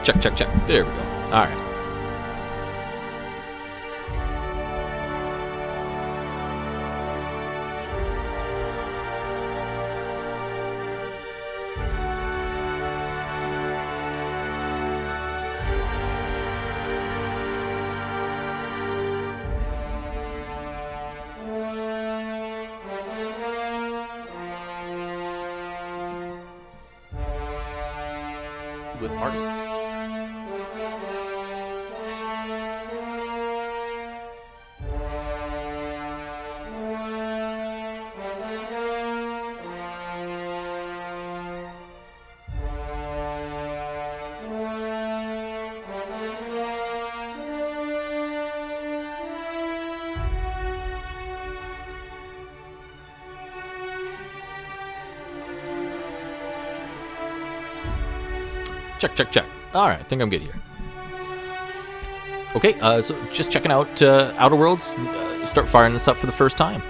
Check, check, check. There we go. All right. With artists. Check, check, check. All right, I think I'm good here. Okay, so just checking out Outer Worlds. Start firing this up for the first time.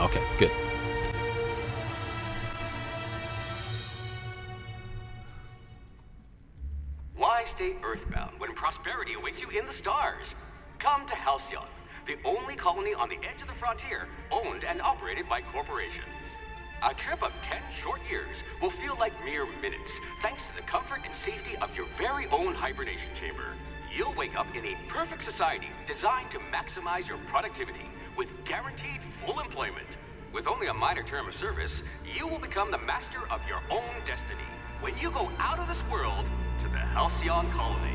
Okay, good. Why stay earthbound when prosperity awaits you in the stars? Come to Halcyon, the only colony on the edge of the frontier, owned and operated by corporations. A trip of 10 short years will feel like mere minutes, thanks to the comfort and safety of your very own hibernation chamber. You'll wake up in a perfect society designed to maximize your productivity with guaranteed full employment. With only a minor term of service, you will become the master of your own destiny when you go out of this world to the Halcyon colony.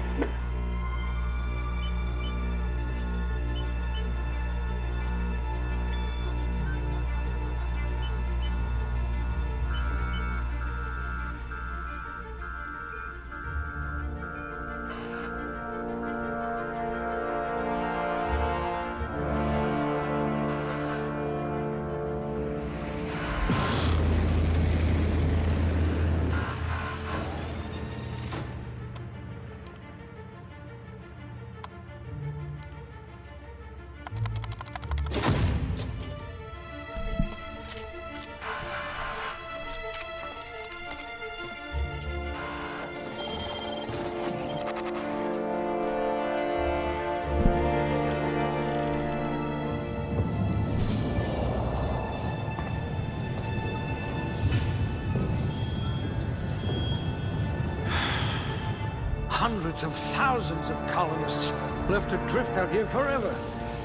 Hundreds of thousands of colonists left to drift out here forever,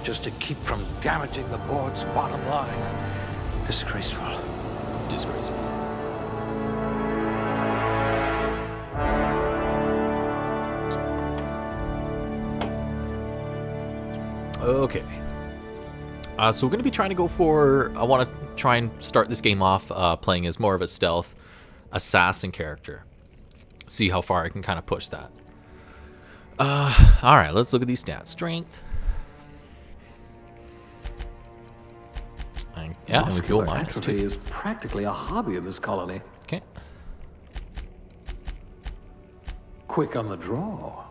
just to keep from damaging the board's bottom line. Disgraceful. Disgraceful. Okay. So we're going to be trying to go for... I want to try and start this game off playing as more of a stealth assassin character. See how far I can kind of push that. Alright, let's look at these stats. Strength. Yeah, and we go atrophy is practically a hobby in this colony. Okay. Quick on the draw.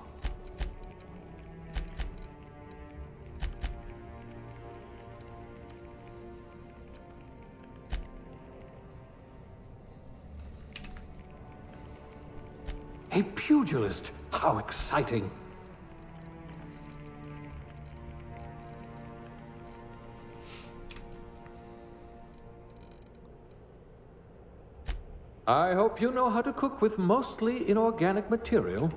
A pugilist. How exciting. I hope you know how to cook with mostly inorganic material.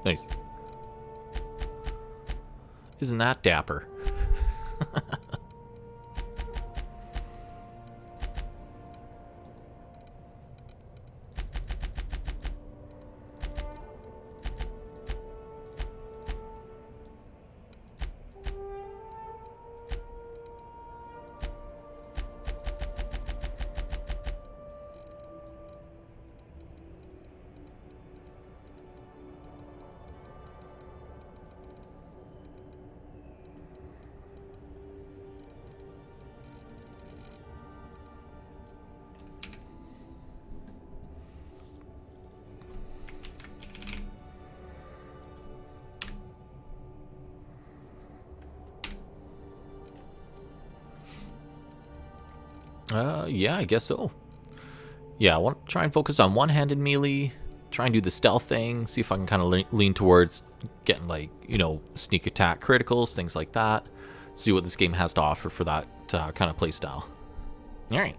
Nice. Isn't that dapper? Yeah, I guess so. Yeah, I want to try and focus on one-handed melee, try and do the stealth thing, see if I can kind of lean towards getting, like, you know, sneak attack criticals, things like that. See what this game has to offer for that kind of playstyle. Alright.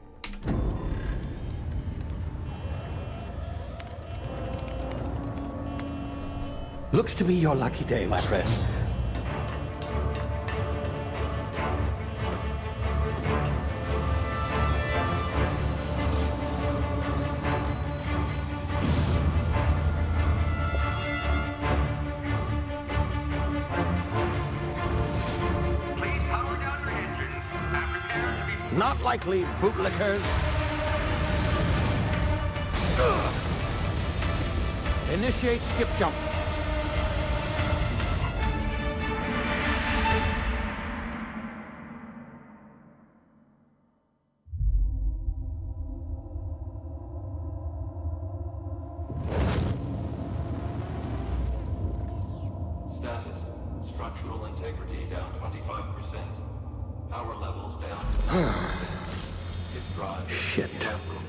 Looks to be your lucky day, my friend. Please power down your engines and prepare to be... Not likely, bootlickers. Initiate skip jump. Status. Structural integrity down 25%. Power levels down 9%. Skip drive is Shit. inoperable.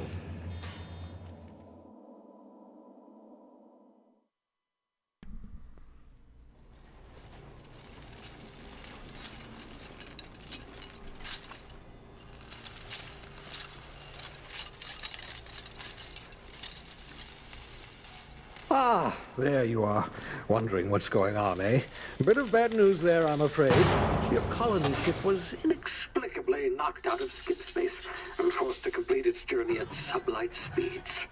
Ah, there you are. Wondering what's going on, eh? Bit of bad news there, I'm afraid. Your colony ship was inexplicably knocked out of skip space and forced to complete its journey at sublight speeds.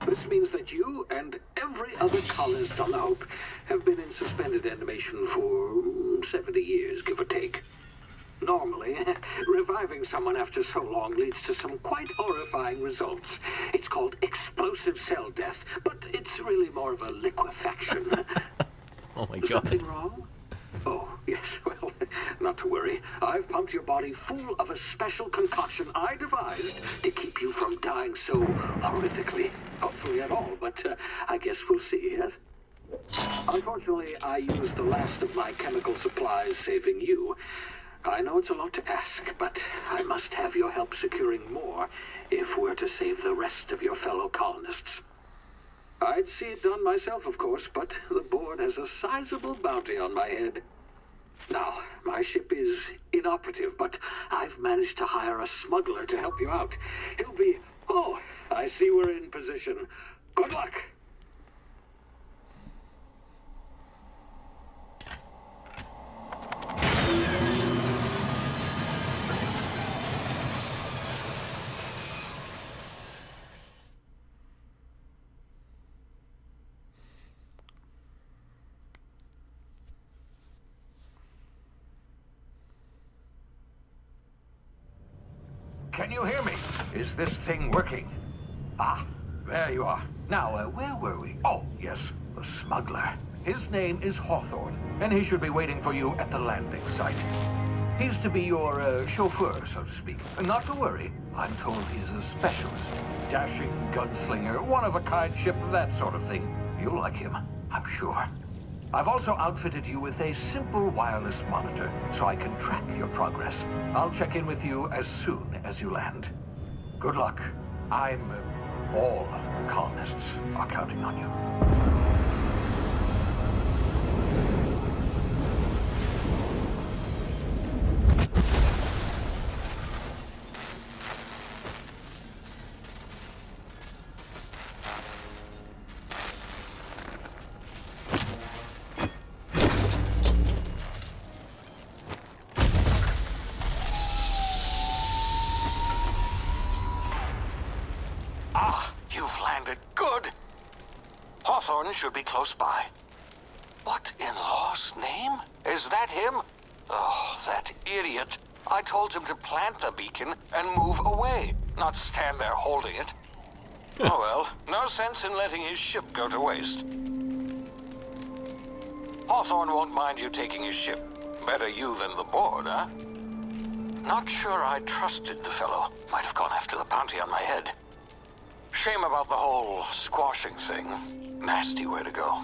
This means that you and every other colonist on the Hope have been in suspended animation for 70 years, give or take. Normally, reviving someone after so long leads to some quite horrifying results. It's called explosive cell death, but it's really more of a liquefaction. Oh my god. Something wrong? Oh, yes, well, not to worry. I've pumped your body full of a special concoction I devised to keep you from dying so horrifically. Hopefully at all, but I guess we'll see, yes? Unfortunately, I used the last of my chemical supplies saving you. I know it's a lot to ask, but I must have your help securing more if we're to save the rest of your fellow colonists. I'd see it done myself, of course, but the board has a sizable bounty on my head. Now, my ship is inoperative, but I've managed to hire a smuggler to help you out. He'll be... Oh, I see we're in position. Good luck! Can you hear me? Is this thing working? Ah, there you are. Now, where were we? Oh, yes, the smuggler. His name is Hawthorne, and he should be waiting for you at the landing site. He's to be your chauffeur, so to speak. Not to worry, I'm told he's a specialist. Dashing gunslinger, one-of-a-kind ship, that sort of thing. You'll like him, I'm sure. I've also outfitted you with a simple wireless monitor, so I can track your progress. I'll check in with you as soon as you land. Good luck. All the colonists are counting on you. Should be close by. What in law's name? Is that him? Oh, that idiot. I told him to plant the beacon and move away, not stand there holding it. Oh well, no sense in letting his ship go to waste. Hawthorne won't mind you taking his ship. Better you than the board, huh? Not sure I trusted the fellow. Might have gone after the bounty on my head. Shame about the whole squashing thing. Nasty way to go.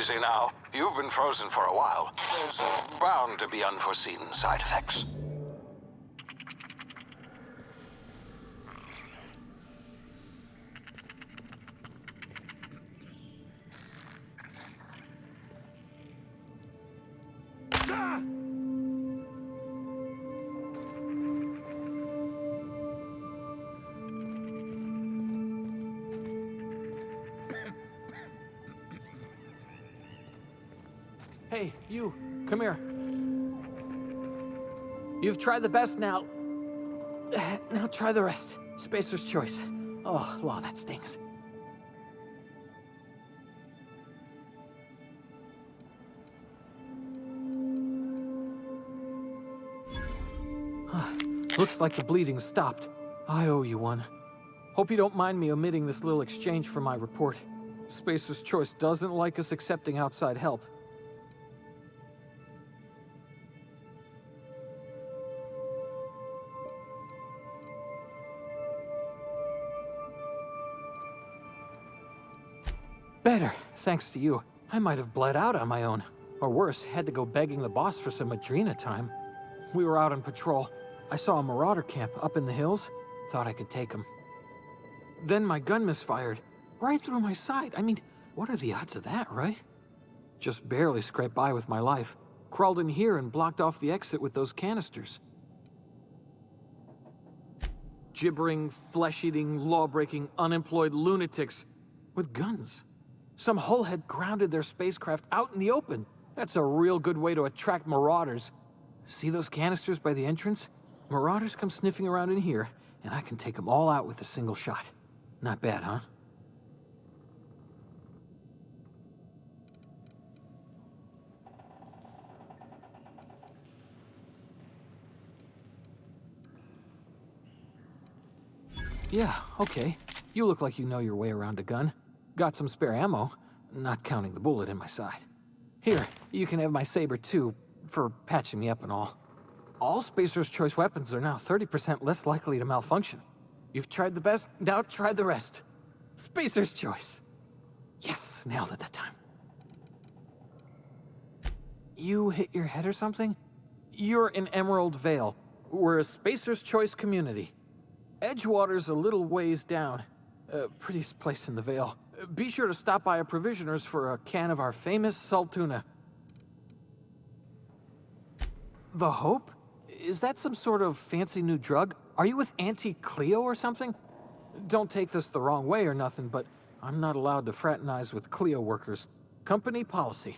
easy now. You've been frozen for a while. There's bound to be unforeseen side effects. Hey, you, come here. You've tried the best now. Now try the rest. Spacer's choice. Oh, wow, that stings. Looks like the bleeding stopped. I owe you one. Hope you don't mind me omitting this little exchange from my report. Spacer's choice doesn't like us accepting outside help. Better, thanks to you. I might have bled out on my own. Or worse, had to go begging the boss for some Adrena time. We were out on patrol. I saw a marauder camp up in the hills. Thought I could take him. Then my gun misfired. Right through my side. I mean, what are the odds of that, right? Just barely scraped by with my life. Crawled in here and blocked off the exit with those canisters. Gibbering, flesh-eating, law-breaking, unemployed lunatics with guns. Some hullhead grounded their spacecraft out in the open. That's a real good way to attract marauders. See those canisters by the entrance? Marauders come sniffing around in here, and I can take them all out with a single shot. Not bad, huh? Yeah, okay. You look like you know your way around a gun. Got some spare ammo, not counting the bullet in my side. Here, you can have my saber too, for patching me up and all. All Spacer's Choice weapons are now 30% less likely to malfunction. You've tried the best, now try the rest. Spacer's Choice. Yes, nailed it that time. You hit your head or something? You're in Emerald Vale. We're a Spacer's Choice community. Edgewater's a little ways down. Prettiest place in the Vale. Be sure to stop by a provisioner's for a can of our famous salt tuna. The Hope? Is that some sort of fancy new drug? Are you with Auntie Cleo or something? Don't take this the wrong way or nothing, but I'm not allowed to fraternize with Cleo workers. Company policy.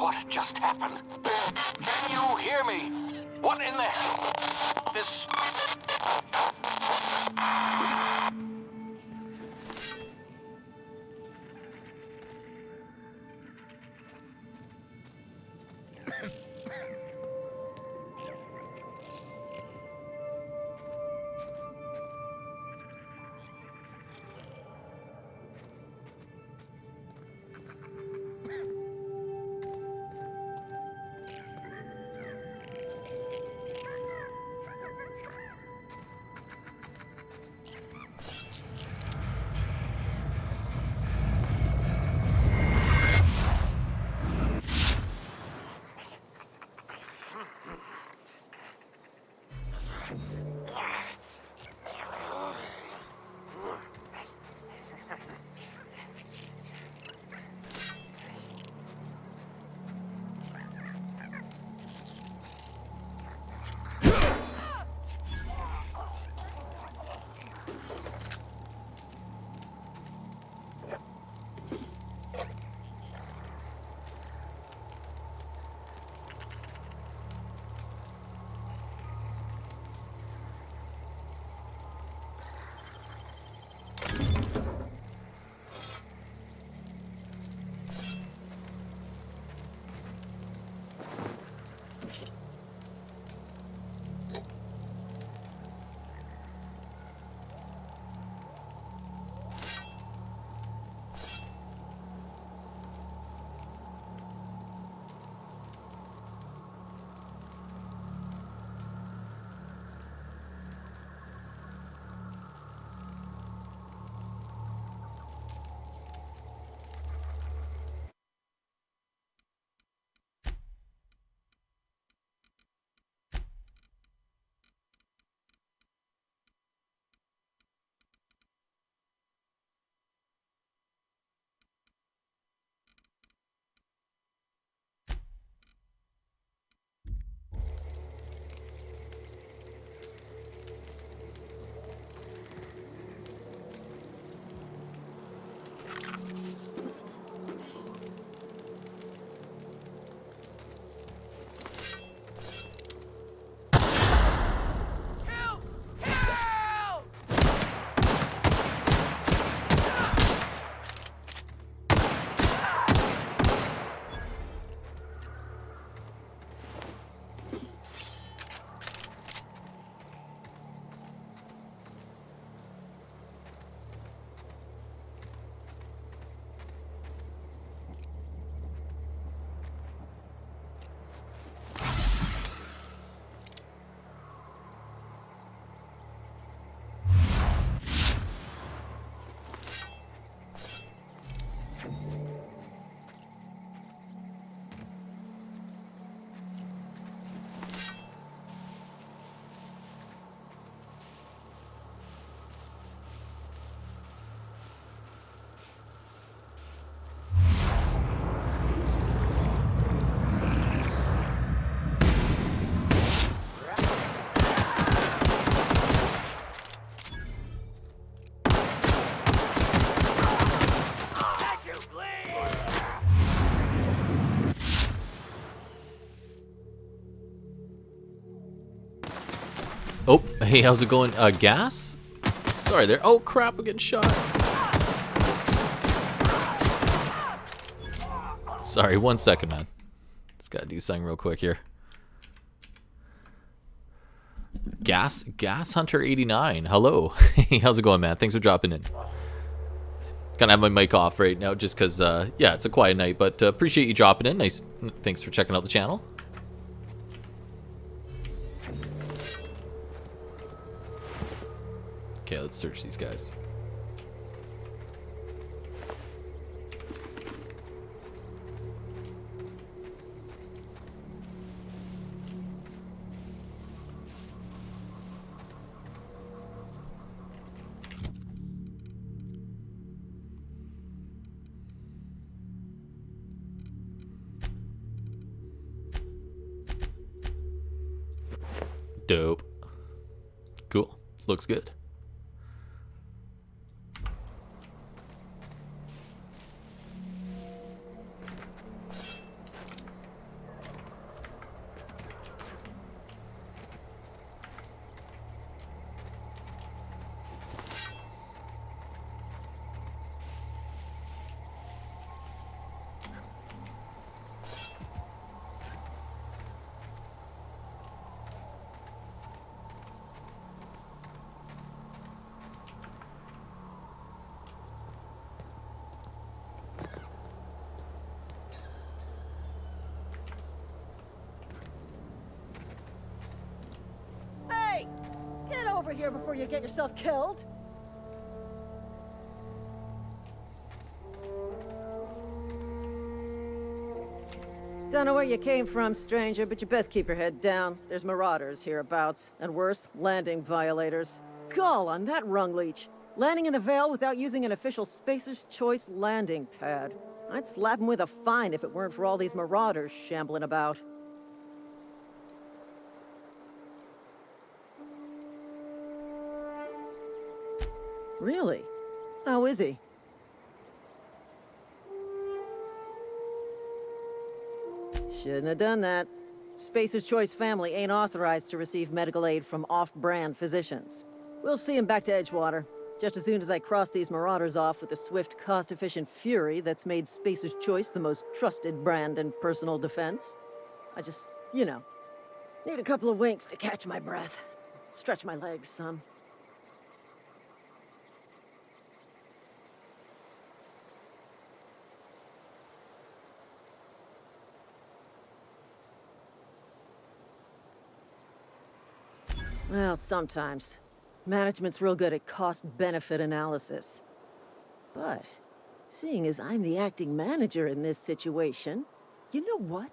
What just happened? Can you hear me? What in the hell? This... Hey, how's it going? Gas? Sorry there. Oh crap, I'm getting shot. Sorry, 1 second, man. Just gotta do something real quick here. Gas Hunter 89. Hello. Hey, how's it going, man? Thanks for dropping in. Gonna have my mic off right now just because, yeah, it's a quiet night, but appreciate you dropping in. Nice. Thanks for checking out the channel. Okay, let's search these guys. Dope. Cool. Looks good. Hey! Get over here before you get yourself killed! Don't know where you came from, stranger, but you best keep your head down. There's marauders hereabouts, and worse, landing violators. Call on that rung leech. Landing in the Vale without using an official Spacer's Choice landing pad. I'd slap him with a fine if it weren't for all these marauders shambling about. Really? How is he? Shouldn't have done that. Spacer's Choice family ain't authorized to receive medical aid from off-brand physicians. We'll see him back to Edgewater, just as soon as I cross these marauders off with the swift, cost-efficient fury that's made Spacer's Choice the most trusted brand in personal defense. I just, you know, need a couple of winks to catch my breath. Stretch my legs some. Well, sometimes. Management's real good at cost-benefit analysis. But, seeing as I'm the acting manager in this situation, you know what?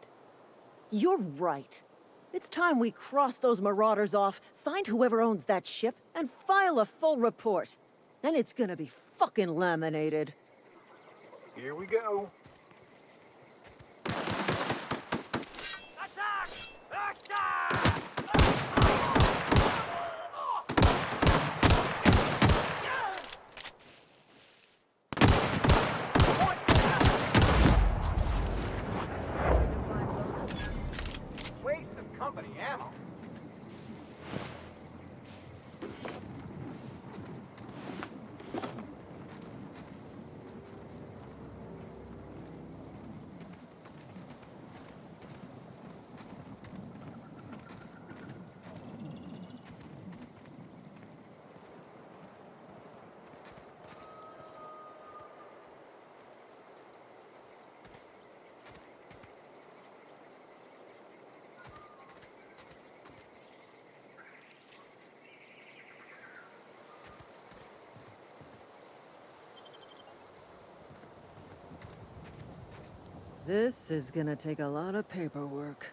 You're right. It's time we cross those marauders off, find whoever owns that ship, and file a full report. Then it's gonna be fucking laminated. Here we go. Company ammo. This is gonna take a lot of paperwork.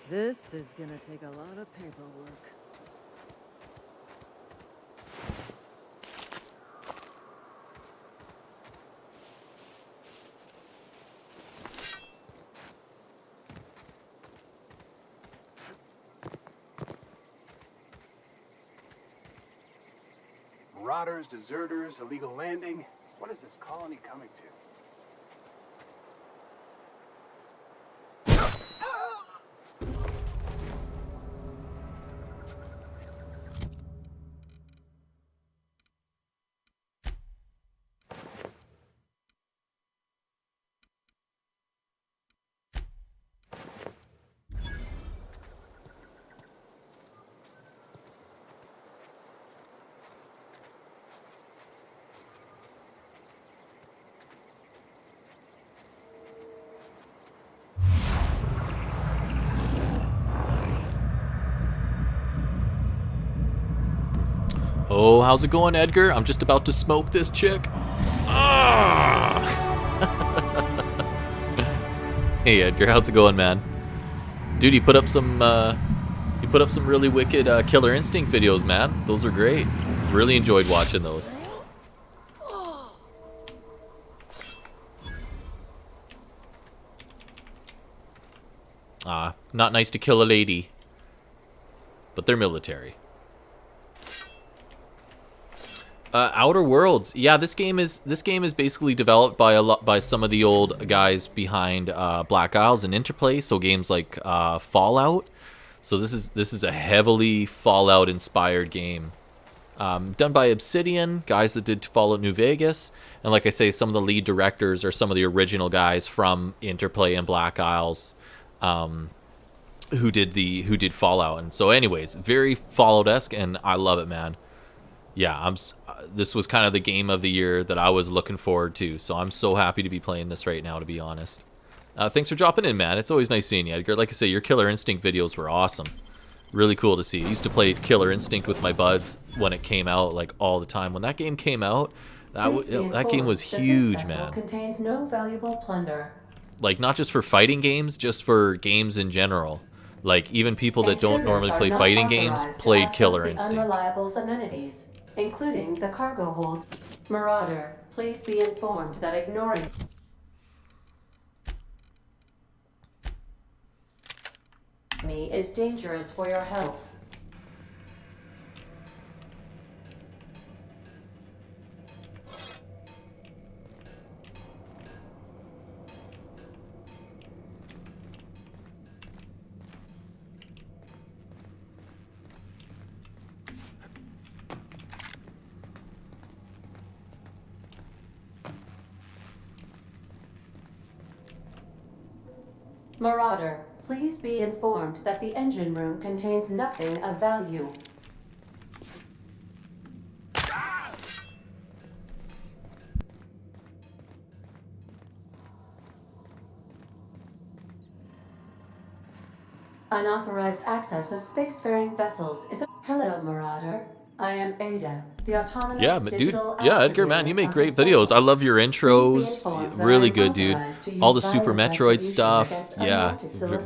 This is gonna take a lot of paperwork. Marauders, deserters, illegal landing. What is this colony coming to? Oh, how's it going, Edgar? I'm just about to smoke this chick. Ah! Hey, Edgar, how's it going, man? Dude, you put up some really wicked Killer Instinct videos, man. Those are great. Really enjoyed watching those. Not nice to kill a lady, but they're military. Outer Worlds, yeah, this game is basically developed by some of the old guys behind Black Isles and Interplay. So games like Fallout. So this is a heavily Fallout inspired game, done by Obsidian, guys that did Fallout New Vegas, and like I say, some of the lead directors are some of the original guys from Interplay and Black Isles. Who did Fallout. And so anyways, very Fallout-esque, and I love it, man. Yeah, this was kind of the game of the year that I was looking forward to, so I'm so happy to be playing this right now, to be honest. Thanks for dropping in, man. It's always nice seeing you, Edgar. Like I say, your Killer Instinct videos were awesome. Really cool to see. I used to play Killer Instinct with my buds when it came out, like, all the time. When that game came out, that game was huge, man. Contains no valuable plunder. Like, not just for fighting games, just for games in general. Like, even people that don't normally play fighting games played Killer Instinct. Unreliable amenities, including the cargo holds. Marauder, please be informed that ignoring me is dangerous for your health. Marauder, please be informed that the engine room contains nothing of value. Unauthorized access of spacefaring vessels is a... Hello, Marauder. I am Ada, the autonomous digital Edgar, man, you make great videos. I love your intros. Really good, dude. All the Super Metroid stuff. Yeah,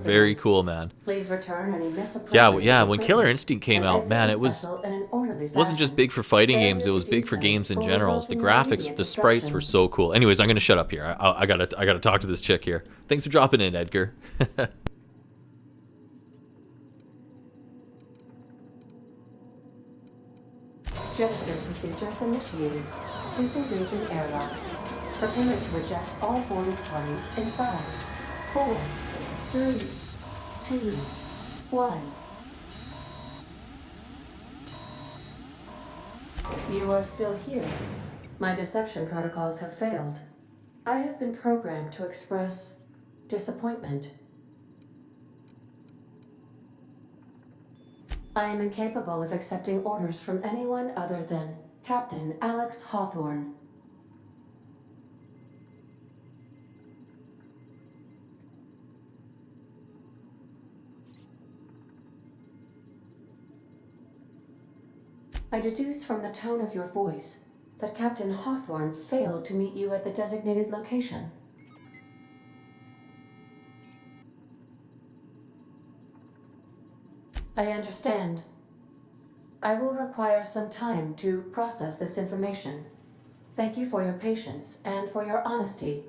very cool, man. Please return any misappropriated Yeah, when Killer Instinct came out, man, it wasn't just big for fighting games, it was big for games in general. The graphics, the sprites were so cool. Anyways, I'm gonna shut up here. I gotta talk to this chick here. Thanks for dropping in, Edgar. Gesture procedures initiated. Disengaging airlocks. Preparing to eject all boarding parties in 5, 4, 3, 2, 1. You are still here. My deception protocols have failed. I have been programmed to express disappointment. I am incapable of accepting orders from anyone other than Captain Alex Hawthorne. I deduce from the tone of your voice that Captain Hawthorne failed to meet you at the designated location. I understand. I will require some time to process this information. Thank you for your patience and for your honesty.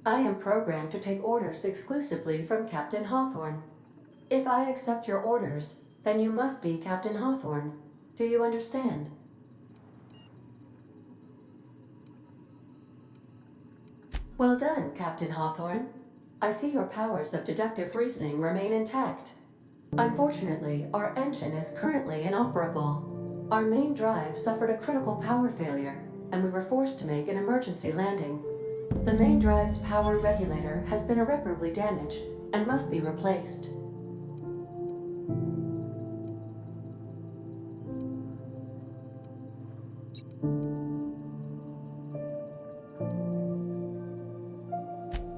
I am programmed to take orders exclusively from Captain Hawthorne. If I accept your orders, then you must be Captain Hawthorne. Do you understand? Well done, Captain Hawthorne. I see your powers of deductive reasoning remain intact. Unfortunately, our engine is currently inoperable. Our main drive suffered a critical power failure, and we were forced to make an emergency landing. The main drive's power regulator has been irreparably damaged and must be replaced.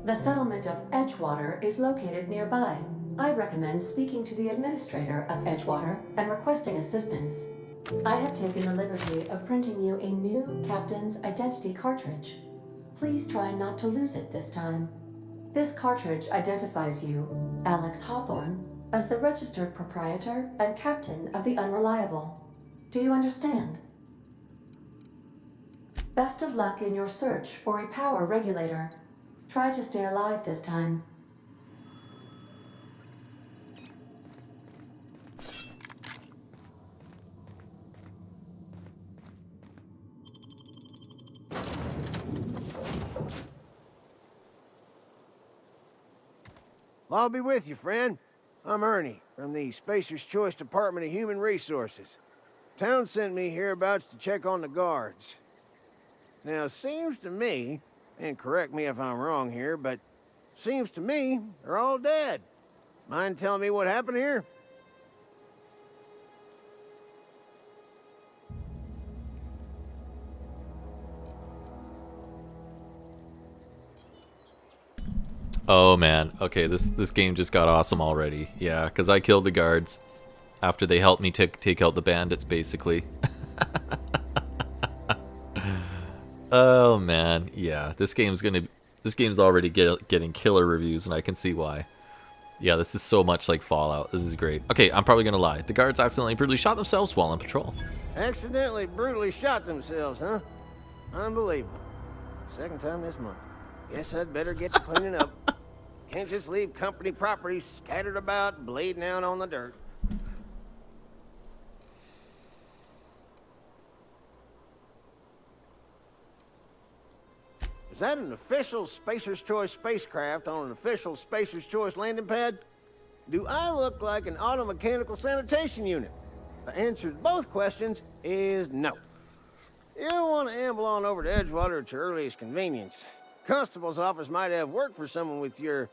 The settlement of Edgewater is located nearby. I recommend speaking to the administrator of Edgewater and requesting assistance. I have taken the liberty of printing you a new Captain's Identity cartridge. Please try not to lose it this time. This cartridge identifies you, Alex Hawthorne, as the registered proprietor and captain of the Unreliable. Do you understand? Best of luck in your search for a power regulator. Try to stay alive this time. Well, I'll be with you, friend. I'm Ernie, from the Spacer's Choice Department of Human Resources. Town sent me hereabouts to check on the guards. Now, it seems to me, and correct me if I'm wrong here, but seems to me they're all dead. Mind telling me what happened here? Oh man, okay, this game just got awesome already. Yeah, because I killed the guards after they helped me take out the bandits, basically. Oh man, yeah, this game's already getting killer reviews, and I can see why. Yeah, this is so much like Fallout. This is great. Okay, I'm probably gonna lie. The guards accidentally brutally shot themselves while on patrol. Accidentally brutally shot themselves, huh? Unbelievable. Second time this month. Guess I'd better get to cleaning up. Can't just leave company property scattered about, bleeding out on the dirt. Is that an official Spacer's Choice spacecraft on an official Spacer's Choice landing pad? Do I look like an automechanical sanitation unit? The answer to both questions is no. You don't want to amble on over to Edgewater at your earliest convenience. Constable's office might have work for someone with your,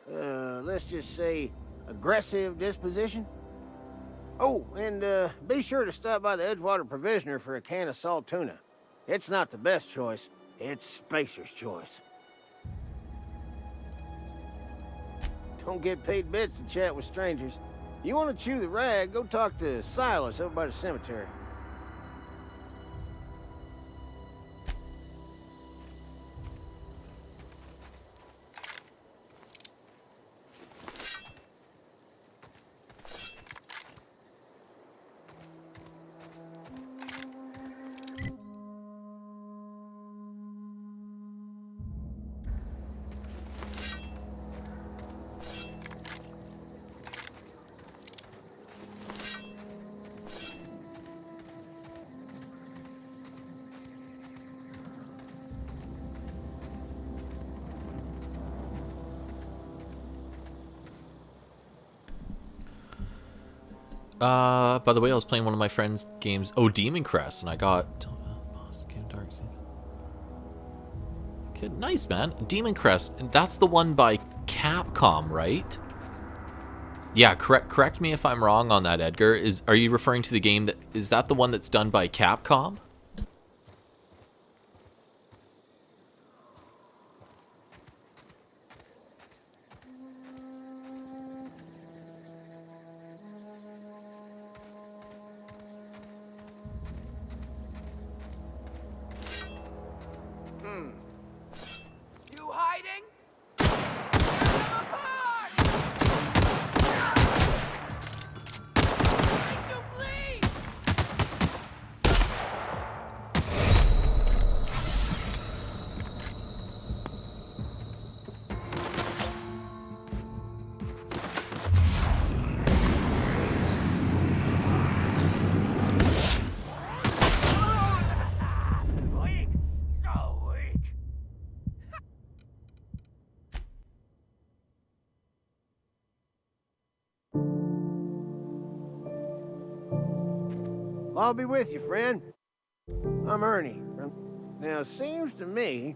let's just say, aggressive disposition. Oh, and be sure to stop by the Edgewater Provisioner for a can of salt tuna. It's not the best choice, it's Spacer's Choice. Don't get paid bits to chat with strangers. You want to chew the rag, go talk to Silas over by the cemetery. By the way, I was playing one of my friend's games, Demon Crest, and I got okay, nice, man. Demon Crest, and that's the one by Capcom, right? Yeah, correct me if I'm wrong on that, Edgar. Are you referring to the game is that the one that's done by Capcom? You hiding? Tear them apart! Make you bleed! Weak! So weak! I'll be with you, friend. I'm Ernie. Now, it seems to me...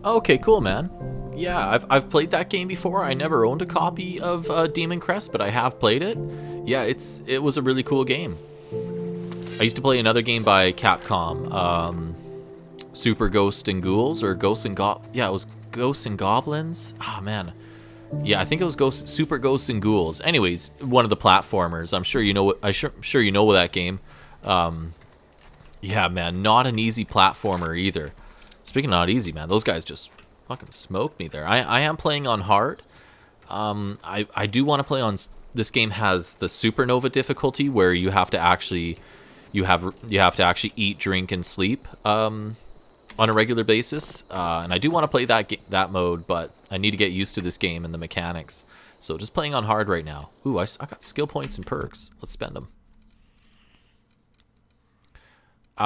Okay, cool, man. Yeah, I've played that game before. I never owned a copy of Demon Crest, but I have played it. Yeah, it was a really cool game. I used to play another game by Capcom, Super Ghost and Ghouls, or Ghosts and yeah, it was Ghosts and Goblins. Oh man, yeah, I think it was Super Ghosts and Ghouls. Anyways, one of the platformers. I'm sure you know what. Sure you know that game. Yeah, man, not an easy platformer either. Speaking of not easy, man, those guys just fucking smoked me there. I am playing on hard. I do want to play on. This game has the supernova difficulty where you have to actually. You have to actually eat, drink, and sleep on a regular basis, and I do want to play that mode, but I need to get used to this game and the mechanics. So just playing on hard right now. Ooh, I got skill points and perks. Let's spend them.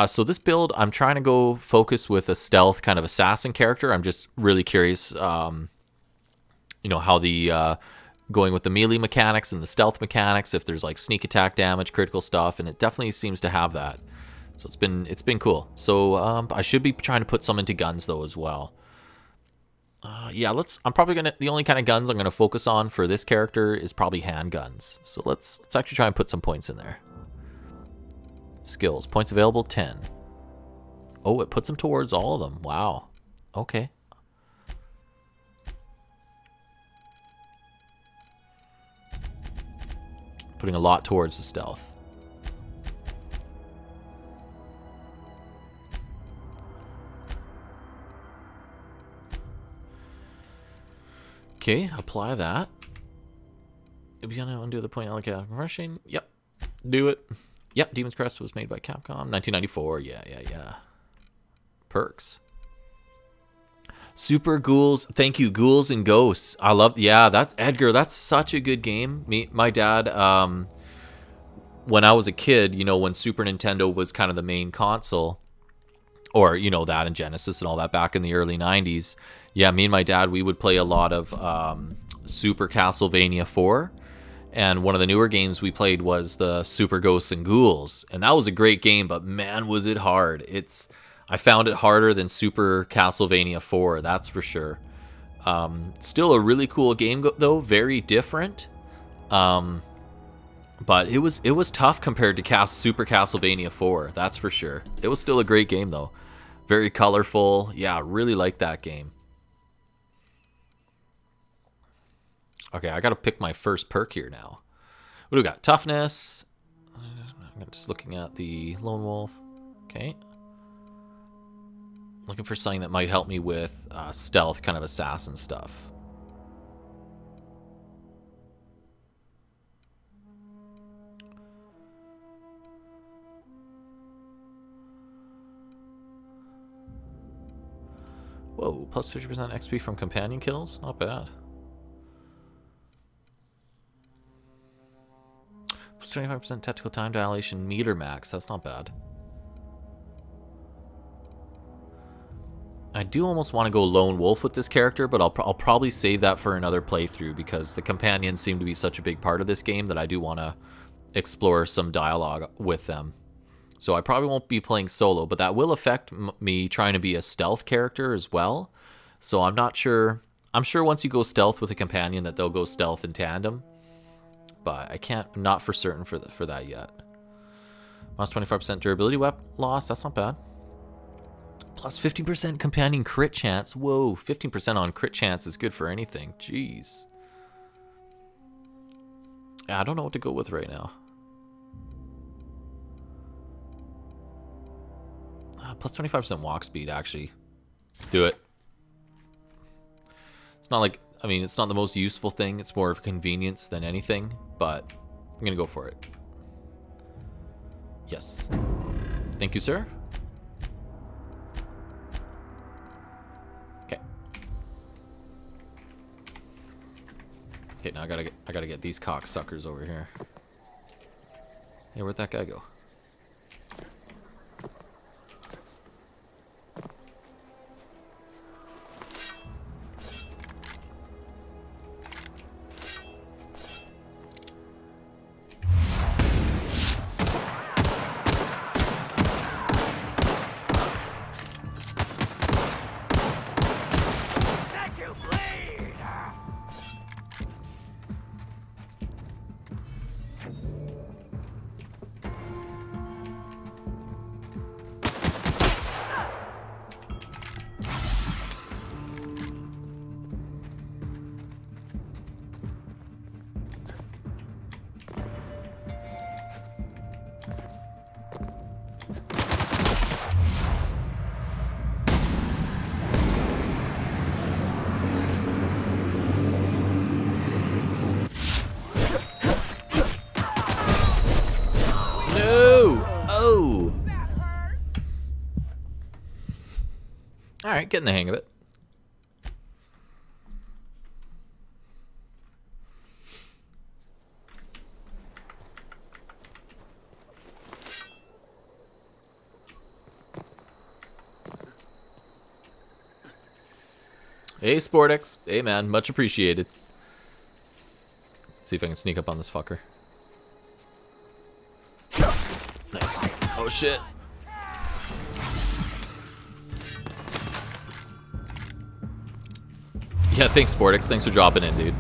So this build, I'm trying to go focus with a stealth kind of assassin character. I'm just really curious, you know, how the going with the melee mechanics and the stealth mechanics, if there's like sneak attack damage, critical stuff, and it definitely seems to have that. So it's been cool. So I should be trying to put some into guns though as well. Yeah, I'm probably the only kind of guns I'm gonna focus on for this character is probably handguns. So let's actually try and put some points in there. Skills, points available 10. Oh, it puts them towards all of them. Wow. Okay. Putting a lot towards the stealth. Okay, apply that. If you gonna undo the point allocated rushing, yep. Do it. Yep, Demon's Crest was made by Capcom. 1994, yeah. Perks. Super Ghouls, thank you, Ghouls and Ghosts. I love, yeah, that's Edgar. That's such a good game. My dad, when I was a kid, you know, when Super Nintendo was kind of the main console, or you know that and Genesis and all that back in the early '90s. Yeah, me and my dad, we would play a lot of Super Castlevania 4, and one of the newer games we played was the Super Ghosts and Ghouls, and that was a great game. But man, was it hard! I found it harder than Super Castlevania 4, that's for sure. Still a really cool game, though. Very different. But it was tough compared to Super Castlevania 4, that's for sure. It was still a great game, though. Very colorful. Yeah, really like that game. Okay, I gotta pick my first perk here now. What do we got? Toughness. I'm just looking at the Lone Wolf. Okay. Looking for something that might help me with stealth, kind of assassin stuff. Whoa, plus 50% XP from companion kills? Not bad. Plus 25% tactical time dilation meter max. That's not bad. I do almost want to go lone wolf with this character, but I'll probably save that for another playthrough because the companions seem to be such a big part of this game that I do want to explore some dialogue with them. So I probably won't be playing solo, but that will affect me trying to be a stealth character as well. So I'm not sure. I'm sure once you go stealth with a companion that they'll go stealth in tandem, but I'm not for certain for that yet. Minus 25% durability loss. That's not bad. Plus 15% companion crit chance. Whoa, 15% on crit chance is good for anything. Jeez. Yeah, I don't know what to go with right now. Plus 25% walk speed, actually. Do it. It's not like, I mean, it's not the most useful thing. It's more of a convenience than anything, but I'm going to go for it. Yes. Thank you, sir. Okay, now I gotta get these cocksuckers over here. Hey, where'd that guy go? All right, getting the hang of it. Hey, Sportex. Hey, man. Much appreciated. Let's see if I can sneak up on this fucker. Nice. Oh, shit. Yeah, thanks, Sportex. Thanks for dropping in, dude.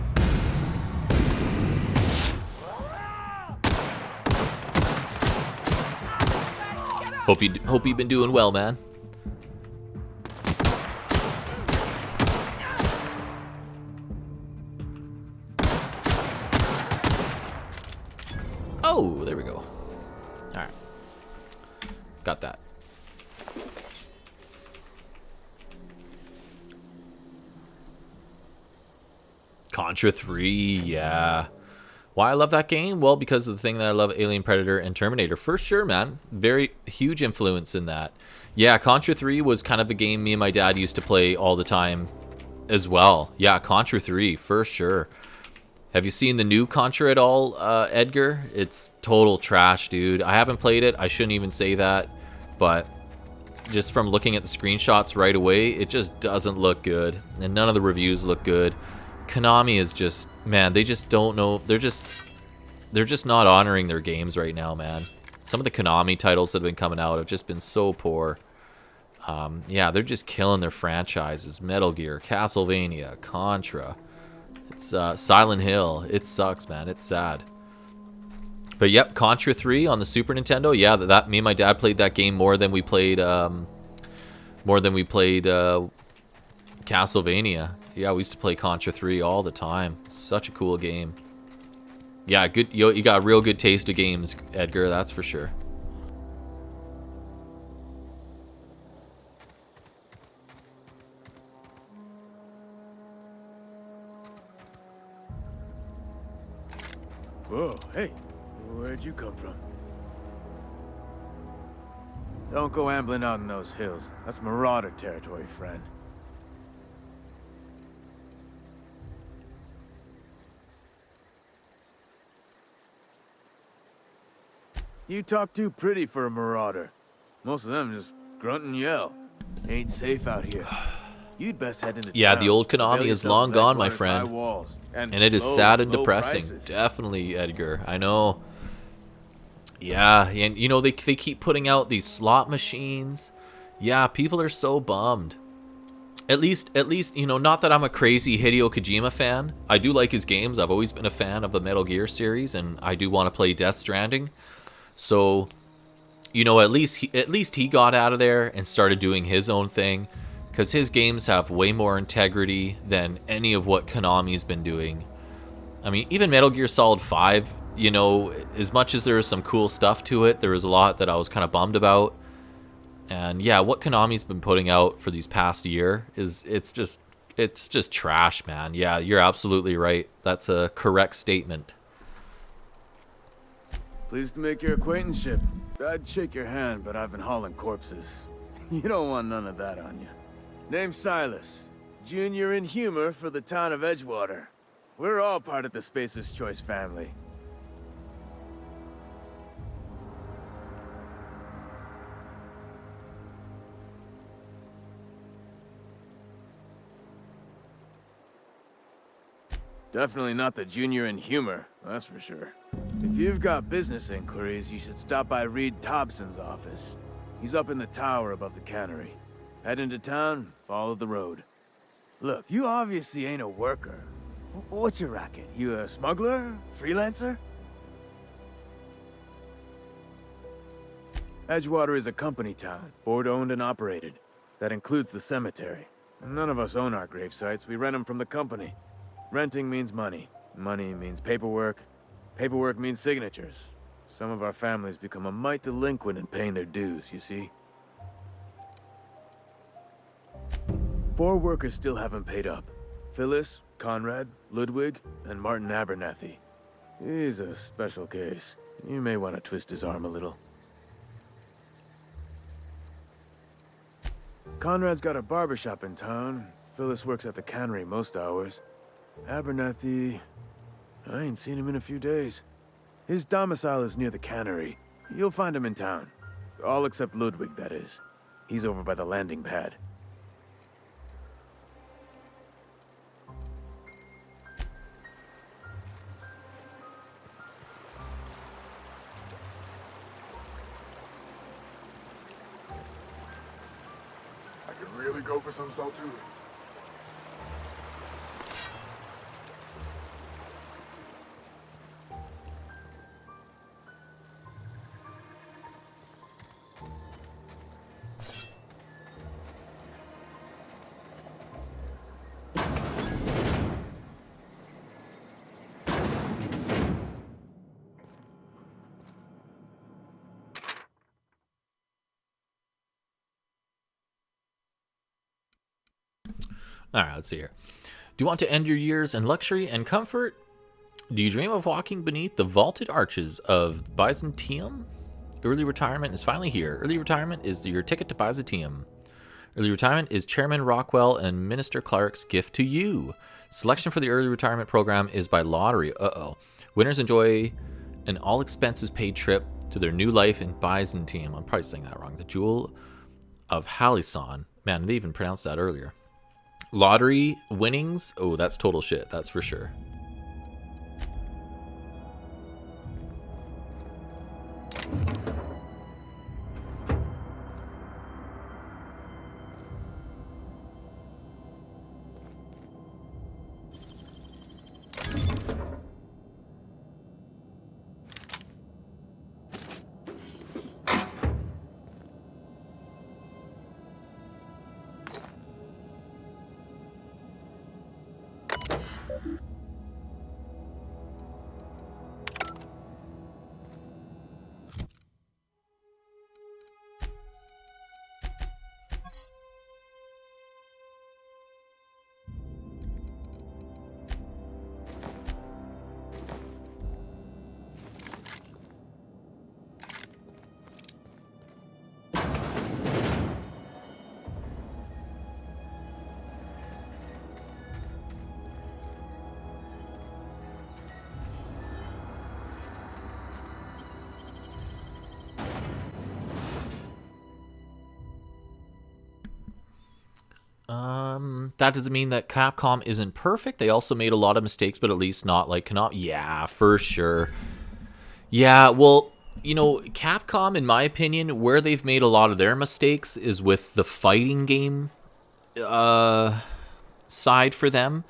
Hope you've been doing well, man. Oh, there we go. All right. Got that. Contra 3, yeah. Why I love that game? Well, because of the thing that I love, Alien, Predator, and Terminator. For sure, man. Very huge influence in that. Yeah, Contra 3 was kind of a game me and my dad used to play all the time as well. Yeah, Contra 3, for sure. Have you seen the new Contra at all, Edgar? It's total trash, dude. I haven't played it. I shouldn't even say that. But just from looking at the screenshots right away, it just doesn't look good. And none of the reviews look good. Konami is just, man, they just don't know. They're just not honoring their games right now, man. Some of the Konami titles that have been coming out have just been so poor. Yeah, they're just killing their franchises. Metal Gear, Castlevania, Contra. It's Silent Hill. It sucks, man. It's sad. But yep, Contra 3 on the Super Nintendo. Yeah, that me and my dad played that game more than we played Castlevania. Yeah, we used to play Contra 3 all the time. Such a cool game. Yeah, good. You got a real good taste of games, Edgar. That's for sure. Whoa, hey, where'd you come from? Don't go ambling out in those hills. That's Marauder territory, friend. You talk too pretty for a Marauder. Most of them just grunt and yell. Ain't safe out here. You'd best head into Yeah, town. the old Konami is long gone, my friend. And it is sad and low depressing. prices. Definitely, Edgar. I know. Yeah, and you know, they keep putting out these slot machines. Yeah, people are so bummed. At least, you know, not that I'm a crazy Hideo Kojima fan. I do like his games. I've always been a fan of the Metal Gear series, and I do want to play Death Stranding. So, you know, at least he got out of there and started doing his own thing, because his games have way more integrity than any of what Konami's been doing. I mean, even Metal Gear Solid 5, you know, as much as there is some cool stuff to it, there was a lot that I was kind of bummed about. And yeah, what Konami's been putting out for these past year it's just trash, man. Yeah, you're absolutely right. That's a correct statement. Pleased to make your acquaintanceship. I'd shake your hand, but I've been hauling corpses. You don't want none of that on you. Name's Silas. Junior in humor for the town of Edgewater. We're all part of the Spacer's Choice family. Definitely not the junior in humor, that's for sure. If you've got business inquiries, you should stop by Reed Thompson's office. He's up in the tower above the cannery. Head into town, follow the road. Look, you obviously ain't a worker. What's your racket? You a smuggler? Freelancer? Edgewater is a company town, board-owned and operated. That includes the cemetery. None of us own our grave sites, we rent them from the company. Renting means money. Money means paperwork. Paperwork means signatures. Some of our families become a mite delinquent in paying their dues, you see? 4 workers still haven't paid up. Phyllis, Conrad, Ludwig, and Martin Abernathy. He's a special case. You may want to twist his arm a little. Conrad's got a barbershop in town. Phyllis works at the cannery most hours. Abernathy... I ain't seen him in a few days. His domicile is near the cannery. You'll find him in town. All except Ludwig, that is. He's over by the landing pad. I could really go for some saltine. All right, let's see here. Do you want to end your years in luxury and comfort? Do you dream of walking beneath the vaulted arches of Byzantium? Early retirement is finally here. Early retirement is your ticket to Byzantium. Early retirement is Chairman Rockwell and Minister Clark's gift to you. Selection for the early retirement program is by lottery. Winners enjoy an all-expenses-paid trip to their new life in Byzantium. I'm probably saying that wrong. The Jewel of Halison. Man, they even pronounced that earlier. Lottery winnings? Oh, that's total shit. That's for sure. That doesn't mean that Capcom isn't perfect. They also made a lot of mistakes, but at least not like Konami. Yeah, for sure. Yeah, well, you know, Capcom, in my opinion, where they've made a lot of their mistakes is with the fighting game side for them.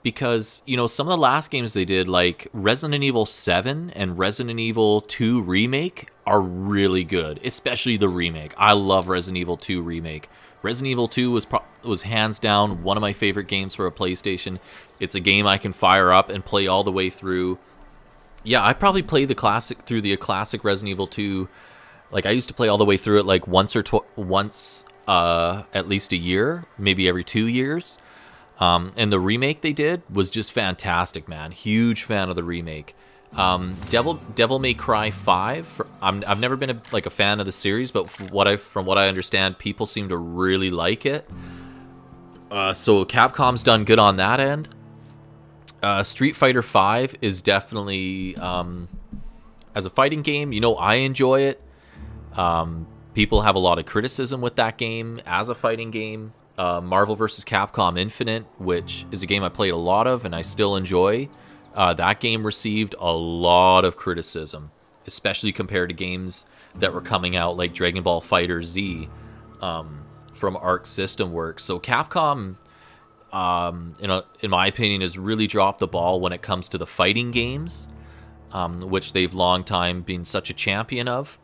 Because, you know, some of the last games they did, like Resident Evil 7 and Resident Evil 2 Remake, are really good. Especially the remake. I love Resident Evil 2 Remake. Resident Evil 2 was hands down one of my favorite games for a PlayStation. It's a game I can fire up and play all the way through. Yeah, I probably play the classic Resident Evil 2. Like, I used to play all the way through it like once at least a year, maybe every 2 years. And the remake they did was just fantastic, man. Huge fan of the remake. Devil May Cry 5. I've never been a fan of the series, but from what I understand, people seem to really like it. So Capcom's done good on that end. Street Fighter 5 is definitely as a fighting game. You know, I enjoy it. People have a lot of criticism with that game as a fighting game. Marvel vs. Capcom Infinite, which is a game I played a lot of and I still enjoy. That game received a lot of criticism, especially compared to games that were coming out like Dragon Ball Fighter Z from Arc System Works. So Capcom, in my opinion, has really dropped the ball when it comes to the fighting games, which they've long time been such a champion of.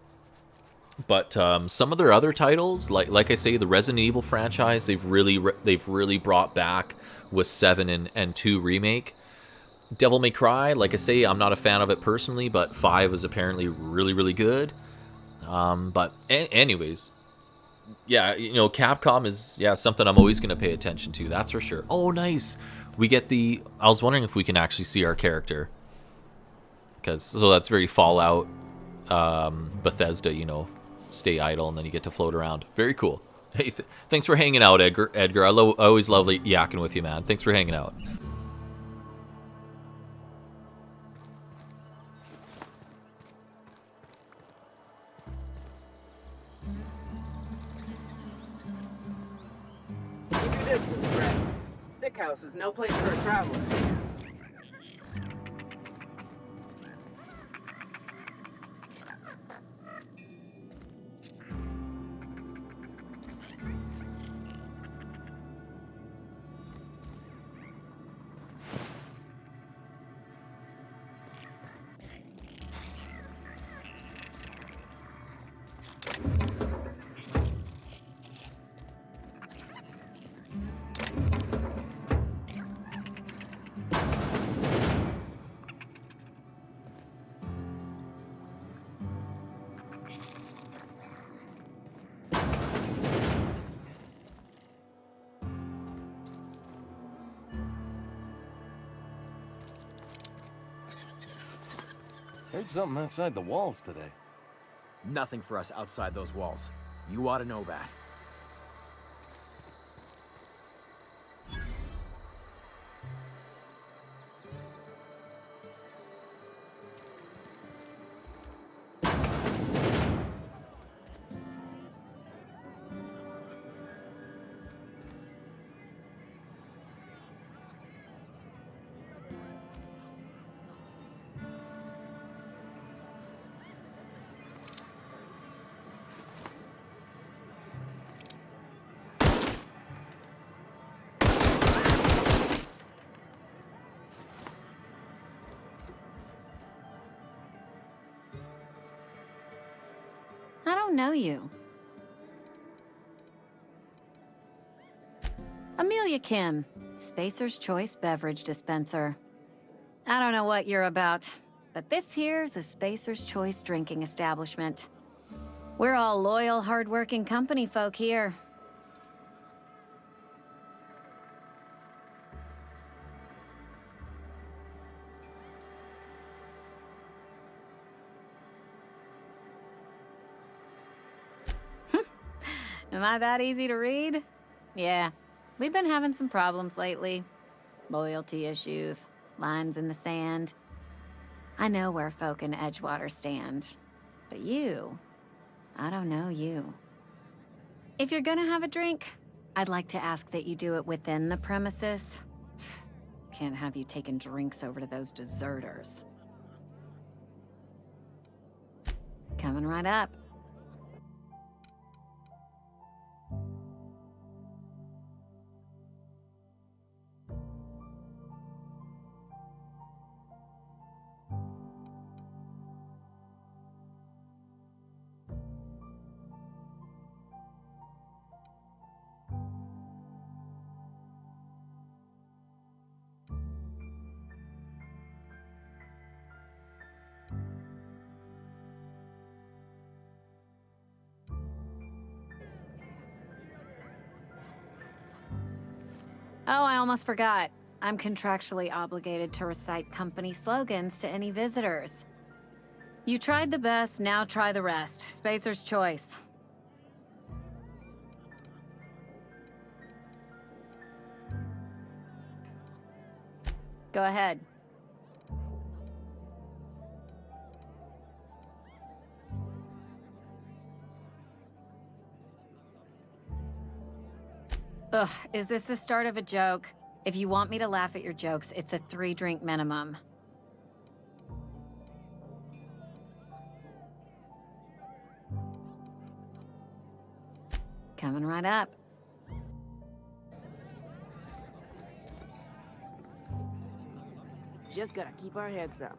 But some of their other titles, like I say, the Resident Evil franchise, they've really brought back with 7 and 2 Remake. Devil May Cry, like I say, I'm not a fan of it personally, but 5 is apparently really, really good. Anyways, yeah, you know, Capcom is something I'm always going to pay attention to, that's for sure. Oh, nice. We get I was wondering if we can actually see our character. So that's very Fallout, Bethesda, you know, stay idle and then you get to float around. Very cool. Hey, thanks for hanging out, Edgar. I always love yakking with you, man. Thanks for hanging out. Keep your distance, Brett. Sick house is no place for a traveler. Heard something outside the walls today. Nothing for us outside those walls. You ought to know that. I don't know you. Amelia Kim, Spacer's Choice Beverage Dispenser. I don't know what you're about, but this here's a Spacer's Choice drinking establishment. We're all loyal, hard-working company folk here. Am I that easy to read? Yeah, we've been having some problems lately. Loyalty issues, lines in the sand. I know where folk in Edgewater stand. But you, I don't know you. If you're gonna have a drink, I'd like to ask that you do it within the premises. Can't have you taking drinks over to those deserters. Coming right up. Oh, I almost forgot. I'm contractually obligated to recite company slogans to any visitors. You tried the best, now try the rest. Spacer's Choice. Go ahead. Ugh, is this the start of a joke? If you want me to laugh at your jokes, it's a 3-drink minimum. Coming right up. Just gotta keep our heads up.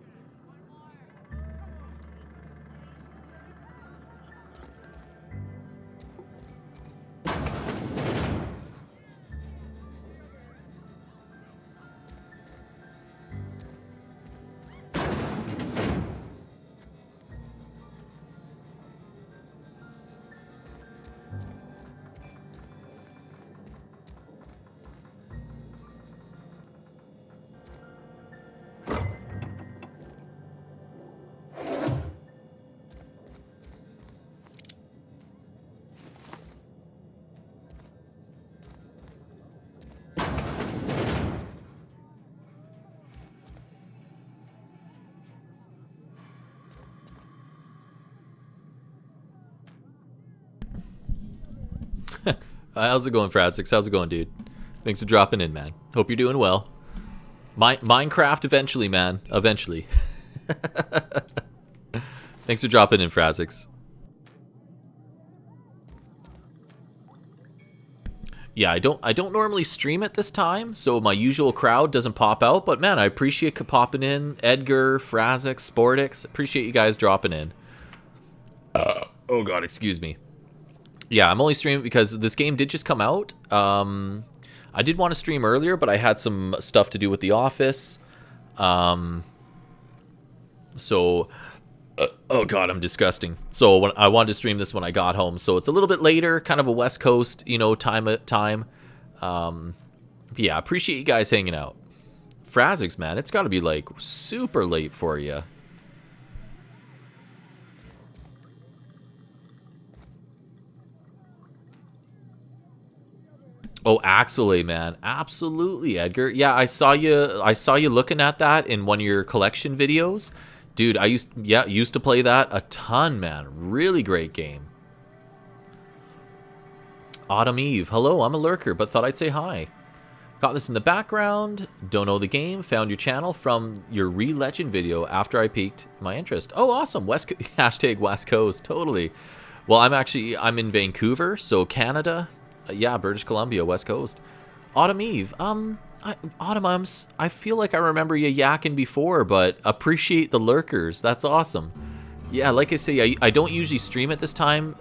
How's it going, Phanteks? How's it going, dude? Thanks for dropping in, man. Hope you're doing well. Minecraft eventually, man. Eventually. Thanks for dropping in, Phanteks. Yeah, I don't normally stream at this time, so my usual crowd doesn't pop out. But man, I appreciate you popping in. Edgar, Phanteks, Sportix. Appreciate you guys dropping in. Oh god, excuse me. Yeah, I'm only streaming because this game did just come out. I did want to stream earlier, but I had some stuff to do with the office. Oh god, I'm disgusting. So when I wanted to stream this when I got home, so it's a little bit later, kind of a West Coast, you know, time. Yeah, appreciate you guys hanging out. Phanteks, man, it's got to be like super late for you. Oh, Axelay, man, absolutely, Edgar. Yeah, I saw you looking at that in one of your collection videos. Dude, I used to play that a ton, man. Really great game. Autumn Eve. Hello, I'm a lurker, but thought I'd say hi. Got this in the background. Don't know the game. Found your channel from your Re-Legend video after I piqued my interest. Oh, awesome. Hashtag West Coast. Totally. Well, I'm in Vancouver, so Canada. Yeah, British Columbia, West Coast. Autumn Eve. Autumn, I feel like I remember you yakking before, but appreciate the lurkers. That's awesome. Yeah, like I say, I don't usually stream at this time.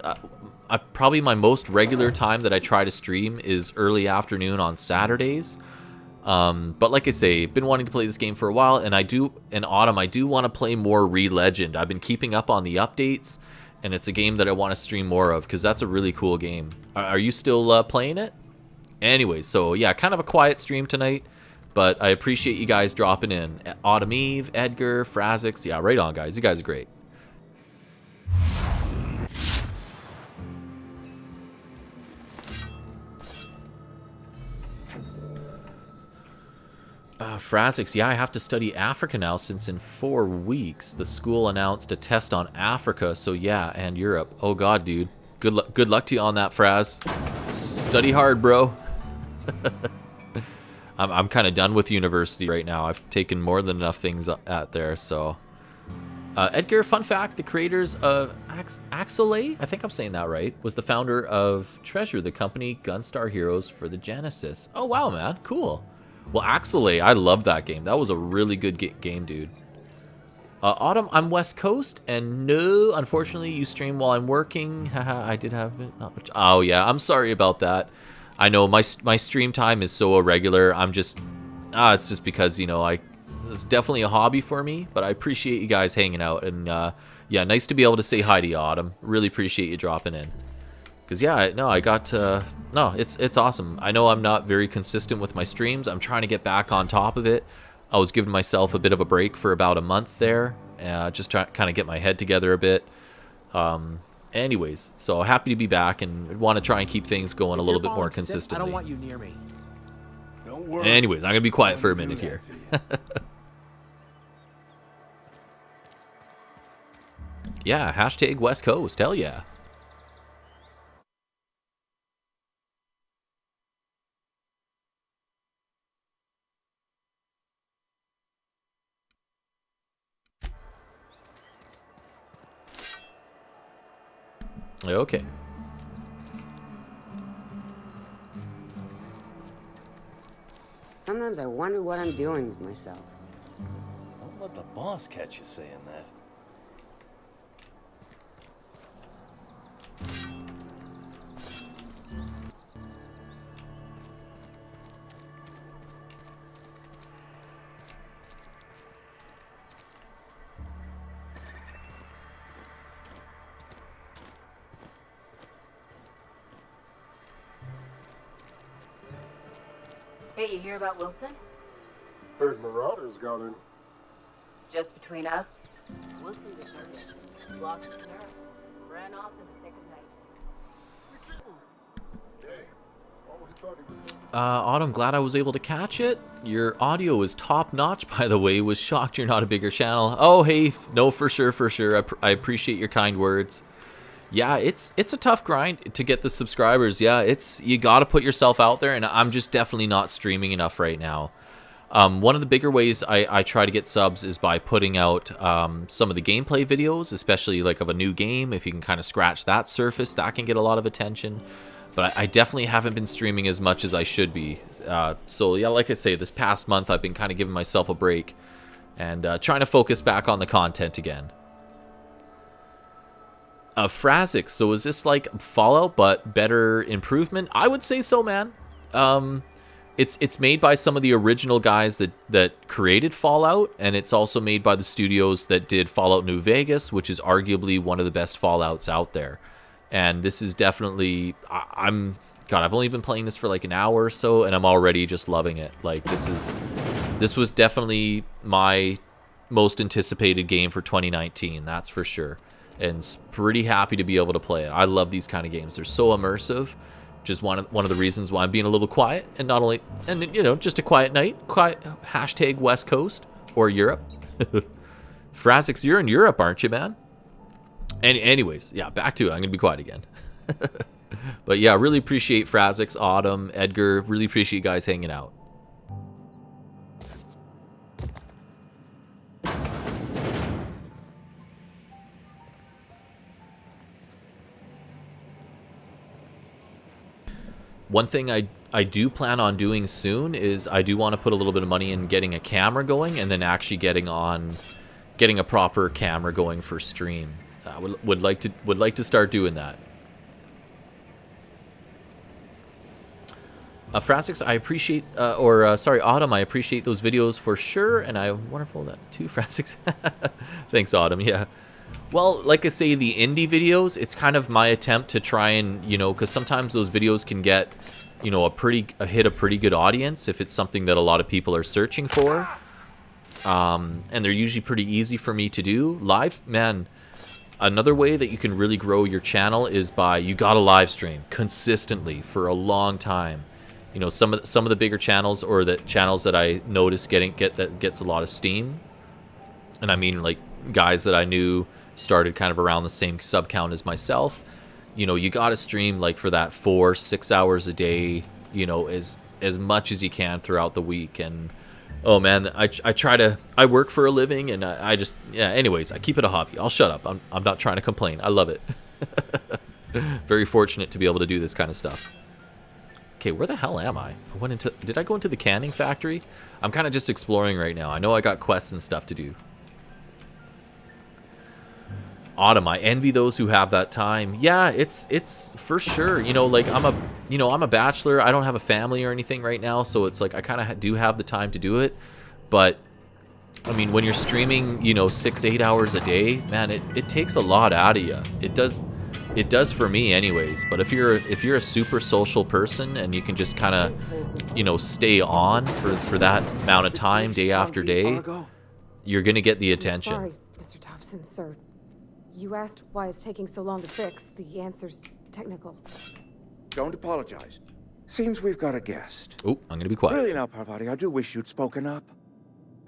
Probably my most regular time that I try to stream is early afternoon on Saturdays. But like I say, been wanting to play this game for a while, and in Autumn, I do want to play more Re-Legend. I've been keeping up on the updates, and it's a game that I want to stream more of, because that's a really cool game. Are you still playing it? Anyway, so yeah, kind of a quiet stream tonight, but I appreciate you guys dropping in. Autumn Eve, Edgar, Phanteks, yeah, right on, guys. You guys are great. Phanteks, yeah, I have to study Africa now since in 4 weeks the school announced a test on Africa, so yeah, and Europe. Oh god, dude. Good luck to you on that, Fraz. Study hard, bro. I'm kind of done with university right now. I've taken more than enough things out there, so. Edgar, fun fact, the creators of Axelay, I think I'm saying that right, was the founder of Treasure, the company Gunstar Heroes for the Genesis. Oh, wow, man. Cool. Well, Axelay, I love that game. That was a really good game, dude. Autumn, I'm West Coast, and no, unfortunately, you stream while I'm working. Haha, I did have it. Not much. Oh, yeah, I'm sorry about that. I know my stream time is so irregular. I'm just, it's just because, you know, it's definitely a hobby for me, but I appreciate you guys hanging out, and yeah, nice to be able to say hi to you, Autumn. Really appreciate you dropping in. Because yeah, no, it's awesome. I know I'm not very consistent with my streams. I'm trying to get back on top of it. I was giving myself a bit of a break for about a month there, just trying to kind of get my head together a bit. Anyways, so happy to be back and want to try and keep things going a little bit more consistently. I don't want you near me. Don't worry. Anyways, I'm gonna be quiet for a minute here. Yeah, hashtag West Coast. Hell yeah. Okay. Sometimes I wonder what I'm doing with myself. Don't let the boss catch you saying that. Hey, you hear about Wilson? Heard Marauders got in. Just between us, Wilson deserted. Lost his nerve. Ran off in the thick of night. Autumn, glad I was able to catch it. Your audio is top notch, by the way. Was shocked you're not a bigger channel. Oh, hey, no, for sure. I appreciate your kind words. Yeah, it's a tough grind to get the subscribers. Yeah, you got to put yourself out there, and I'm just definitely not streaming enough right now. One of the bigger ways I try to get subs is by putting out some of the gameplay videos, especially like of a new game. If you can kind of scratch that surface, that can get a lot of attention. But I definitely haven't been streaming as much as I should be. So yeah, like I say, this past month I've been kind of giving myself a break and trying to focus back on the content again. Phanteks, so is this like Fallout but better improvement? I would say so, man. It's made by some of the original guys that created Fallout, and it's also made by the studios that did Fallout New Vegas, which is arguably one of the best Fallouts out there. And this is definitely, I've only been playing this for like an hour or so, and I'm already just loving it. Like this was definitely my most anticipated game for 2019, that's for sure. And pretty happy to be able to play it. I love these kind of games. They're so immersive. Just one of the reasons why I'm being a little quiet, and not only, and you know, just a quiet night. Quiet hashtag West Coast or Europe. Phanteks, you're in Europe, aren't you, man? And anyways, yeah, back to it. I'm gonna be quiet again. But yeah, really appreciate Phanteks, Autumn, Edgar. Really appreciate you guys hanging out. One thing I do plan on doing soon is I do want to put a little bit of money in getting a camera going, and then actually getting a proper camera going for stream. Would like to start doing that. Phanteks, I appreciate, sorry, Autumn, I appreciate those videos for sure, and I wonderful that too, Phanteks. Thanks, Autumn. Yeah. Well, like I say, the indie videos, it's kind of my attempt to try and, you know, because sometimes those videos can get, you know, hit a pretty good audience if it's something that a lot of people are searching for. And they're usually pretty easy for me to do. Live, man, another way that you can really grow your channel is by, you gotta live stream consistently for a long time. You know, some of the bigger channels, or the channels that I notice that gets a lot of steam, and I mean like guys that I knew started kind of around the same sub count as myself. You know, you gotta stream like for that 4-6 hours a day, you know, as much as you can throughout the week. And oh man, I work for a living, and I just, yeah, anyways, I keep it a hobby. I'll shut up. I'm not trying to complain. I love it. Very fortunate to be able to do this kind of stuff. Okay, where the hell am I? Did I go into the canning factory? I'm kind of just exploring right now. I know I got quests and stuff to do. Autumn, I envy those who have that time. Yeah, it's for sure. You know, like I'm a bachelor. I don't have a family or anything right now, so it's like I kind of do have the time to do it. But I mean, when you're streaming, you know, 6-8 hours a day, man, it takes a lot out of you. It does for me anyways. But if you're a super social person and you can just kind of, you know, stay on for that amount of time, day after day, you're gonna get the attention. Sorry, Mr. Thompson, sir. You asked why it's taking so long to fix. The answer's technical. Don't apologize. Seems we've got a guest. Oh, I'm gonna be quiet. Really now, Parvati, I do wish you'd spoken up.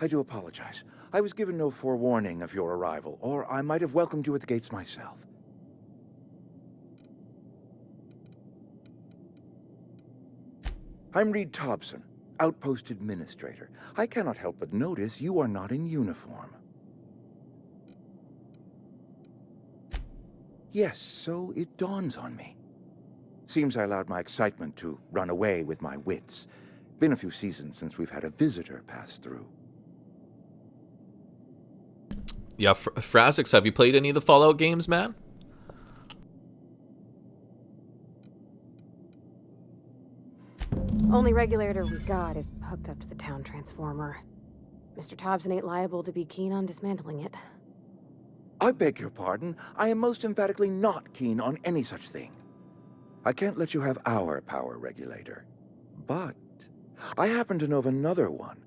I do apologize. I was given no forewarning of your arrival, or I might have welcomed you at the gates myself. I'm Reed Thompson, Outpost Administrator. I cannot help but notice you are not in uniform. Yes, so it dawns on me. Seems I allowed my excitement to run away with my wits. Been a few seasons since we've had a visitor pass through. Yeah, Phanteks, have you played any of the Fallout games, man? Only regulator we got is hooked up to the town transformer. Mr. Thompson ain't liable to be keen on dismantling it. I beg your pardon. I am most emphatically not keen on any such thing. I can't let you have our power regulator. But I happen to know of another one.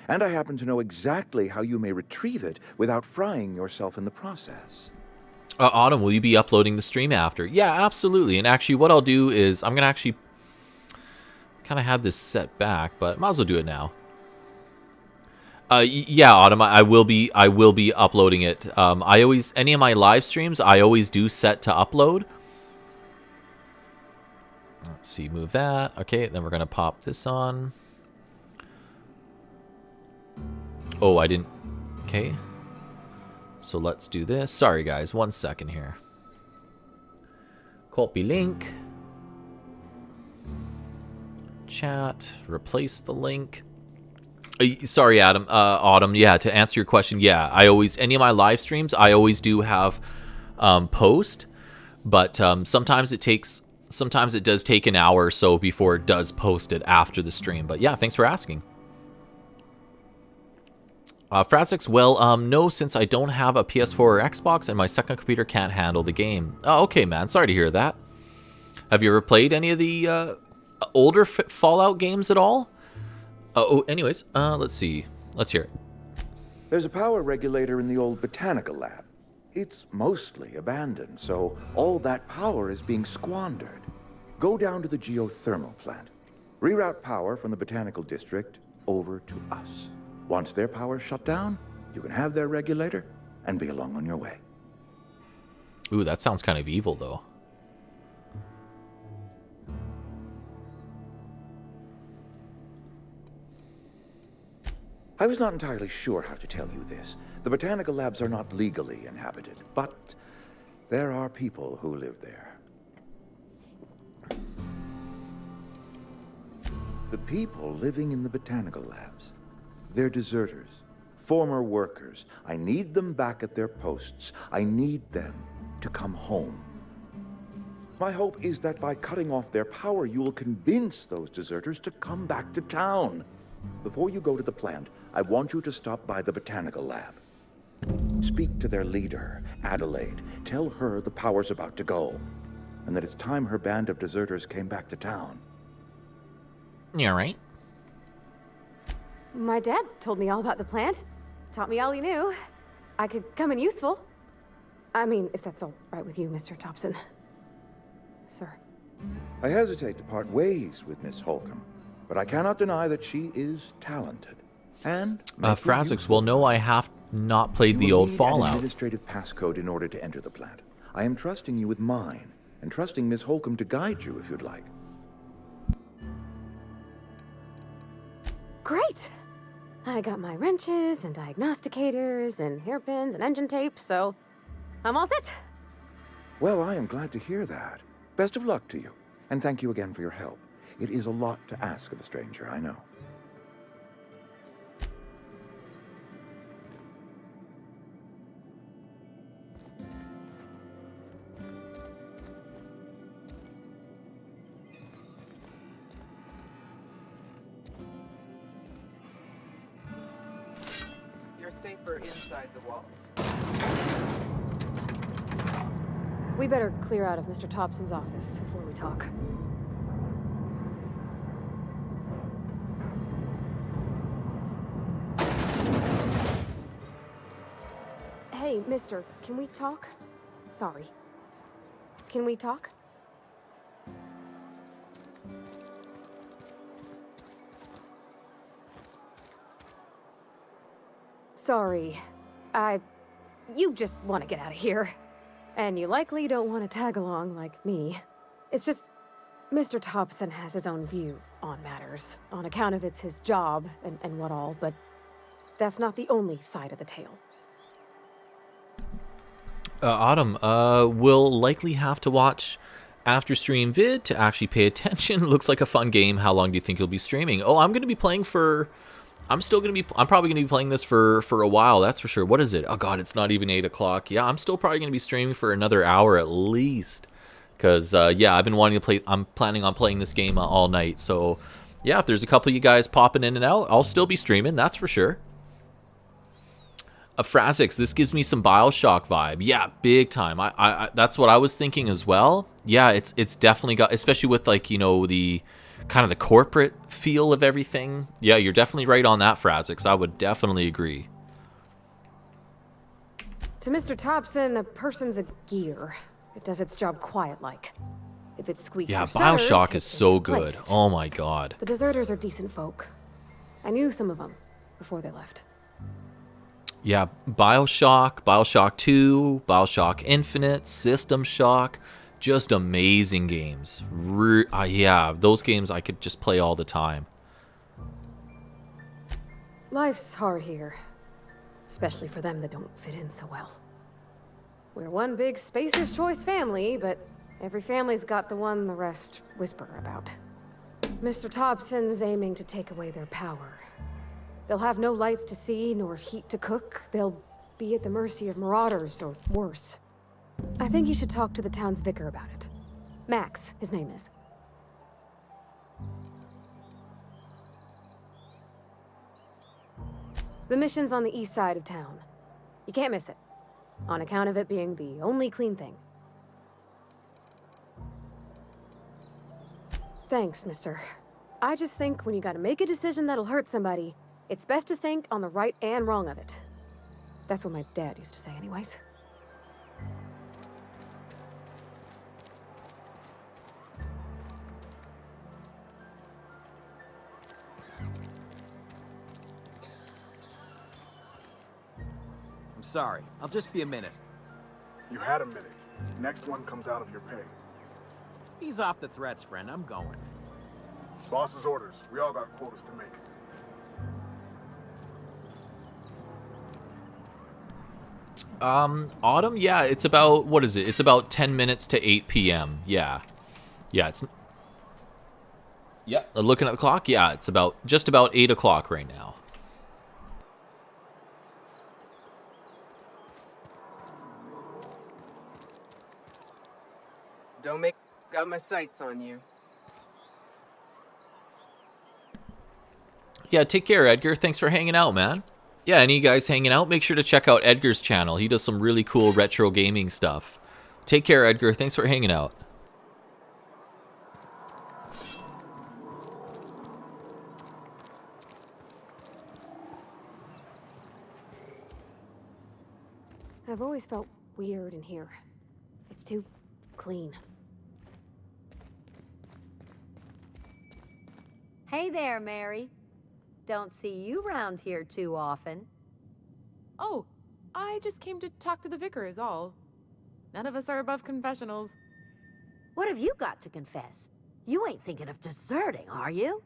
And I happen to know exactly how you may retrieve it without frying yourself in the process. Autumn, will you be uploading the stream after? Yeah, absolutely. And actually, what I'll do is I'm going to actually kind of have this set back, but might as well do it now. Yeah, Autumn, I will be uploading it. I always, any of my live streams, I always do set to upload. Let's see, move that. Okay, then we're gonna pop this on. Oh, I didn't. Okay. So let's do this. Sorry, guys. 1 second here. Copy link. Chat. Replace the link. Sorry, Adam. Autumn. Yeah, to answer your question, yeah, I always, any of my live streams, I always do have post, but sometimes it does take an hour or so before it does post it after the stream. But yeah, thanks for asking. Phanteks, well, no, since I don't have a PS4 or Xbox and my second computer can't handle the game. Oh, okay, man. Sorry to hear that. Have you ever played any of the older Fallout games at all? Oh, anyways, let's see. Let's hear it. There's a power regulator in the old botanical lab. It's mostly abandoned, so all that power is being squandered. Go down to the geothermal plant. Reroute power from the botanical district over to us. Once their power's shut down, you can have their regulator and be along on your way. Ooh, that sounds kind of evil, though. I was not entirely sure how to tell you this. The botanical labs are not legally inhabited, but there are people who live there. The people living in the botanical labs, they're deserters, former workers. I need them back at their posts. I need them to come home. My hope is that by cutting off their power, you will convince those deserters to come back to town. Before you go to the plant, I want you to stop by the botanical lab. Speak to their leader, Adelaide. Tell her the power's about to go, and that it's time her band of deserters came back to town. Yeah, right. My dad told me all about the plant. Taught me all he knew. I could come in useful. I mean, if that's all right with you, Mr. Thompson. Sir. I hesitate to part ways with Miss Holcomb, but I cannot deny that she is talented. And Phanteks, well, no, I have not played the old Fallout. An administrative passcode in order to enter the plant. I am trusting you with mine, and trusting Miss Holcomb to guide you if you'd like. Great! I got my wrenches and diagnosticators and hairpins and engine tape, so I'm all set. Well, I am glad to hear that. Best of luck to you, and thank you again for your help. It is a lot to ask of a stranger, I know. You're safer inside the walls. We better clear out of Mr. Thompson's office before we talk. Hey, mister, can we talk? Sorry. Can we talk? Sorry. You just want to get out of here. And you likely don't want to tag along like me. It's just, Mr. Thompson has his own view on matters, on account of it's his job and what all, but that's not the only side of the tale. Autumn, we'll likely have to watch after stream vid to actually pay attention. Looks like a fun game. How long do you think you'll be streaming? Oh, I'm going to be playing for... I'm probably going to be playing this for a while, that's for sure. What is it? Oh god, it's not even 8 o'clock. Yeah, I'm still probably going to be streaming for another hour at least. Because, yeah, I've been wanting to play... I'm planning on playing this game all night. So, yeah, if there's a couple of you guys popping in and out, I'll still be streaming, that's for sure. Phanteks, this gives me some BioShock vibe. Yeah, big time. I that's what I was thinking as well. Yeah, it's definitely got... Especially with, like, you know, the... kind of the corporate feel of everything. Yeah, you're definitely right on that, Phanteks. I would definitely agree. To Mr. Thompson, a person's a gear. It does its job quiet-like. If it squeaks yeah, or stutters, BioShock is so good. replaced. Oh my god. The deserters are decent folk. I knew some of them before they left. Yeah, BioShock, BioShock 2, BioShock Infinite, System Shock, just amazing games. Yeah, those games I could just play all the time. Life's hard here, especially for them that don't fit in so well. We're one big Spacer's Choice family, but every family's got the one the rest whisper about. Mr. Thompson's aiming to take away their power. They'll have no lights to see, nor heat to cook. They'll be at the mercy of marauders, or worse. I think you should talk to the town's vicar about it. Max, his name is. The mission's on the east side of town. You can't miss it, on account of it being the only clean thing. Thanks, mister. I just think when you gotta make a decision that'll hurt somebody, it's best to think on the right and wrong of it. That's what my dad used to say anyways. I'm sorry. I'll just be a minute. You had a minute. Next one comes out of your pay. Ease off the threats, friend. I'm going. Boss's orders. We all got quotas to make. Autumn? Yeah, it's about, what is it? It's about 10 minutes to 8 p.m. Yeah. Yeah, it's... Yep. Looking at the clock, yeah, it's about just about 8 o'clock right now. Don't make... Got my sights on you. Yeah, take care, Edgar. Thanks for hanging out, man. Yeah, any of you guys hanging out, make sure to check out Edgar's channel. He does some really cool retro gaming stuff. Take care, Edgar. Thanks for hanging out. I've always felt weird in here. It's too clean. Hey there, Mary. Don't see you round here too often. Oh, I just came to talk to the vicar is all. None of us are above confessionals. What have you got to confess? You ain't thinking of deserting, are you?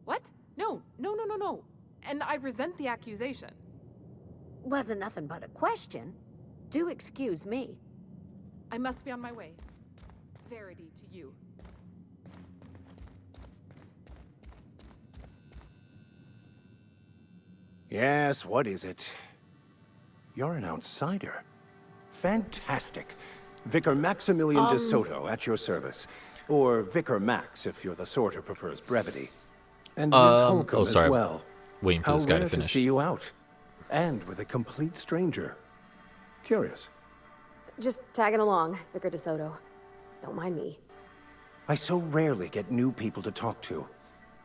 What? No. And I resent the accusation. Wasn't nothing but a question. Do excuse me. I must be on my way. Verity to you. Yes, what is it? You're an outsider. Fantastic. Vicar Maximilian de Soto, at your service. Or Vicar Max, if you're the sort who prefers brevity. And Miss Holcomb as well. Waiting for this guy to How rare finish. to see you out. And with a complete stranger. Curious. Just tagging along, Vicar DeSoto. Don't mind me. I so rarely get new people to talk to.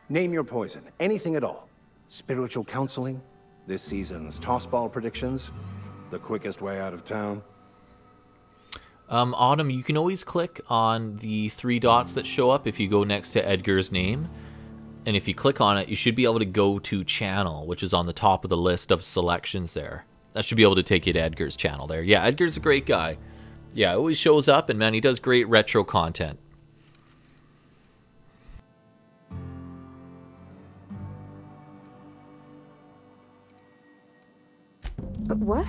Name your poison, anything at all. Spiritual counseling, this season's tossball predictions, the quickest way out of town. Autumn, you can always click on the 3 dots that show up if you go next to Edgar's name. And if you click on it, you should be able to go to channel, which is on the top of the list of selections there. That should be able to take you to Edgar's channel there. Yeah, Edgar's a great guy. Yeah, always shows up, and man, he does great retro content. But what?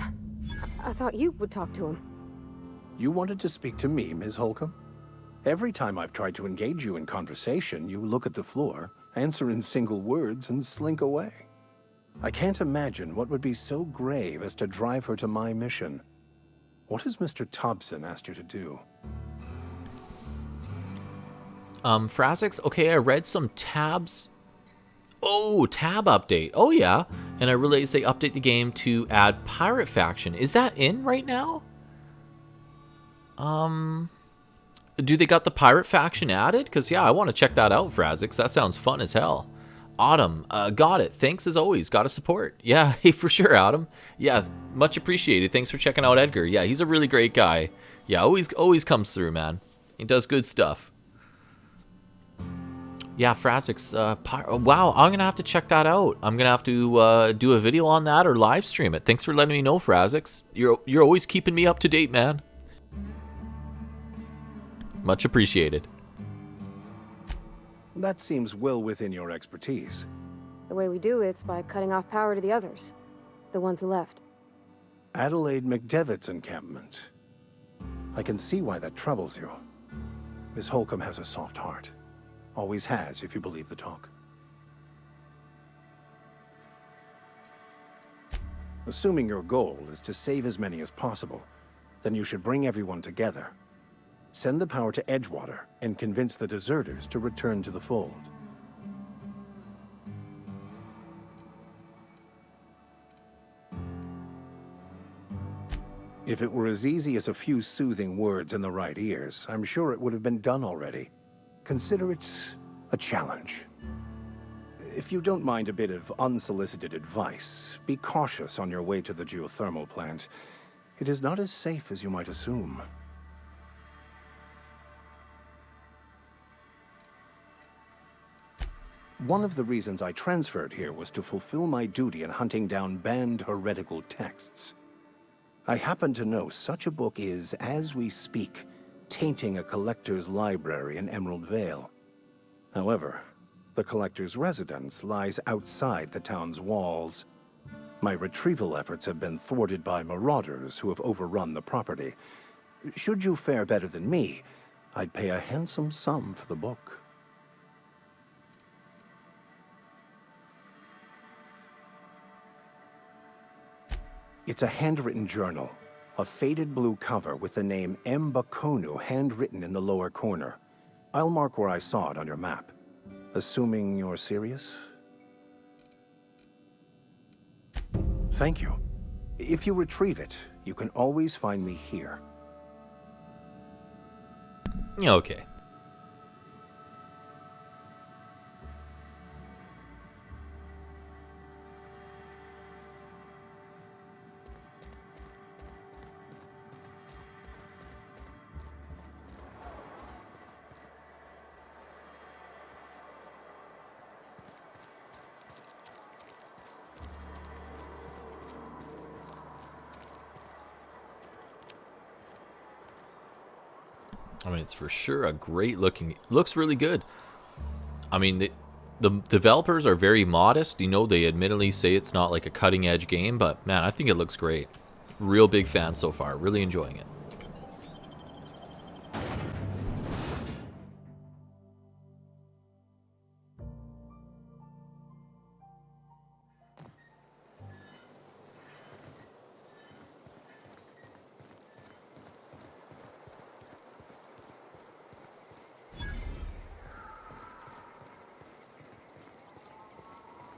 I thought you would talk to him. You wanted to speak to me, Ms. Holcomb? Every time I've tried to engage you in conversation, you look at the floor, answer in single words, and slink away. I can't imagine what would be so grave as to drive her to my mission. What has Mr. Thompson asked you to do? Phanteks, okay, I read some tabs. Oh, tab update. Oh, yeah. And I realized they update the game to add Pirate Faction. Is that in right now? Do they got the Pirate Faction added? Because, yeah, I want to check that out, Phanteks. That sounds fun as hell. Autumn, got it. Thanks as always. Got to support. Yeah, hey, for sure, Autumn. Yeah, much appreciated. Thanks for checking out Edgar. Yeah, he's a really great guy. Yeah, always comes through, man. He does good stuff. Yeah, Phanteks. Wow, I'm gonna have to check that out. I'm gonna have to do a video on that or live stream it. Thanks for letting me know, Phanteks. You're always keeping me up to date, man. Much appreciated. That seems well within your expertise. The way we do it's by cutting off power to the others, the ones who left. Adelaide McDevitt's encampment. I can see why that troubles you. Miss Holcomb has a soft heart. Always has, if you believe the talk. Assuming your goal is to save as many as possible, then you should bring everyone together. Send the power to Edgewater and convince the deserters to return to the fold. If it were as easy as a few soothing words in the right ears, I'm sure it would have been done already. Consider it a challenge. If you don't mind a bit of unsolicited advice, be cautious on your way to the geothermal plant. It is not as safe as you might assume. One of the reasons I transferred here was to fulfill my duty in hunting down banned heretical texts. I happen to know such a book is, as we speak, tainting a collector's library in Emerald Vale. However, the collector's residence lies outside the town's walls. My retrieval efforts have been thwarted by marauders who have overrun the property. Should you fare better than me, I'd pay a handsome sum for the book. It's a handwritten journal, a faded blue cover with the name M. Bakonu handwritten in the lower corner. I'll mark where I saw it on your map. Assuming you're serious? Thank you. If you retrieve it, you can always find me here. Okay. I mean, it's for sure a great looking, looks really good. I mean, the developers are very modest. You know, they admittedly say it's not like a cutting edge game, but man, I think it looks great. Real big fan so far, really enjoying it.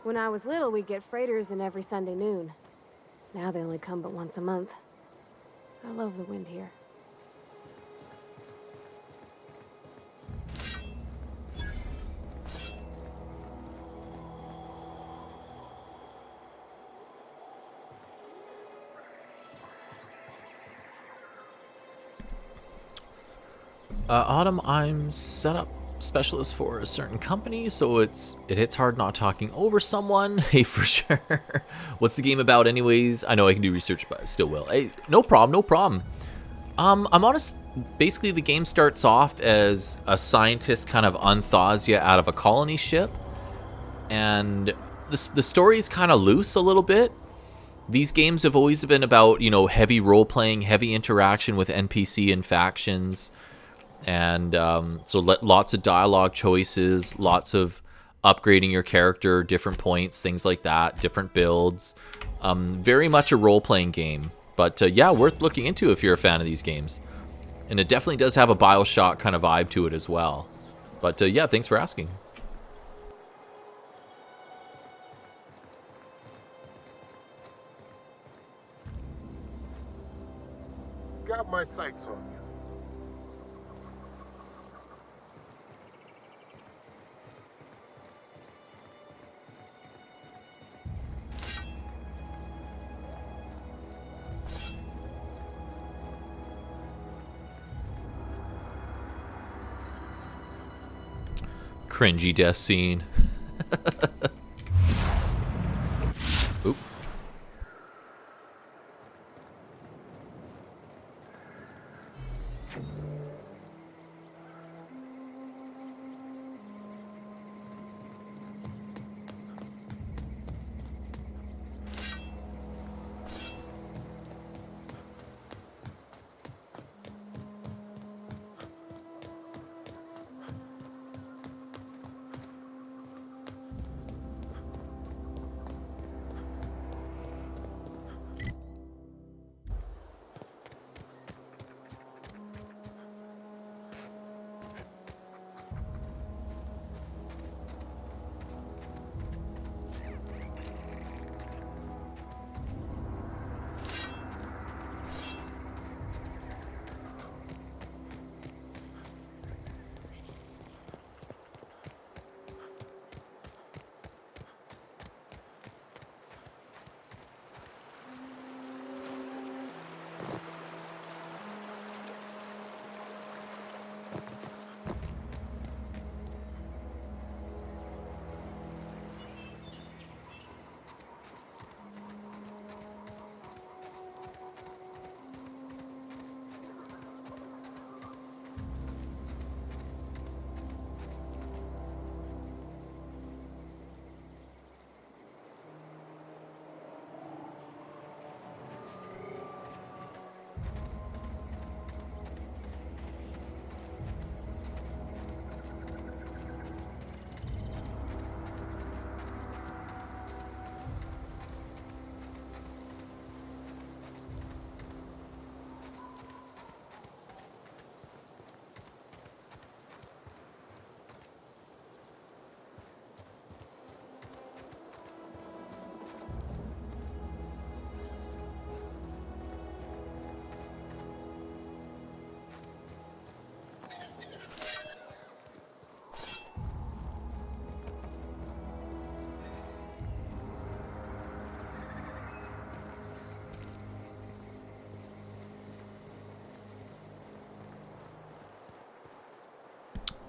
When I was little, we'd get freighters in every Sunday noon. Now they only come but once a month. I love the wind here. Autumn, I'm set up specialist for a certain company, so it hits hard not talking over someone. Hey, for sure. What's the game about anyways? I know I can do research, but I still will. Hey, no problem, no problem. I'm honest, basically the game starts off as a scientist kind of unthaws you out of a colony ship, and the story is kind of loose a little bit. These games have always been about, you know, heavy role-playing, heavy interaction with NPC and factions. And so lots of dialogue choices, lots of upgrading your character, different points, things like that, different builds. Very much a role-playing game. But yeah, worth looking into if you're a fan of these games. And it definitely does have a BioShock kind of vibe to it as well. But yeah, thanks for asking. Got my sights on you. Cringy death scene. Oop.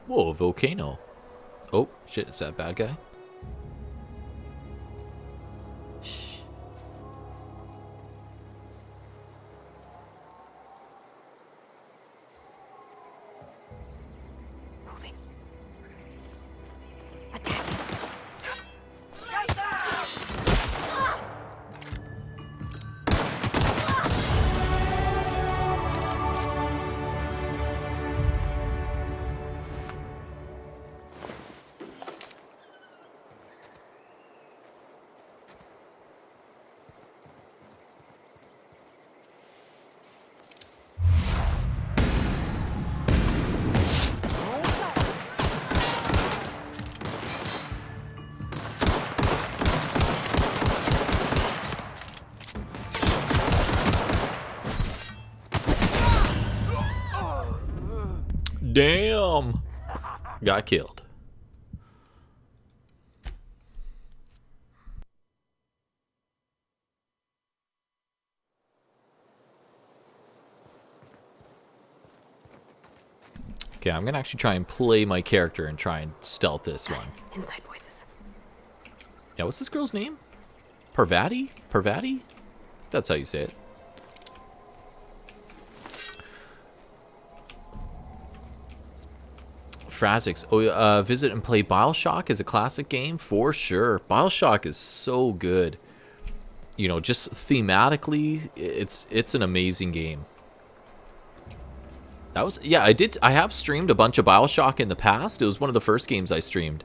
Whoa, a volcano. Oh, shit, is that a bad guy? Shh. Moving. Damn. Got killed. Okay, I'm gonna actually try and play my character and try and stealth this one. Inside voices. Yeah, what's this girl's name? Parvati? Parvati? That's how you say it. Phanteks. Oh, visit and play BioShock is a classic game for sure. BioShock is so good. You know, just thematically, it's an amazing game. That was, yeah, I have streamed a bunch of BioShock in the past. It was one of the first games I streamed.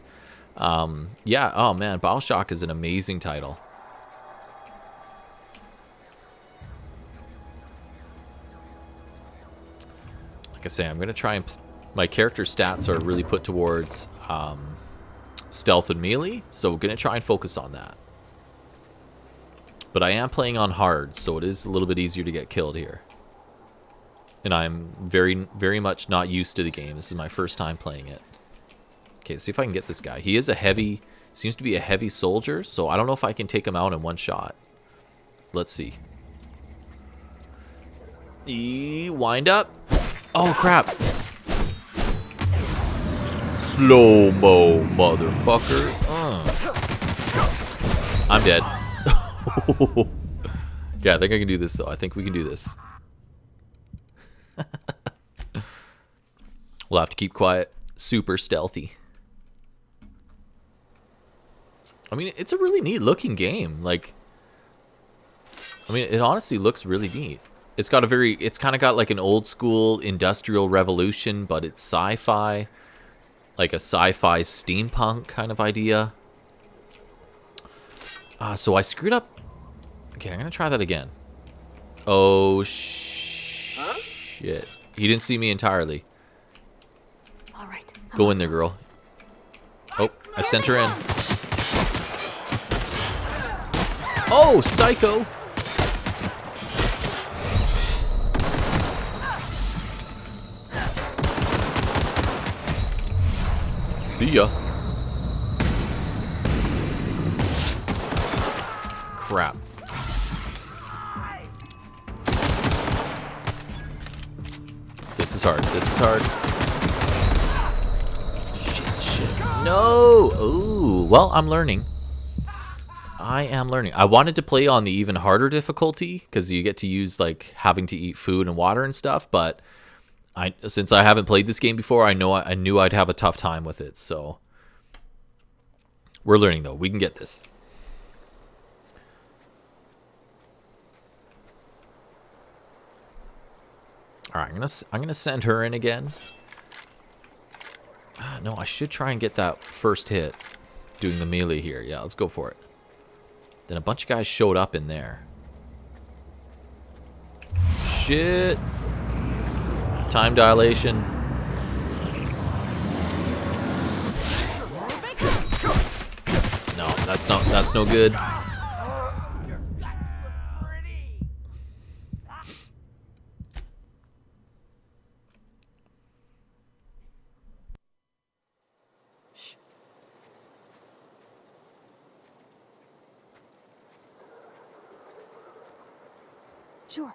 Yeah, oh man, BioShock is an amazing title. Like I say, I'm gonna try and my character stats are really put towards stealth and melee, so we're gonna try and focus on that. But I am playing on hard, so it is a little bit easier to get killed here. And I'm very much not used to the game. This is my first time playing it. Okay, see if I can get this guy. He is a heavy, seems to be a heavy soldier, so I don't know if I can take him out in one shot. Let's see. Wind up. Oh crap. Slow-mo, motherfucker. I'm dead. Yeah, I think I can do this, though. I think we can do this. We'll have to keep quiet. Super stealthy. I mean, it's a really neat looking game. Like, I mean, it honestly looks really neat. It's got a very, it's kind of got like an old school industrial revolution, but it's sci-fi. Like a sci-fi steampunk kind of idea. So I screwed up. Okay, I'm going to try that again. Oh, shit. He didn't see me entirely. All right. Go in there, girl. Oh, I sent her in. Oh, psycho. See ya. Crap. This is hard. This is hard. Shit. No! Ooh. Well, I'm learning. I am learning. I wanted to play on the even harder difficulty because you get to use like having to eat food and water and stuff, but since I haven't played this game before, I knew I'd have a tough time with it, so we're learning though. We can get this. All right, I'm gonna send her in again. No, I should try and get that first hit doing the melee here. Yeah, let's go for it. Then a bunch of guys showed up in there. Shit. Time dilation. No, that's no good. Sure.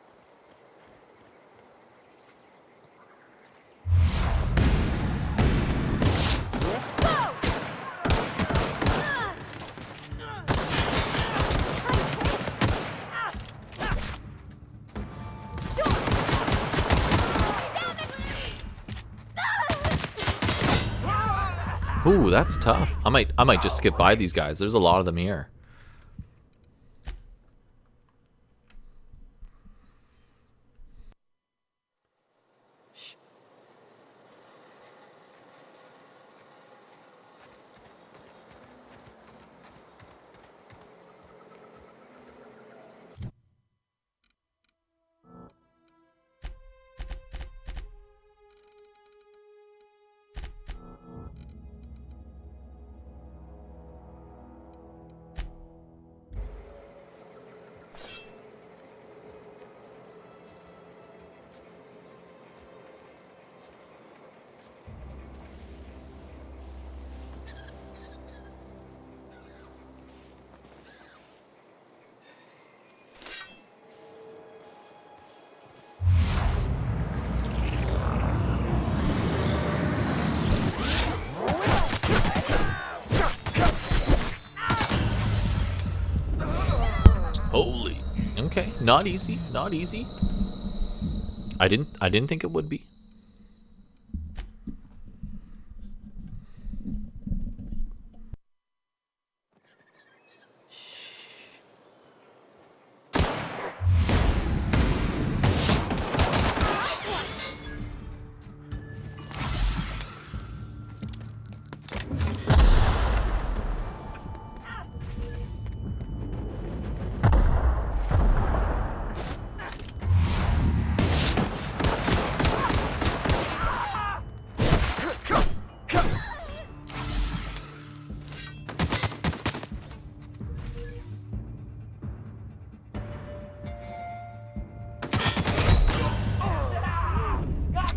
Ooh, that's tough. I might just skip by these guys. There's a lot of them here. Holy. Okay, not easy, not easy. I didn't think it would be.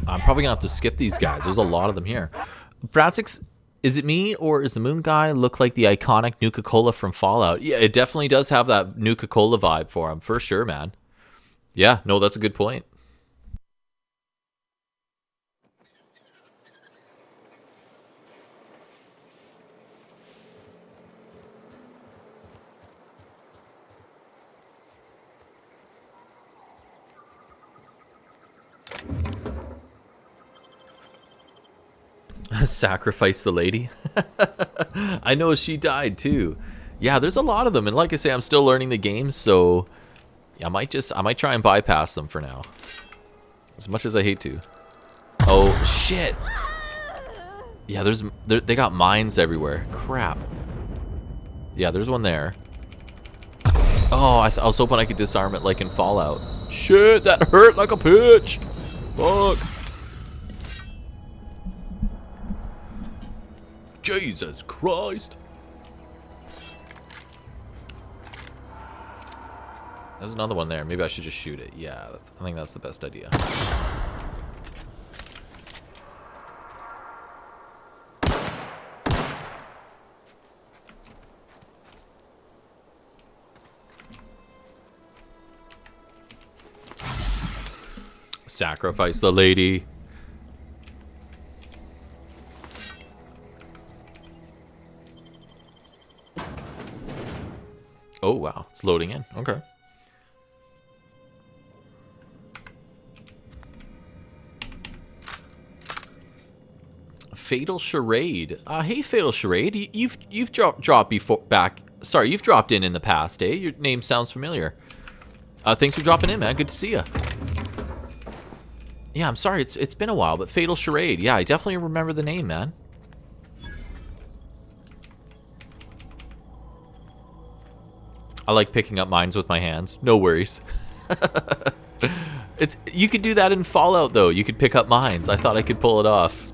I'm probably gonna have to skip these guys. There's a lot of them here. Phanteks, is it me or is the moon guy look like the iconic Nuka-Cola from Fallout? Yeah, it definitely does have that Nuka-Cola vibe for him, for sure, man. Yeah, no, that's a good point. Sacrifice the lady. I know she died too. Yeah, there's a lot of them, and like I say, I'm still learning the game, so yeah, I might try and bypass them for now. As much as I hate to. Oh shit. Yeah, they got mines everywhere. Crap. Yeah, there's one there. Oh, I was hoping I could disarm it like in Fallout. Shit, that hurt like a pitch. Fuck. Jesus Christ. There's another one there. Maybe I should just shoot it. Yeah, I think that's the best idea. Sacrifice the lady. Oh, wow. It's loading in. Okay. Fatal Charade. Hey, Fatal Charade. You've dropped before back. Sorry, you've dropped in the past, eh? Your name sounds familiar. Thanks for dropping in, man. Good to see you. Yeah, I'm sorry. It's been a while, but Fatal Charade. Yeah, I definitely remember the name, man. I like picking up mines with my hands. No worries. You could do that in Fallout, though. You could pick up mines. I thought I could pull it off.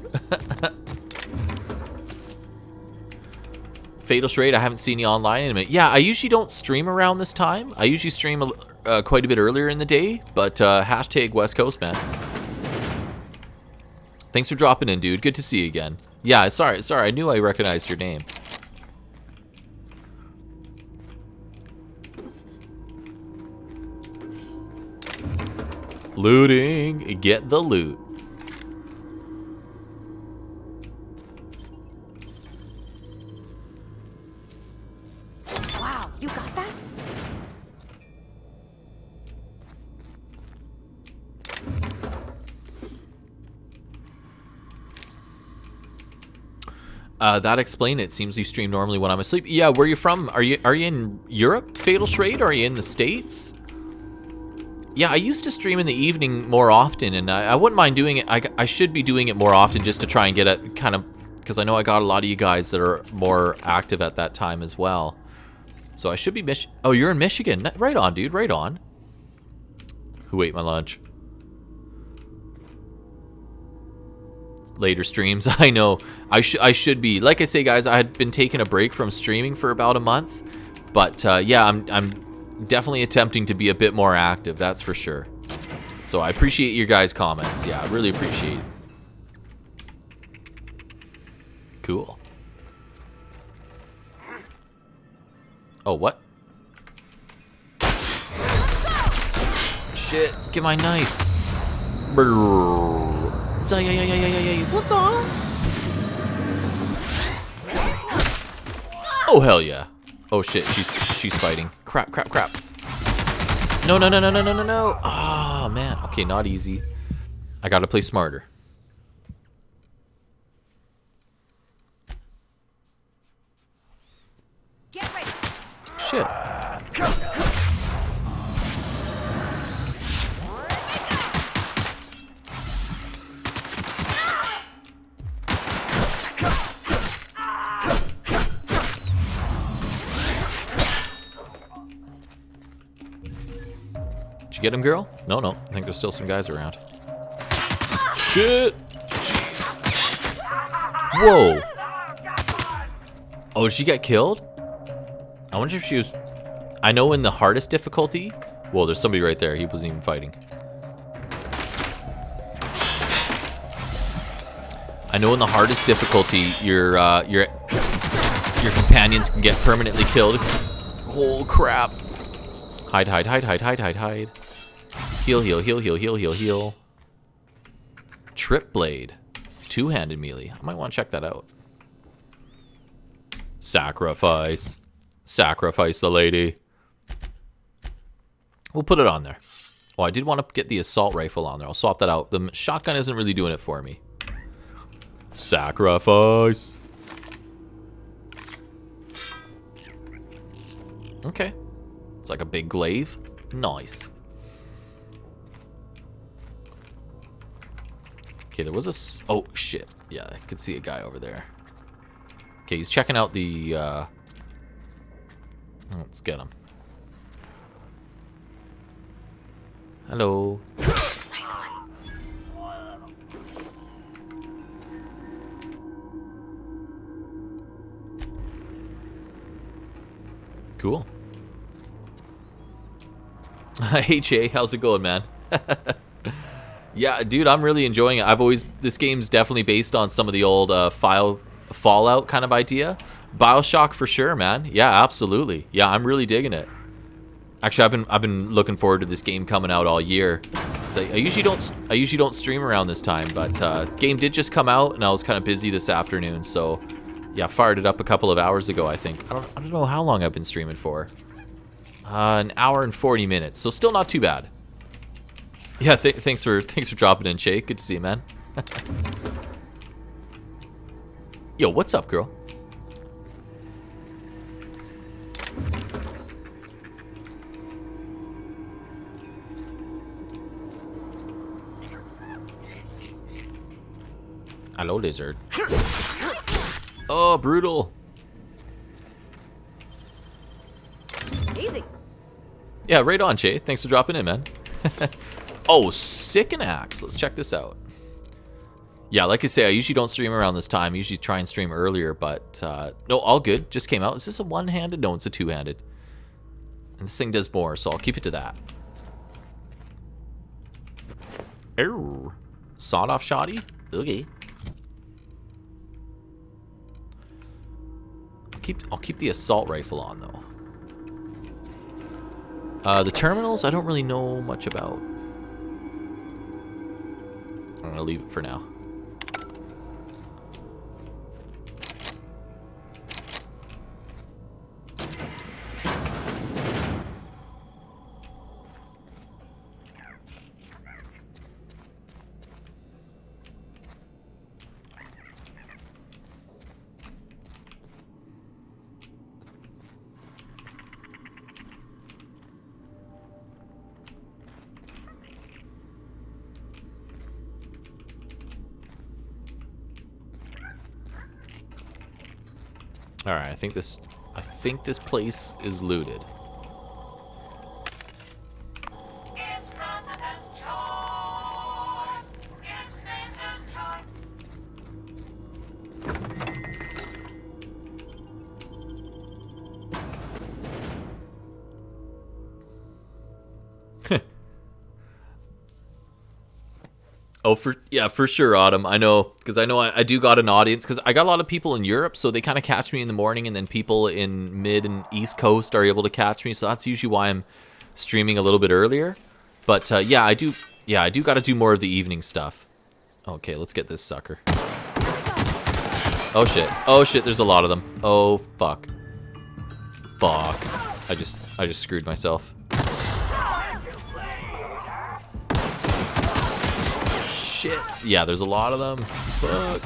Fatal Charade, I haven't seen you online in a minute. Yeah, I usually don't stream around this time. I usually stream quite a bit earlier in the day, but hashtag West Coast, man. Thanks for dropping in, dude. Good to see you again. Yeah, sorry. I knew I recognized your name. Looting. Get the loot. Wow, you got that? That explains it. Seems you stream normally when I'm asleep. Yeah, where are you from? Are you in Europe, Fatal Charade? Or are you in the States? Yeah, I used to stream in the evening more often, and I wouldn't mind doing it. I should be doing it more often just to try and get a kind of, because I know I got a lot of you guys that are more active at that time as well. So I should be oh, you're in Michigan. Right on, dude. Right on. Who ate my lunch? Later streams. I know. I should be. Like I say, guys, I had been taking a break from streaming for about a month. But yeah, I'm definitely attempting to be a bit more active, that's for sure. So I appreciate your guys' comments. Yeah, I really appreciate it. Cool. Oh, what? Shit, get my knife. What's on? Oh, hell yeah. Oh shit, she's fighting. Crap. No. Oh man. Okay, not easy. I gotta play smarter. Shit. Did you get him, girl? No. I think there's still some guys around. Shit! Jeez. Whoa! Oh, did she get killed? I wonder if she was... I know in the hardest difficulty... Whoa, there's somebody right there. He wasn't even fighting. I know in the hardest difficulty, your companions can get permanently killed. Oh, crap. Hide. Heal. Trip blade. Two-handed melee. I might want to check that out. Sacrifice the lady. We'll put it on there. Oh, I did want to get the assault rifle on there. I'll swap that out. The shotgun isn't really doing it for me. Sacrifice. Okay. It's like a big glaive. Nice. Okay, there was a... Oh, shit. Yeah, I could see a guy over there. Okay, he's checking out the... Let's get him. Hello. Nice one. Cool. Hey, Jay. How's it going, man? Yeah, dude, I'm really enjoying it. This game's definitely based on some of the old Fallout kind of idea. BioShock for sure, man. Yeah, absolutely. Yeah, I'm really digging it. Actually, I've been looking forward to this game coming out all year. So I usually don't stream around this time, but game did just come out, and I was kind of busy this afternoon. So yeah, fired it up a couple of hours ago. I think I don't know how long I've been streaming for. An hour and 40 minutes. So still not too bad. Yeah, thanks for dropping in, Shay. Good to see you, man. Yo, what's up, girl? Hello, lizard. Oh, brutal. Easy. Yeah, right on, Jay. Thanks for dropping in, man. Oh, sick an axe. Let's check this out. Yeah, like I say, I usually don't stream around this time. I usually try and stream earlier, but no, all good. Just came out. Is this a one-handed? No, it's a two-handed. And this thing does more, so I'll keep it to that. Err. Sawed-off shoddy? Okay. I'll keep the assault rifle on, though. The terminals, I don't really know much about. I'm gonna leave it for now. All right, I think this place is looted. Oh, for sure, Autumn. I know, because I do got an audience, because I got a lot of people in Europe, so they kind of catch me in the morning, and then people in mid and east coast are able to catch me, so that's usually why I'm streaming a little bit earlier. But yeah, I do got to do more of the evening stuff. Okay, let's get this sucker. Oh shit, there's a lot of them. Oh fuck. I just screwed myself. Shit. Yeah, there's a lot of them. Fuck.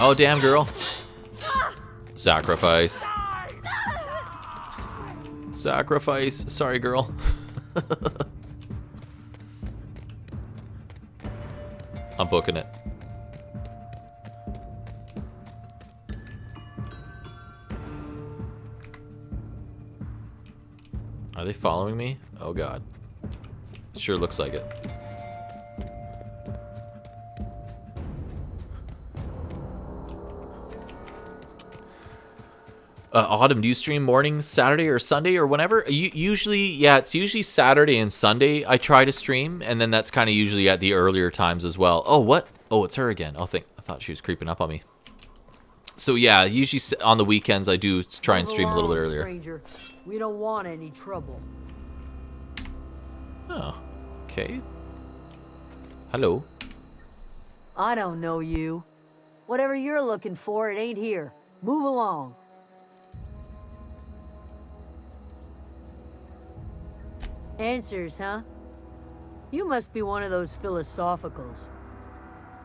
Oh, damn, girl. Sacrifice. Sacrifice. Sorry, girl. I'm booking it. Are they following me? Oh, God. Sure looks like it. Autumn, do you stream mornings, Saturday or Sunday or whenever? It's usually Saturday and Sunday I try to stream, and then that's kind of usually at the earlier times as well. Oh, what? Oh, it's her again. I thought she was creeping up on me. So yeah, usually on the weekends I do try and stream a little bit earlier. Stranger. We don't want any trouble. Oh, okay. Hello. I don't know you. Whatever you're looking for, it ain't here. Move along. Answers, huh? You must be one of those philosophicals.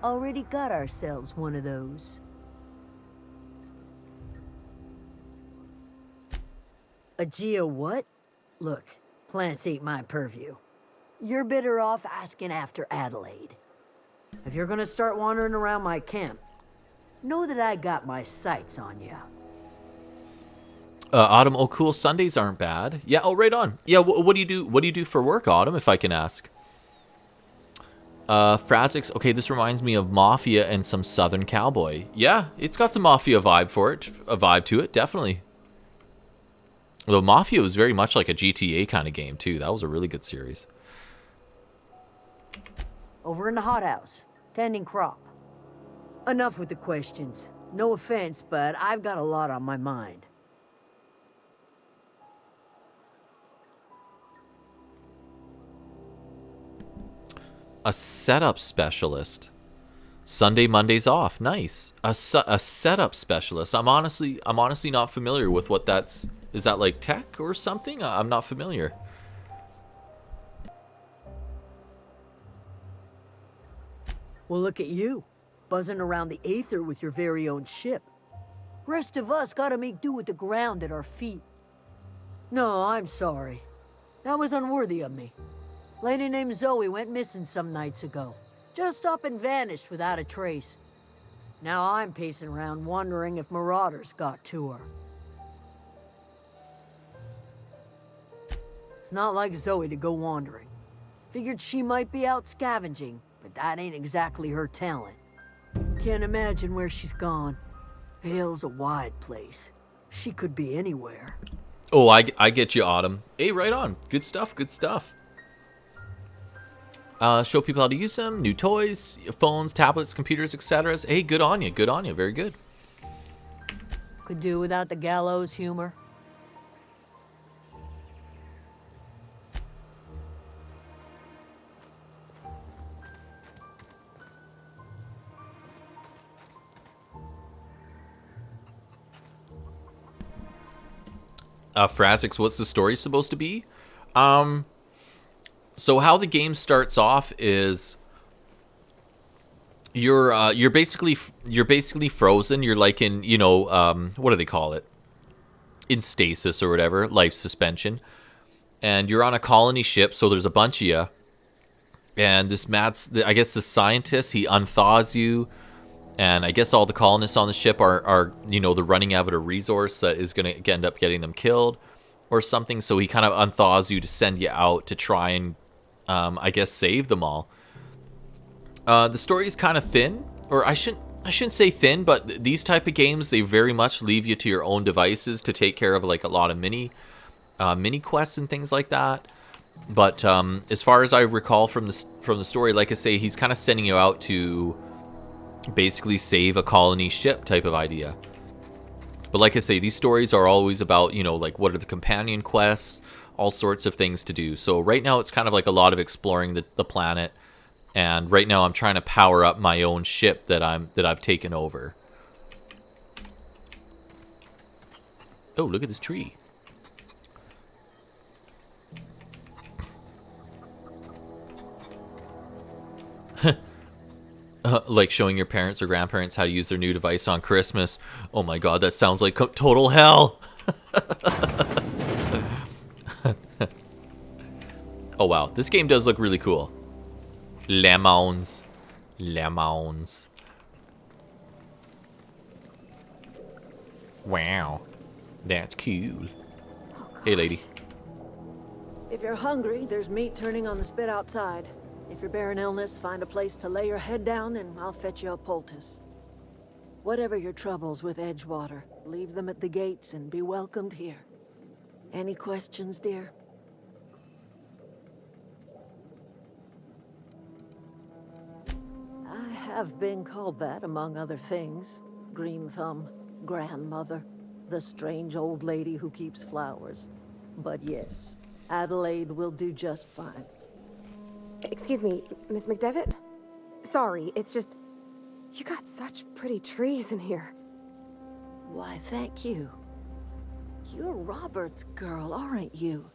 Already got ourselves one of those. A Geo what? Look, plants ain't my purview. You're better off asking after Adelaide. If you're gonna start wandering around my camp, know that I got my sights on you. Autumn, oh cool, Sundays aren't bad. Yeah, oh right on. Yeah, what do you do? What do you do for work, Autumn, if I can ask? Phanteks, okay, this reminds me of Mafia and some Southern Cowboy. Yeah, it's got some Mafia vibe to it, definitely. Although Mafia was very much like a GTA kind of game too. That was a really good series. Over in the hothouse, tending crop. Enough with the questions. No offense, but I've got a lot on my mind. A setup specialist. Sunday, Mondays off. Nice. A setup specialist. I'm honestly not familiar with what that's. Is that like tech or something? I'm not familiar. Well, look at you, buzzing around the aether with your very own ship. Rest of us gotta make do with the ground at our feet. No, I'm sorry. That was unworthy of me. Lady named Zoe went missing some nights ago. Just up and vanished without a trace. Now I'm pacing around wondering if marauders got to her. It's not like Zoe to go wandering. Figured she might be out scavenging, but that ain't exactly her talent. Can't imagine where she's gone. Vale's a wide place. She could be anywhere. Oh, I get you, Autumn. Hey, right on. Good stuff, good stuff. Show people how to use them. New toys, phones, tablets, computers, etc. Hey, good on you. Good on you. Very good. Could do without the gallows humor. Phanteks, what's the story supposed to be? So how the game starts off is you're basically frozen. You're like in, you know, what do they call it? In stasis or whatever, life suspension. And you're on a colony ship, so there's a bunch of you. And this I guess the scientist, he unthaws you. And I guess all the colonists on the ship are you know, they're running out of a resource that is going to end up getting them killed or something. So he kind of unthaws you to send you out to try and, I guess, save them all. The story is kind of thin, or I shouldn't say thin, but these type of games, they very much leave you to your own devices to take care of like a lot of mini quests and things like that. But as far as I recall from the story, like I say, he's kind of sending you out to basically save a colony ship type of idea. But like I say, these stories are always about, you know, like what are the companion quests, all sorts of things to do. So right now it's kind of like a lot of exploring the planet, and right now I'm trying to power up my own ship that I've taken over. Oh, look at this tree. Like showing your parents or grandparents how to use their new device on Christmas. Oh my god, that sounds like total hell. Oh wow, this game does look really cool. Lemons. Lemons. Wow. That's cool. Hey lady. If you're hungry, there's meat turning on the spit outside. If you're bearing illness, find a place to lay your head down and I'll fetch you a poultice. Whatever your troubles with Edgewater, leave them at the gates and be welcomed here. Any questions, dear? I have been called that, among other things. Green Thumb, grandmother, the strange old lady who keeps flowers. But yes, Adelaide will do just fine. Excuse me, Miss McDevitt? Sorry, it's just... You got such pretty trees in here. Why, thank you. You're Robert's girl, aren't you?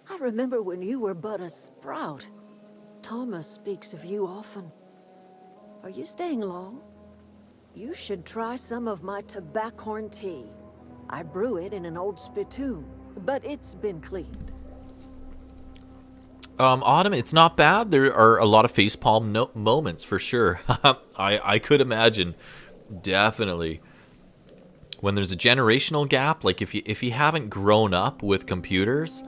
I remember when you were but a sprout. Thomas speaks of you often. Are you staying long? You should try some of my tobaccorn tea. I brew it in an old spittoon, but it's been cleaned. Autumn, it's not bad. There are a lot of facepalm moments for sure. I could imagine, definitely. When there's a generational gap, like if you haven't grown up with computers,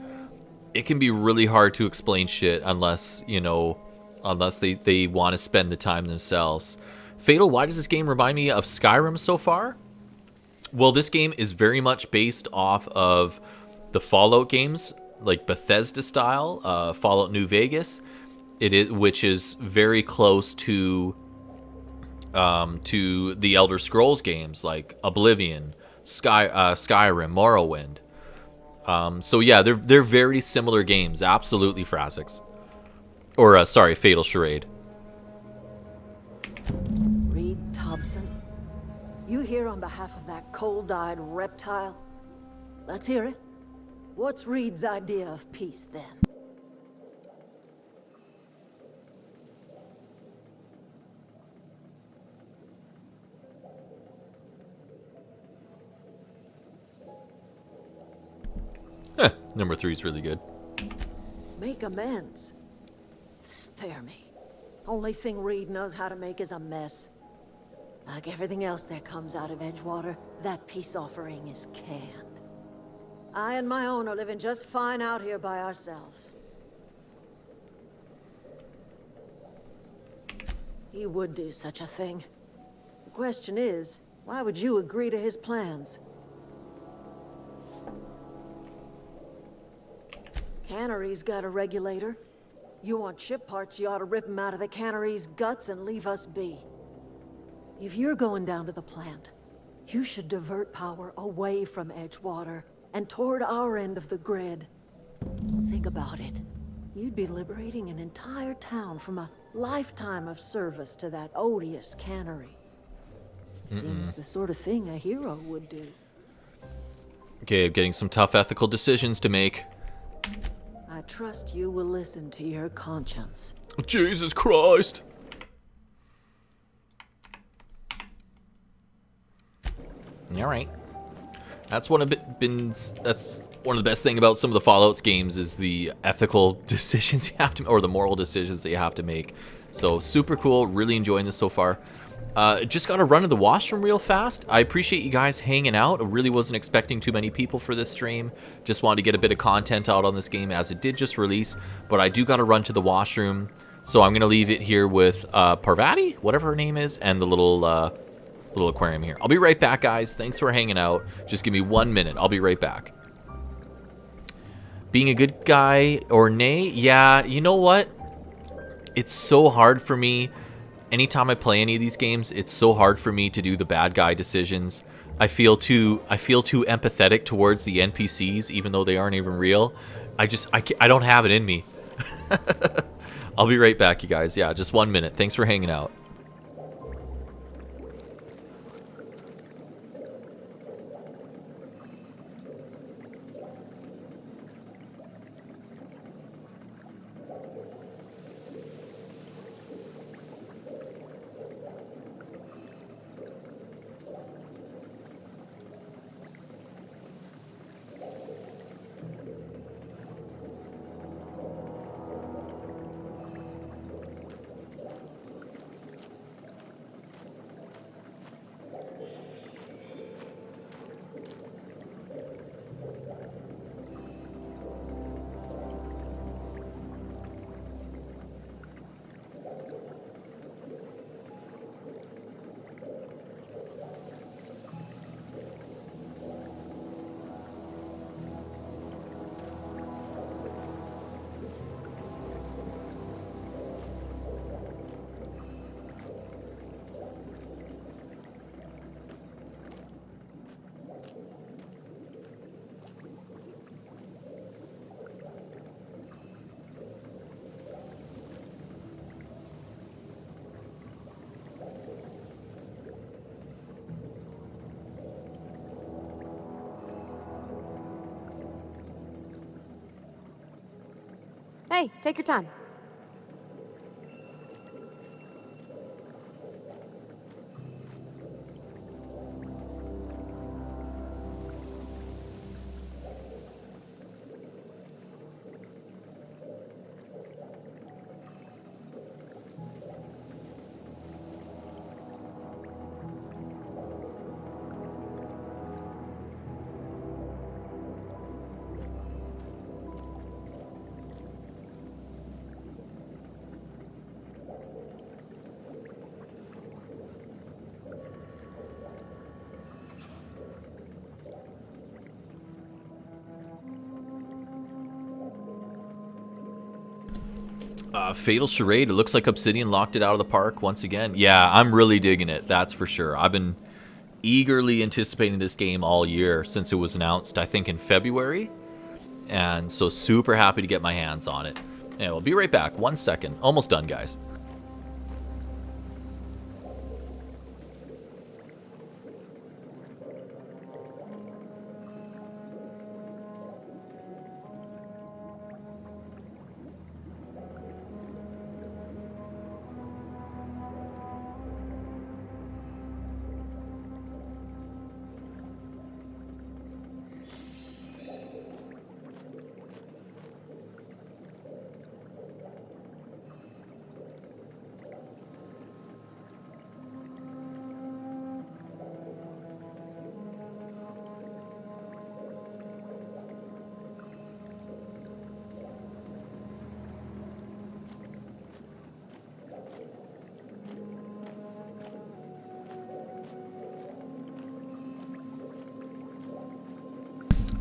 it can be really hard to explain shit unless, you know, unless they want to spend the time themselves. Fatal, why does this game remind me of Skyrim so far? Well, this game is very much based off of the Fallout games, like Bethesda style, Fallout New Vegas. Which is very close to the Elder Scrolls games like Oblivion, Skyrim, Morrowind. So yeah, they're very similar games. Absolutely, Phanteks. Or sorry, Fatal Charade. Reed Thompson, you here on behalf of that cold-eyed reptile? Let's hear it. What's Reed's idea of peace, then? Number 3 is really good. Make amends. Spare me. Only thing Reed knows how to make is a mess. Like everything else that comes out of Edgewater, that peace offering is canned. I and my own are living just fine out here by ourselves. He would do such a thing. The question is, why would you agree to his plans? Cannery's got a regulator. You want chip parts, you ought to rip them out of the cannery's guts and leave us be. If you're going down to the plant, you should divert power away from Edgewater and toward our end of the grid. Think about it. You'd be liberating an entire town from a lifetime of service to that odious cannery. Seems the sort of thing a hero would do. Okay, I'm getting some tough ethical decisions to make. I trust you will listen to your conscience. Jesus Christ. All right. That's one of the best thing about some of the Fallout games is the ethical decisions you have to, or the moral decisions that you have to make. So super cool. Really enjoying this so far. Just got to run to the washroom real fast. I appreciate you guys hanging out. I really wasn't expecting too many people for this stream. Just wanted to get a bit of content out on this game as it did just release. But I do got to run to the washroom. So I'm going to leave it here with Parvati, whatever her name is, and the little aquarium here. I'll be right back, guys. Thanks for hanging out. Just give me 1 minute. I'll be right back. Being a good guy or nay? Yeah, you know what? It's so hard for me. Anytime I play any of these games, it's so hard for me to do the bad guy decisions. I feel too empathetic towards the NPCs, even though they aren't even real. I don't have it in me. I'll be right back, you guys. Yeah, just 1 minute. Thanks for hanging out. Hey, take your time. Fatal Charade. It looks like Obsidian locked it out of the park once again. Yeah, I'm really digging it. That's for sure. I've been eagerly anticipating this game all year since it was announced, I think, in February. And so super happy to get my hands on it. And we'll be right back. 1 second. Almost done, guys.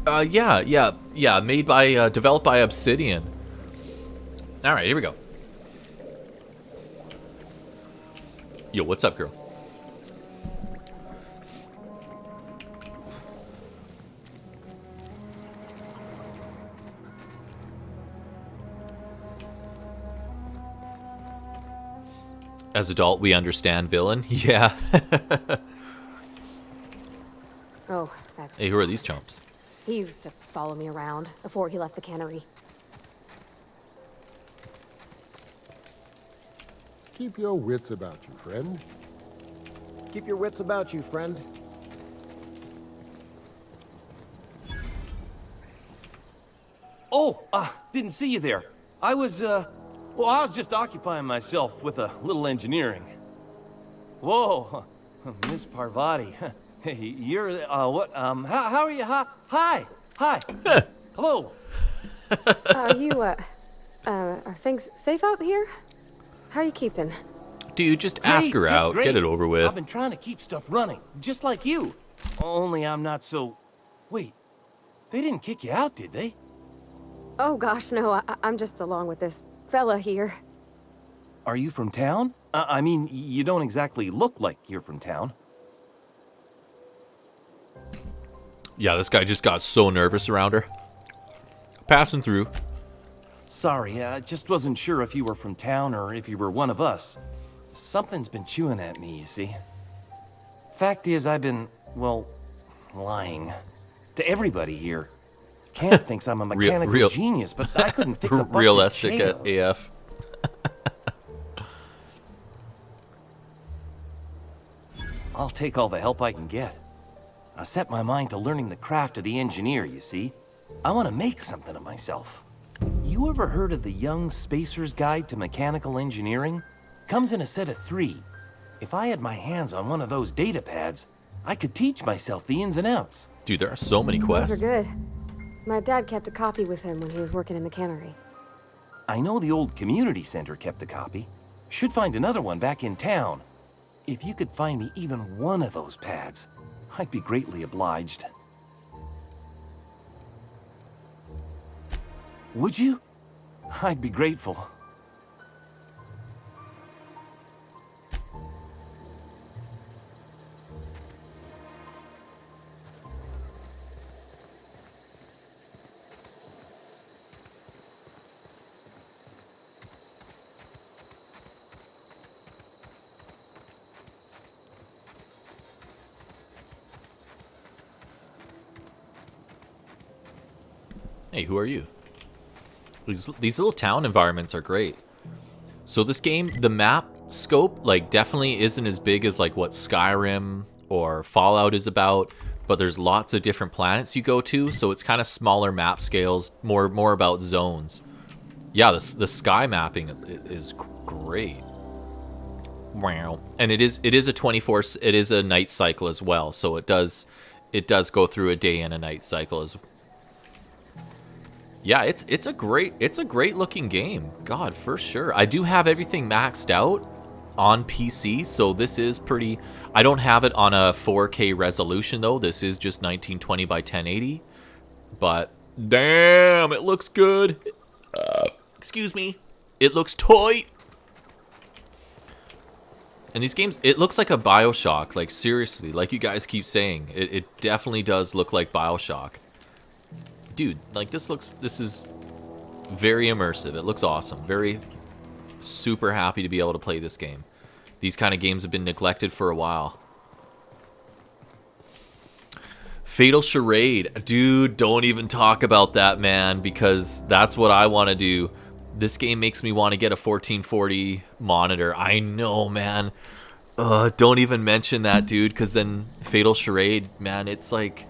Yeah. Made by, developed by Obsidian. All right, here we go. Yo, what's up, girl? As adult, we understand villain. Yeah. Oh, that's... Hey, who are these chumps? He used to follow me around before he left the cannery. Keep your wits about you, friend. Keep your wits about you, friend. Oh, didn't see you there. I was just occupying myself with a little engineering. Whoa, Miss Parvati. You're, what, how are you? Hi. Hello. Are things safe out here? How are you keeping? Dude, just ask her out. Great. Get it over with. I've been trying to keep stuff running, just like you. Only I'm not so... Wait, they didn't kick you out, did they? Oh gosh, no, I'm just along with this fella here. Are you from town? I mean, you don't exactly look like you're from town. Yeah, this guy just got so nervous around her. Passing through. Sorry, I just wasn't sure if you were from town or if you were one of us. Something's been chewing at me, you see. Fact is, I've been, well, lying. To everybody here. Camp thinks I'm a mechanical genius, but I couldn't fix a busted realistic chain. AF. I'll take all the help I can get. I set my mind to learning the craft of the engineer, you see. I want to make something of myself. You ever heard of the Young Spacer's Guide to Mechanical Engineering? Comes in a set of 3. If I had my hands on one of those data pads, I could teach myself the ins and outs. Dude, there are so many quests. Those are good. My dad kept a copy with him when he was working in the cannery. I know the old community center kept a copy. Should find another one back in town. If you could find me even one of those pads, I'd be greatly obliged. Would you? I'd be grateful. Hey, who are you? These little town environments are great. So this game, the map scope, like, definitely isn't as big as, like, what Skyrim or Fallout is about, but there's lots of different planets you go to, so it's kind of smaller map scales, more about zones. Yeah, the sky mapping is great. Wow. And it is a 24, it is a night cycle as well, so it does go through a day and a night cycle as well. Yeah, it's a great looking game. God, for sure. I do have everything maxed out on PC, so this is pretty. I don't have it on a 4K resolution though. This is just 1920 by 1080. But damn, it looks good. Excuse me. It looks tight. And these games, it looks like a BioShock. Like, seriously, like you guys keep saying. It definitely does look like BioShock. Dude, like, this is very immersive. It looks awesome. Very super happy to be able to play this game. These kind of games have been neglected for a while. Fatal Charade. Dude, don't even talk about that, man, because that's what I want to do. This game makes me want to get a 1440 monitor. I know, man. Don't even mention that, dude, because then Fatal Charade, man, it's like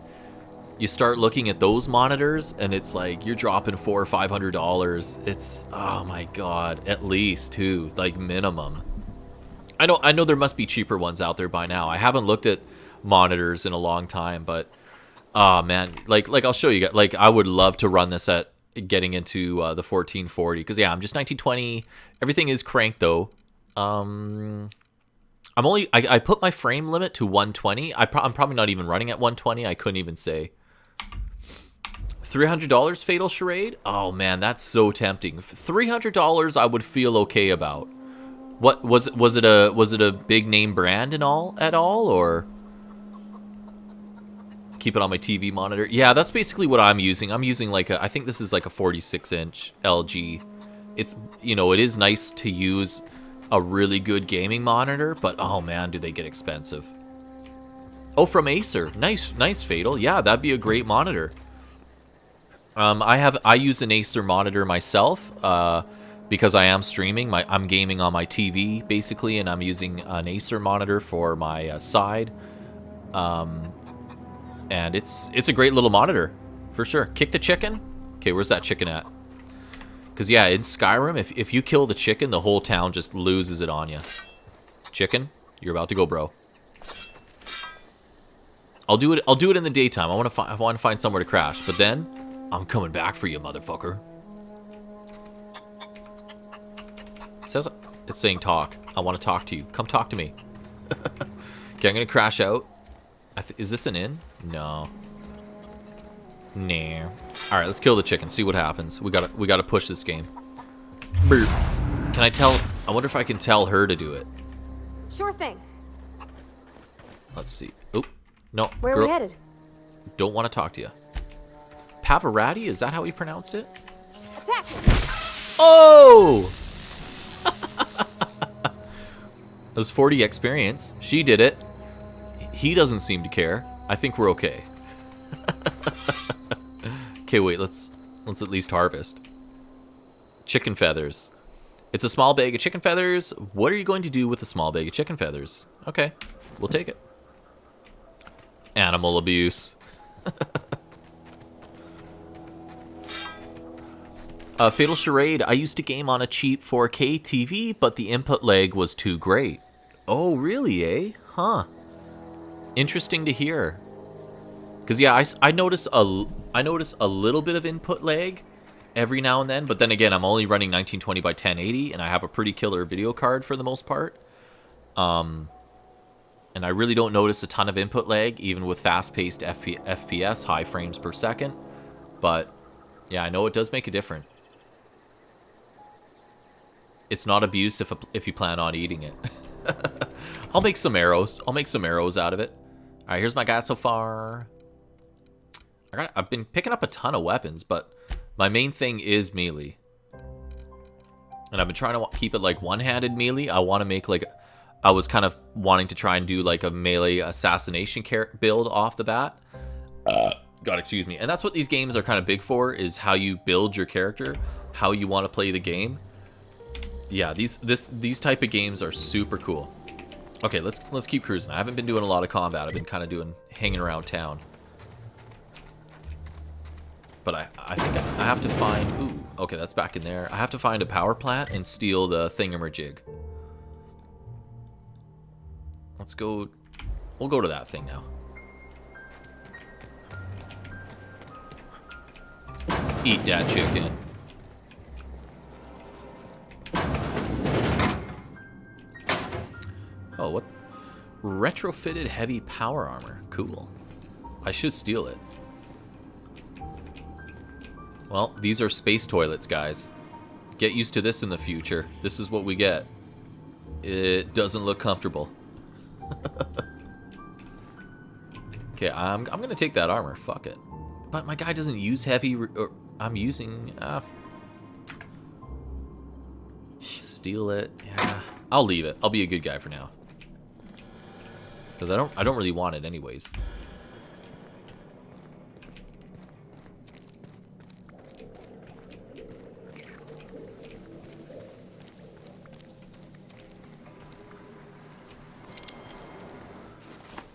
you start looking at those monitors and it's like you're dropping $400 or $500. It's, oh my god, at least too, like minimum. I know there must be cheaper ones out there by now. I haven't looked at monitors in a long time, but oh man, like I'll show you guys. Like, I would love to run this at getting into the 1440, because yeah, I'm just 1920. Everything is cranked though. I put my frame limit to 120. I'm probably not even running at 120. I couldn't even say. $300 Fatal Charade? Oh man, that's so tempting. $300 I would feel okay about. What was it a big name brand and all at all, or keep it on my TV monitor? Yeah, that's basically what I'm using. I'm using like I think this is like a 46-inch LG. It's, you know, it is nice to use a really good gaming monitor, but oh man, do they get expensive. Oh, from Acer. Nice Fatal. Yeah, that'd be a great monitor. I use an Acer monitor myself because I am streaming. I'm gaming on my TV basically, and I'm using an Acer monitor for my side. And it's a great little monitor for sure. Kick the chicken. Okay, where's that chicken at? Because yeah, in Skyrim, if you kill the chicken, the whole town just loses it on you. Chicken, you're about to go, bro. I'll do it in the daytime. I want to find somewhere to crash, but then I'm coming back for you, motherfucker. It's saying talk. I want to talk to you. Come talk to me. Okay, I'm gonna crash out. Is this an inn? No. Nah. All right, let's kill the chicken. See what happens. We gotta push this game. Burp. Can I tell? I wonder if I can tell her to do it. Sure thing. Let's see. Oh, no. Where are we headed? Don't want to talk to you. Pavarotti? Is that how he pronounced it? Attack! Oh! It was 40 experience. She did it. He doesn't seem to care. I think we're okay. Okay, wait, let's at least harvest. Chicken feathers. It's a small bag of chicken feathers. What are you going to do with a small bag of chicken feathers? Okay, we'll take it. Animal abuse. Fatal Charade. I used to game on a cheap 4K TV, but the input lag was too great. Oh, really, eh? Huh. Interesting to hear. Because yeah, I notice a little bit of input lag every now and then, but then again, I'm only running 1920 by 1080, and I have a pretty killer video card for the most part. And I really don't notice a ton of input lag, even with fast-paced FPS, high frames per second. But yeah, I know it does make a difference. It's not abuse if you plan on eating it. I'll make some arrows. I'll make some arrows out of it. All right, here's my guy so far. I've been picking up a ton of weapons, but my main thing is melee. And I've been trying to keep it like one-handed melee. I want to make like... I was kind of wanting to try and do like a melee assassination build off the bat. God, excuse me. And that's what these games are kind of big for, is how you build your character, how you want to play the game. Yeah, these type of games are super cool. Okay, let's keep cruising. I haven't been doing a lot of combat. I've been kind of hanging around town. But I think I have to find... Ooh, okay, that's back in there. I have to find a power plant and steal the thingamajig. Let's go... We'll go to that thing now. Eat that chicken. Oh, what? Retrofitted heavy power armor. Cool. I should steal it. Well, these are space toilets, guys. Get used to this in the future. This is what we get. It doesn't look comfortable. Okay, I'm gonna take that armor. Fuck it. But my guy doesn't use heavy. Or I'm using. Steal it. Yeah, I'll leave it. I'll be a good guy for now. Because I don't really want it anyways.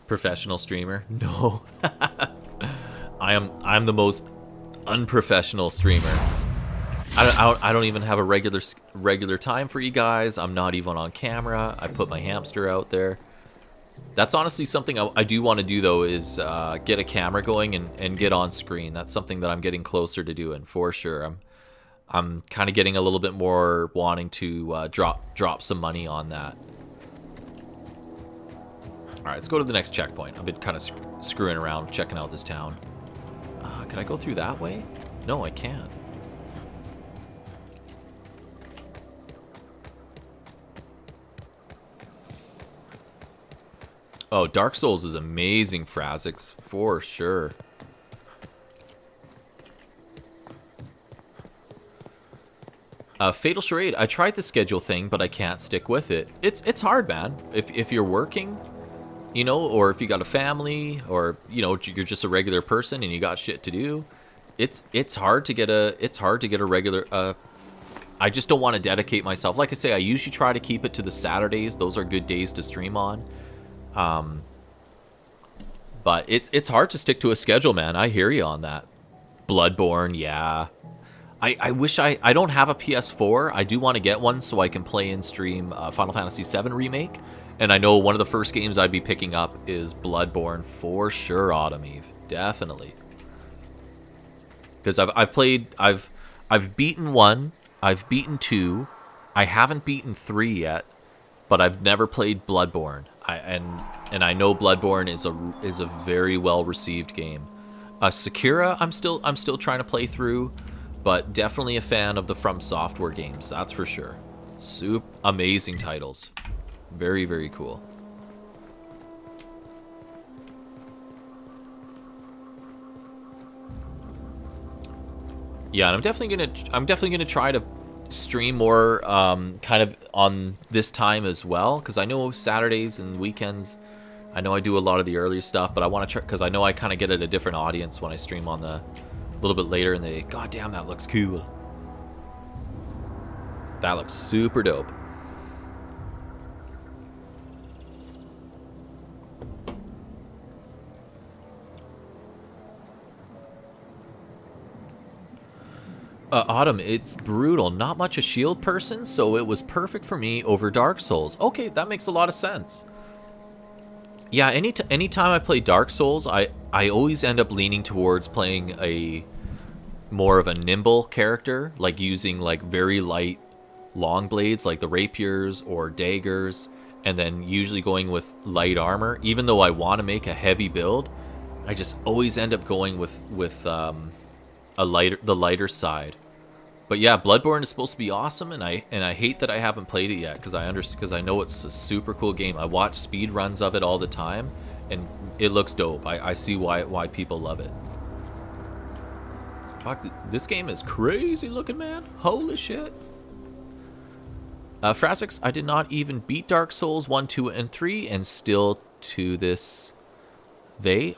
Professional streamer? No. I'm the most unprofessional streamer. I don't even have a regular time for you guys. I'm not even on camera. I put my hamster out there. That's honestly something I do want to do though, is get a camera going and get on screen. That's something that I'm getting closer to doing for sure. I'm kind of getting a little bit more wanting to drop some money on that. All right, let's go to the next checkpoint. I've been kind of screwing around, checking out this town. Can I go through that way? No, I can't. Oh, Dark Souls is amazing, Phanteks, for sure. Fatal Charade, I tried the schedule thing, but I can't stick with it. It's hard, man. If you're working, you know, or if you got a family, or you know, you're just a regular person and you got shit to do, it's hard to get a regular. I just don't want to dedicate myself. Like I say, I usually try to keep it to the Saturdays. Those are good days to stream on. But it's hard to stick to a schedule, man. I hear you on that. Bloodborne, yeah. I wish I don't have a PS4. I do want to get one so I can play and stream Final Fantasy VII Remake. And I know one of the first games I'd be picking up is Bloodborne for sure, Autumn Eve. Definitely. Because I've beaten 1, I've beaten 2, I haven't beaten 3 yet, but I've never played Bloodborne. And I know Bloodborne is a very well received game. Sekiro, I'm still trying to play through, but definitely a fan of the From Software games, that's for sure. Amazing titles. Very, very cool. Yeah, and I'm definitely gonna try to stream more kind of on this time as well, because I know Saturdays and weekends, I know I do a lot of the earlier stuff, but I want to try, because I know I kind of get at a different audience when I stream on the little bit later in the day. God damn, that looks cool. That looks super dope. Autumn, it's brutal. Not much a shield person, so it was perfect for me over Dark Souls. Okay, that makes a lot of sense. Yeah, anytime I play Dark Souls, I always end up leaning towards playing a more of a nimble character, like using like very light long blades, like the rapiers or daggers, and then usually going with light armor. Even though I want to make a heavy build, I just always end up going with the lighter side. But yeah, Bloodborne is supposed to be awesome, and I hate that I haven't played it yet, because I know it's a super cool game. I watch speed runs of it all the time, and it looks dope. I see why people love it. Fuck, this game is crazy looking, man. Holy shit. Phanteks, I did not even beat Dark Souls 1, 2, and 3, and still to this day.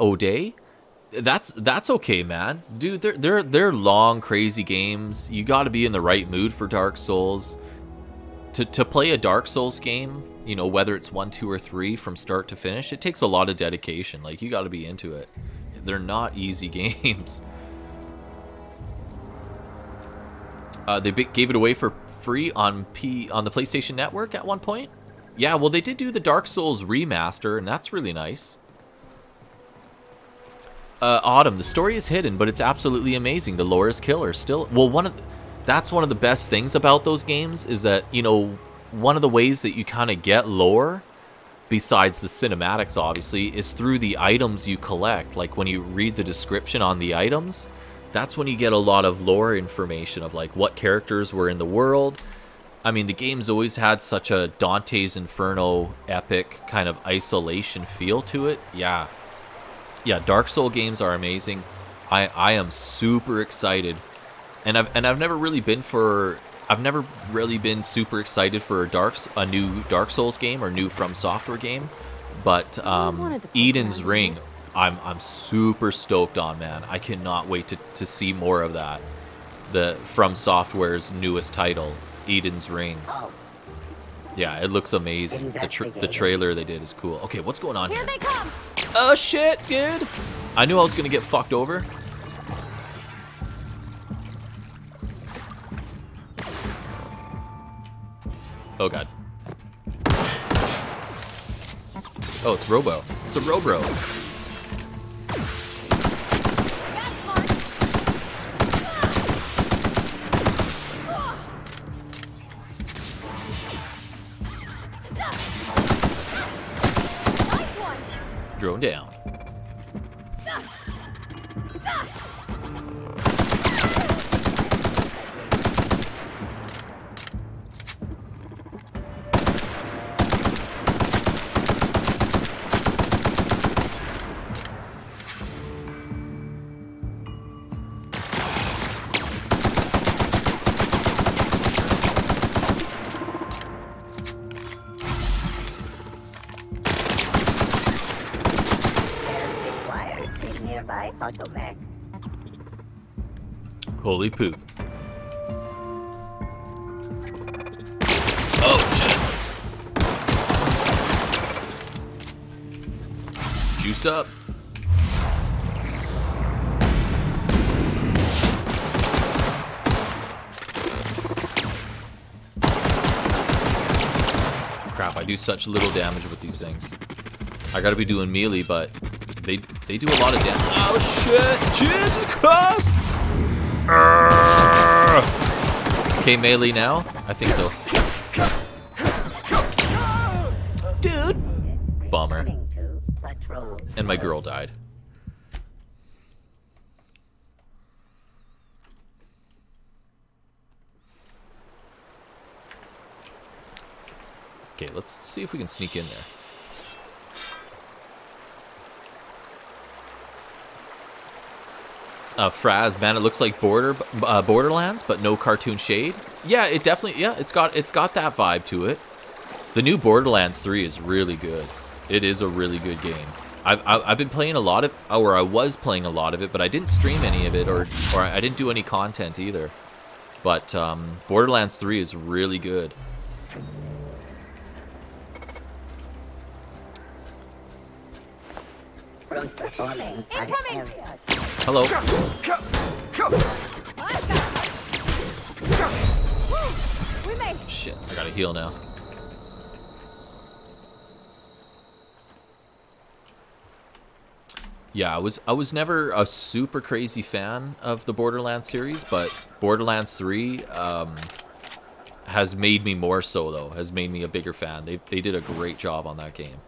That's okay, man. Dude, they're long, crazy games. You got to be in the right mood for Dark Souls. To play a Dark Souls game, you know, whether it's 1, 2, or 3 from start to finish, it takes a lot of dedication. Like, you got to be into it. They're not easy games. They gave it away for free on the PlayStation Network at one point. Yeah, well, they did do the Dark Souls remaster, and that's really nice. Autumn, the story is hidden, but it's absolutely amazing. The lore is killer. Still, well, that's one of the best things about those games, is that, you know, one of the ways that you kind of get lore, besides the cinematics, obviously, is through the items you collect. Like, when you read the description on the items, that's when you get a lot of lore information of like what characters were in the world. I mean, the game's always had such a Dante's Inferno epic kind of isolation feel to it. Yeah, Dark Soul games are amazing. I am super excited, and I've never really been super excited for a new Dark Souls game or new From Software game, but Eden's Ring, I'm super stoked on, man. I cannot wait to see more of that. The From Software's newest title, Eden's Ring. Yeah, it looks amazing. The trailer they did is cool. Okay, what's going on here? Here they come. Oh shit, good. I knew I was gonna get fucked over. Oh god. Oh, it's Robo. It's a Robro. Drone down. Holy poop. Oh, shit. Juice up. Crap, I do such little damage with these things. I gotta be doing melee, but they do a lot of damage. Oh, shit. Jesus Christ! Okay, melee now? I think so. Dude! Bummer. And my girl died. Okay, let's see if we can sneak in there. Fraz, man, it looks like Borderlands, but no cartoon shade. Yeah, it definitely, yeah, it's got that vibe to it. The new Borderlands 3 is really good. It is a really good game. I've been playing a lot of, or I was playing a lot of it, but I didn't stream any of it, or I didn't do any content either. But Borderlands 3 is really good. Hello. Shit, I gotta heal now. Yeah, I was never a super crazy fan of the Borderlands series, but Borderlands 3 has made me more so, though. Has made me a bigger fan. They did a great job on that game.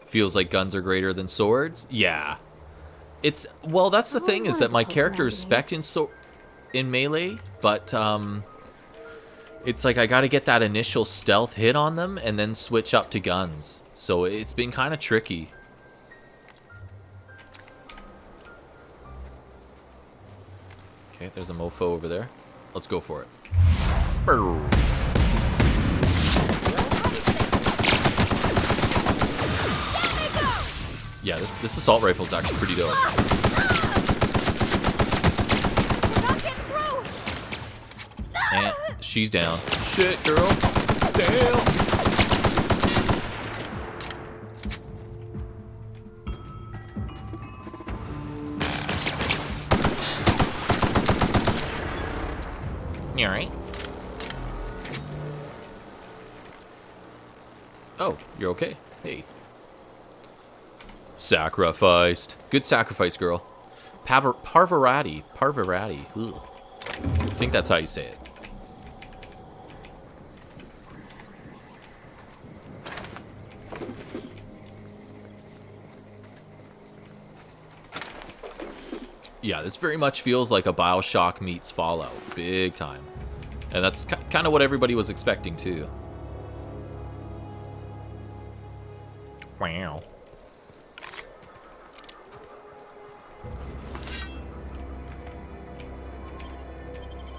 Feels like guns are greater than swords. Yeah. It's, well, that's the thing, is that my character is spec'd in melee, but it's like I gotta get that initial stealth hit on them and then switch up to guns. So it's been kind of tricky. Okay, there's a mofo over there. Let's go for it. Brr. Yeah, this assault rifle is actually pretty dope. And she's down. Shit, girl. Damn. You alright? Oh, you're okay. Hey. Sacrificed. Good sacrifice, girl. Parvarati. Parvarati. Ugh. I think that's how you say it. Yeah, this very much feels like a BioShock meets Fallout. Big time. And that's kind of what everybody was expecting, too. Wow.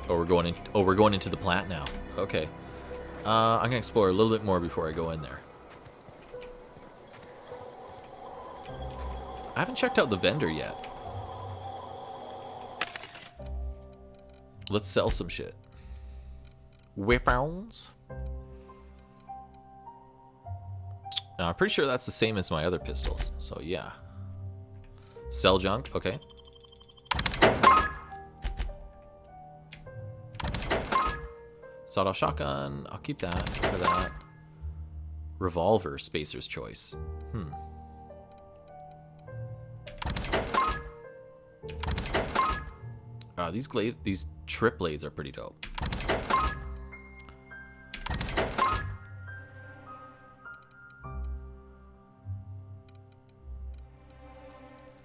Oh, we're going into the plant now. Okay. I'm gonna explore a little bit more before I go in there. I haven't checked out the vendor yet. Let's sell some shit. Weapons. Now, I'm pretty sure that's the same as my other pistols. So yeah. Sell junk. Okay. Sawed-off shotgun. I'll keep that for that. Revolver. Spacer's choice. These trip blades are pretty dope.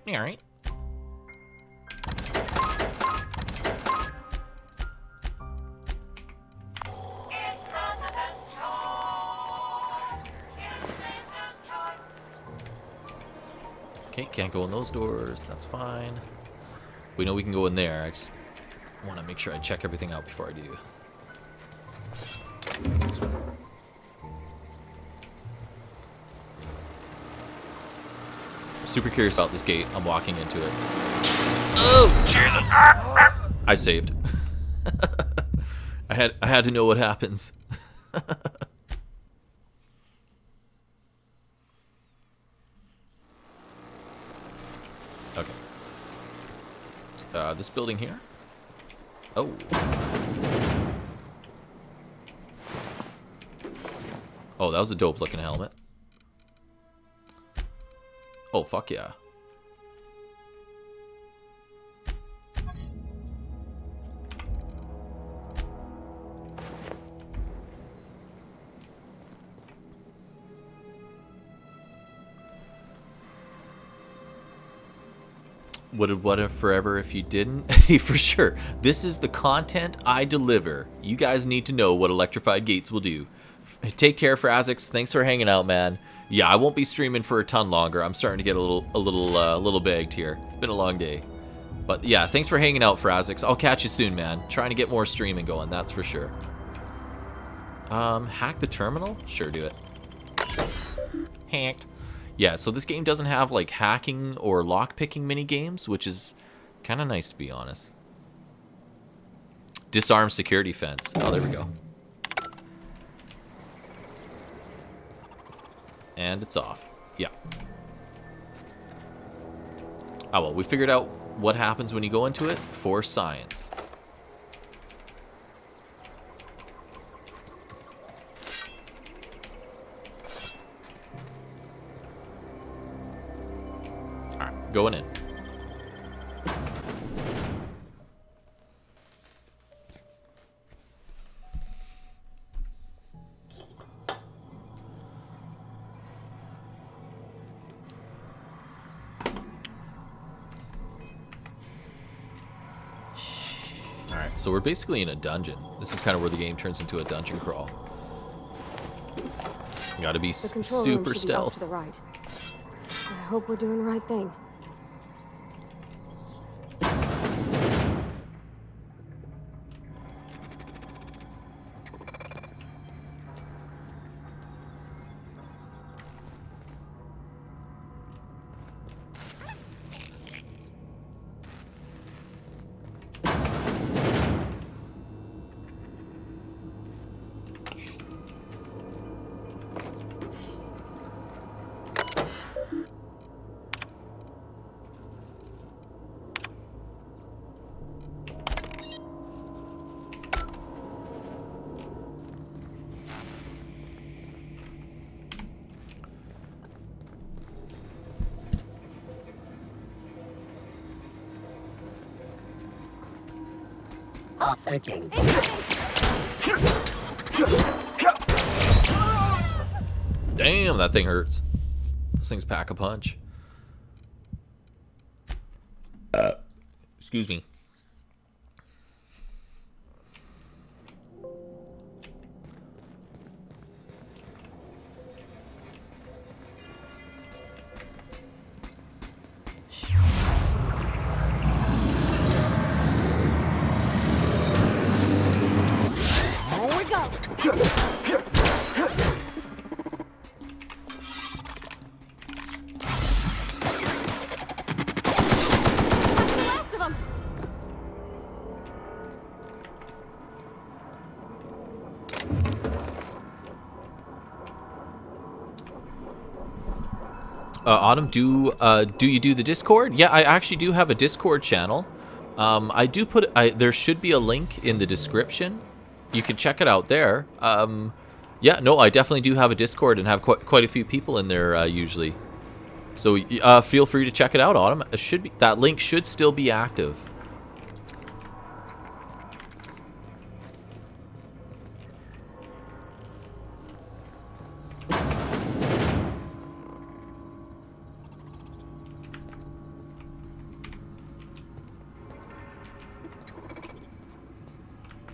All right. Okay, can't go in those doors. That's fine. We know we can go in there. I just want to make sure I check everything out before I do. I'm super curious about this gate. I'm walking into it. Oh, Jesus! I saved. I had to know what happens. Okay. This building here. Oh. Oh, that was a dope looking helmet. Oh, fuck yeah. What if forever if you didn't? Hey, for sure. This is the content I deliver. You guys need to know what electrified gates will do. Take care, Phanteks. Thanks for hanging out, man. Yeah, I won't be streaming for a ton longer. I'm starting to get a little bagged here. It's been a long day. But yeah, thanks for hanging out, Phanteks. I'll catch you soon, man. Trying to get more streaming going, that's for sure. Hack the terminal? Sure, do it. Hacked. Yeah, so this game doesn't have like hacking or lockpicking mini games, which is kind of nice to be honest. Disarm security fence. Oh, there we go. And it's off. Yeah. Oh well, we figured out what happens when you go into it for science. Alright, going in. So we're basically in a dungeon. This is kind of where the game turns into a dungeon crawl. You gotta be super stealth. To the right. I hope we're doing the right thing. All searching. Damn, that thing hurts. This thing's pack a punch. Excuse me. Here we go. Autumn, do you do the Discord? Yeah, I actually do have a Discord channel. I do put there should be a link in the description. You can check it out there. Yeah, no, I definitely do have a Discord and have quite a few people in there usually. So feel free to check it out, Autumn. It should be, that link should still be active.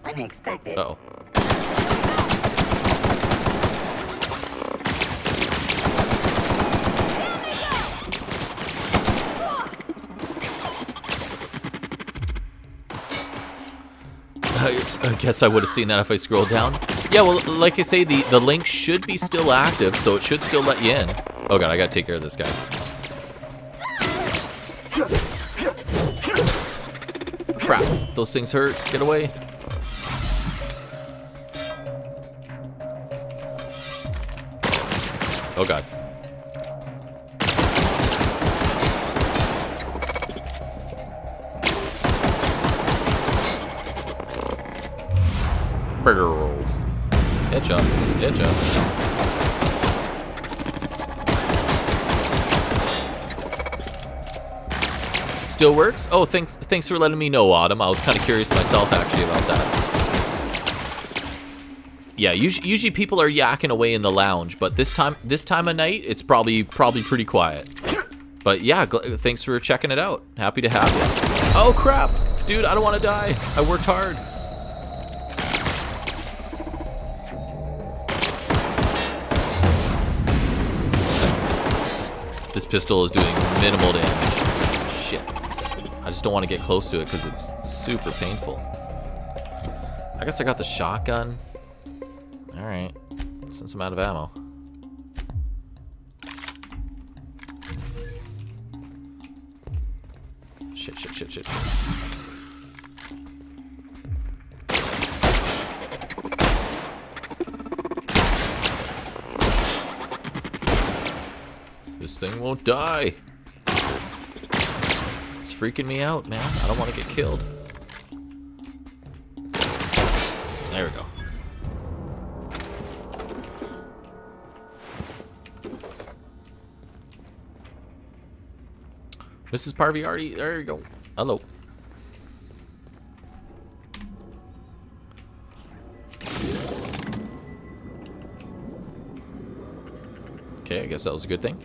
Unexpected. Uh-oh. I guess I would have seen that if I scrolled down. Yeah, well, like I say, the link should be still active, so it should still let you in. Oh god, I gotta take care of this guy. Crap, those things hurt. Get away. Oh god. Burger roll. Hitch up. Hitch up. Still works? Oh, thanks for letting me know, Autumn. I was kind of curious myself actually about that. Yeah, usually people are yakking away in the lounge, but this time of night it's probably pretty quiet. But yeah, thanks for checking it out. Happy to have you. Oh crap, dude, I don't want to die. I worked hard. This pistol is doing minimal damage. Shit. I just don't want to get close to it because it's super painful. I guess I got the shotgun. Alright. Since I'm out of ammo. Shit. This thing won't die. It's freaking me out, man. I don't want to get killed. There we go. Mrs. Parviardi, there you go. Hello. Okay, I guess that was a good thing.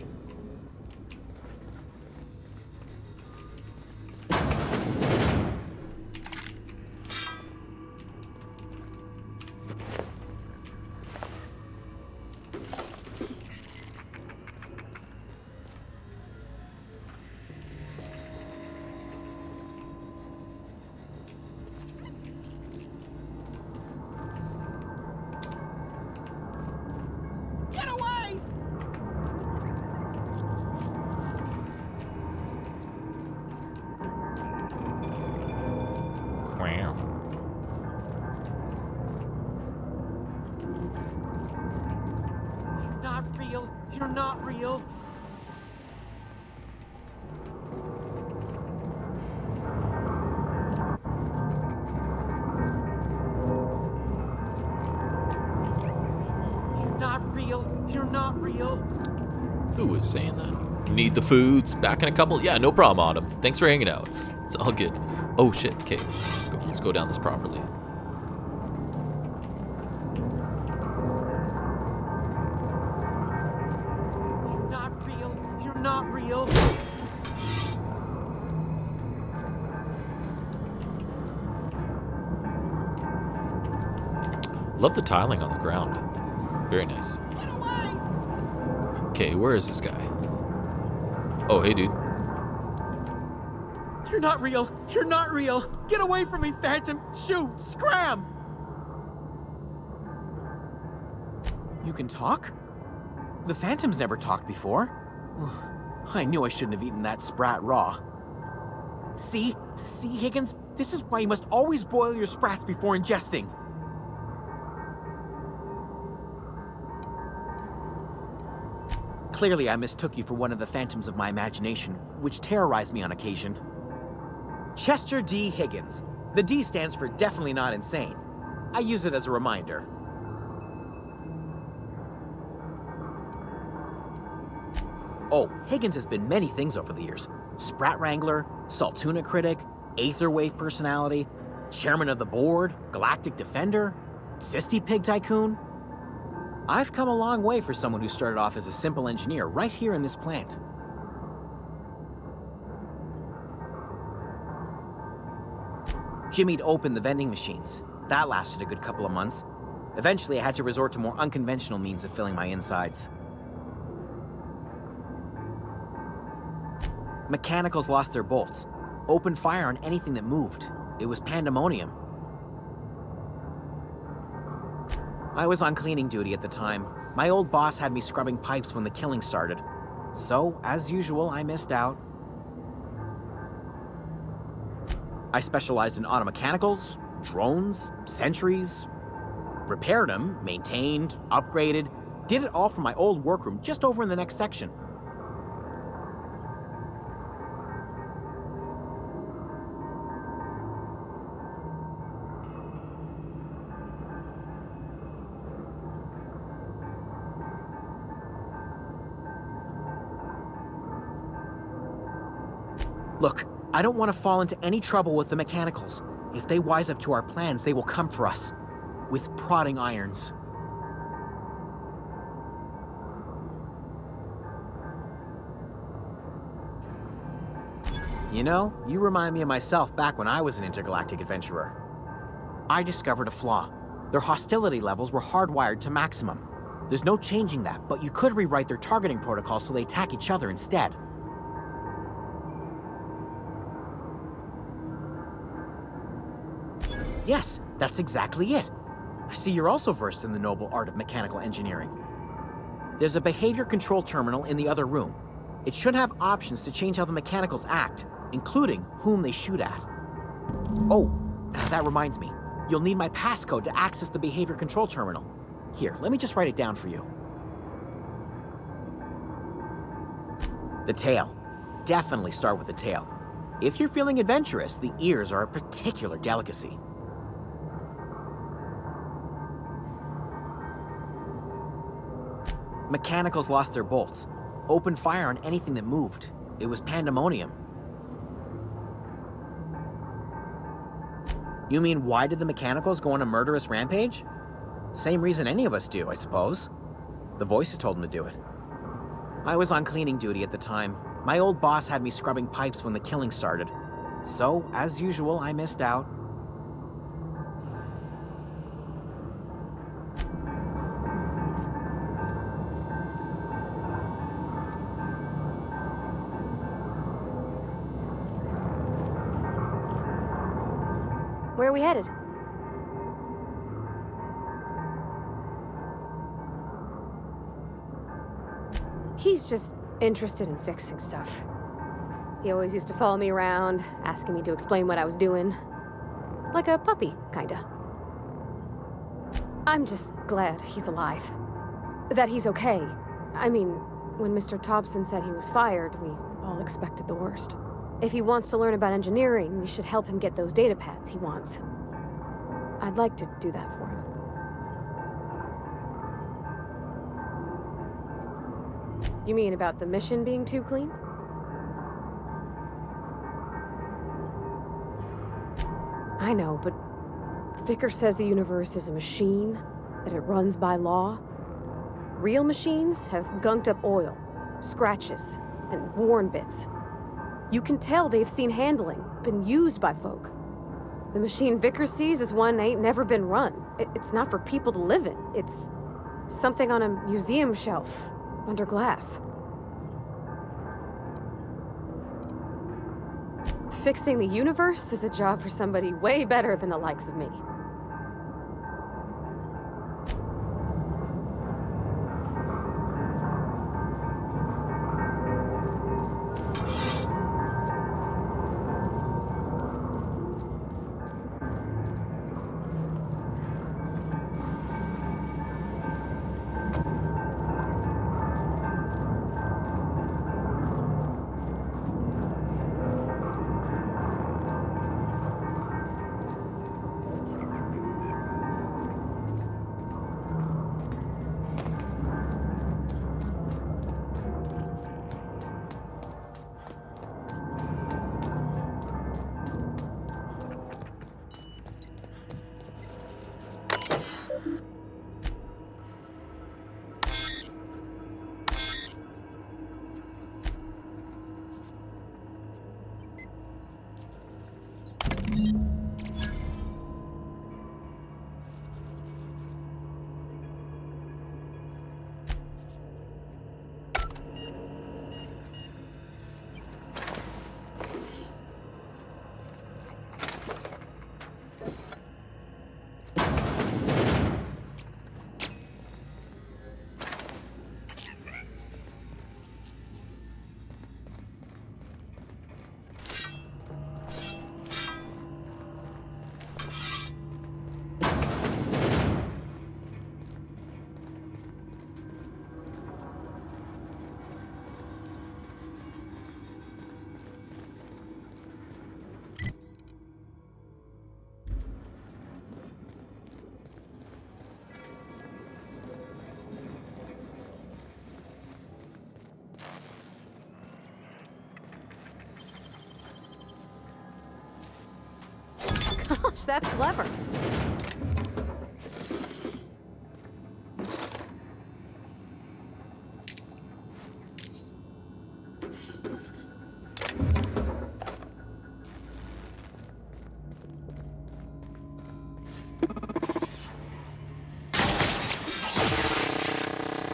You're not real. You're not real. You're not real. Who was saying that? Need the foods. Back in a couple. Yeah, no problem, Autumn. Thanks for hanging out. It's all good. Oh shit. Okay. Go. Let's go down this properly. You're not real. You're not real. Love the tiling on the ground. Very nice. Okay, where is this guy? Oh, hey, dude. You're not real. You're not real. Get away from me, Phantom. Shoot. Scram. You can talk? The Phantom's never talked before. I knew I shouldn't have eaten that sprat raw. See? See, Higgins? This is why you must always boil your sprats before ingesting. Clearly, I mistook you for one of the phantoms of my imagination, which terrorized me on occasion. Chester D. Higgins. The D stands for definitely not insane. I use it as a reminder. Oh, Higgins has been many things over the years. Sprat Wrangler, Saltuna Critic, Aetherwave Personality, Chairman of the Board, Galactic Defender, Sisty Pig Tycoon. I've come a long way for someone who started off as a simple engineer right here in this plant. Jimmy'd opened the vending machines. That lasted a good couple of months. Eventually, I had to resort to more unconventional means of filling my insides. Mechanicals lost their bolts. Opened fire on anything that moved. It was pandemonium. I was on cleaning duty at the time. My old boss had me scrubbing pipes when the killing started. So, as usual, I missed out. I specialized in automechanicals, drones, sentries. Repaired them, maintained, upgraded. Did it all from my old workroom just over in the next section. Look, I don't want to fall into any trouble with the mechanicals. If they wise up to our plans, they will come for us. With prodding irons. You know, you remind me of myself back when I was an intergalactic adventurer. I discovered a flaw. Their hostility levels were hardwired to maximum. There's no changing that, but you could rewrite their targeting protocol so they attack each other instead. Yes, that's exactly it. I see you're also versed in the noble art of mechanical engineering. There's a behavior control terminal in the other room. It should have options to change how the mechanicals act, including whom they shoot at. Oh, that reminds me. You'll need my passcode to access the behavior control terminal. Here, let me just write it down for you. The tail. Definitely start with the tail. If you're feeling adventurous, the ears are a particular delicacy. Mechanicals lost their bolts. Opened fire on anything that moved. It was pandemonium. You mean, why did the mechanicals go on a murderous rampage? Same reason any of us do, I suppose. The voices told them to do it. I was on cleaning duty at the time. My old boss had me scrubbing pipes when the killing started. So, as usual, I missed out. Where are we headed? He's just interested in fixing stuff. He always used to follow me around, asking me to explain what I was doing. Like a puppy, kinda. I'm just glad he's alive. That he's okay. I mean, when Mr. Thompson said he was fired, we all expected the worst. If he wants to learn about engineering, we should help him get those data pads he wants. I'd like to do that for him. You mean about the mission being too clean? I know, but Vicker says the universe is a machine, that it runs by law. Real machines have gunked up oil, scratches, and worn bits. You can tell they've seen handling, been used by folk. The machine Vicker sees is one ain't never been run. It's not for people to live in. It's something on a museum shelf, under glass. Fixing the universe is a job for somebody way better than the likes of me. Gosh, that's clever.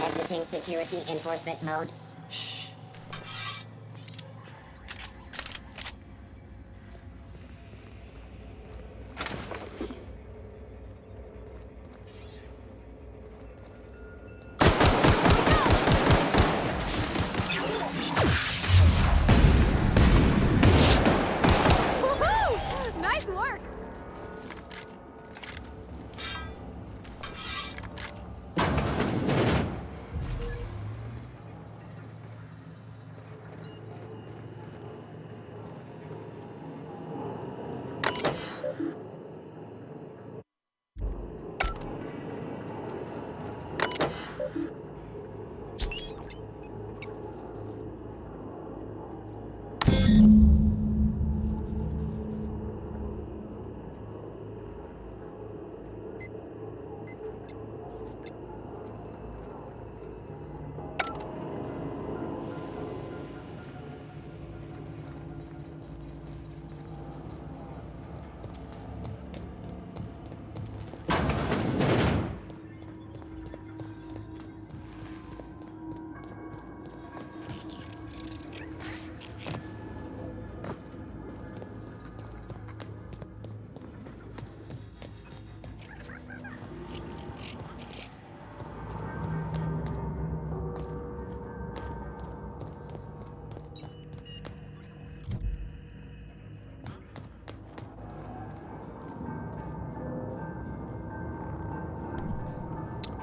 Exiting security enforcement mode. Nice work!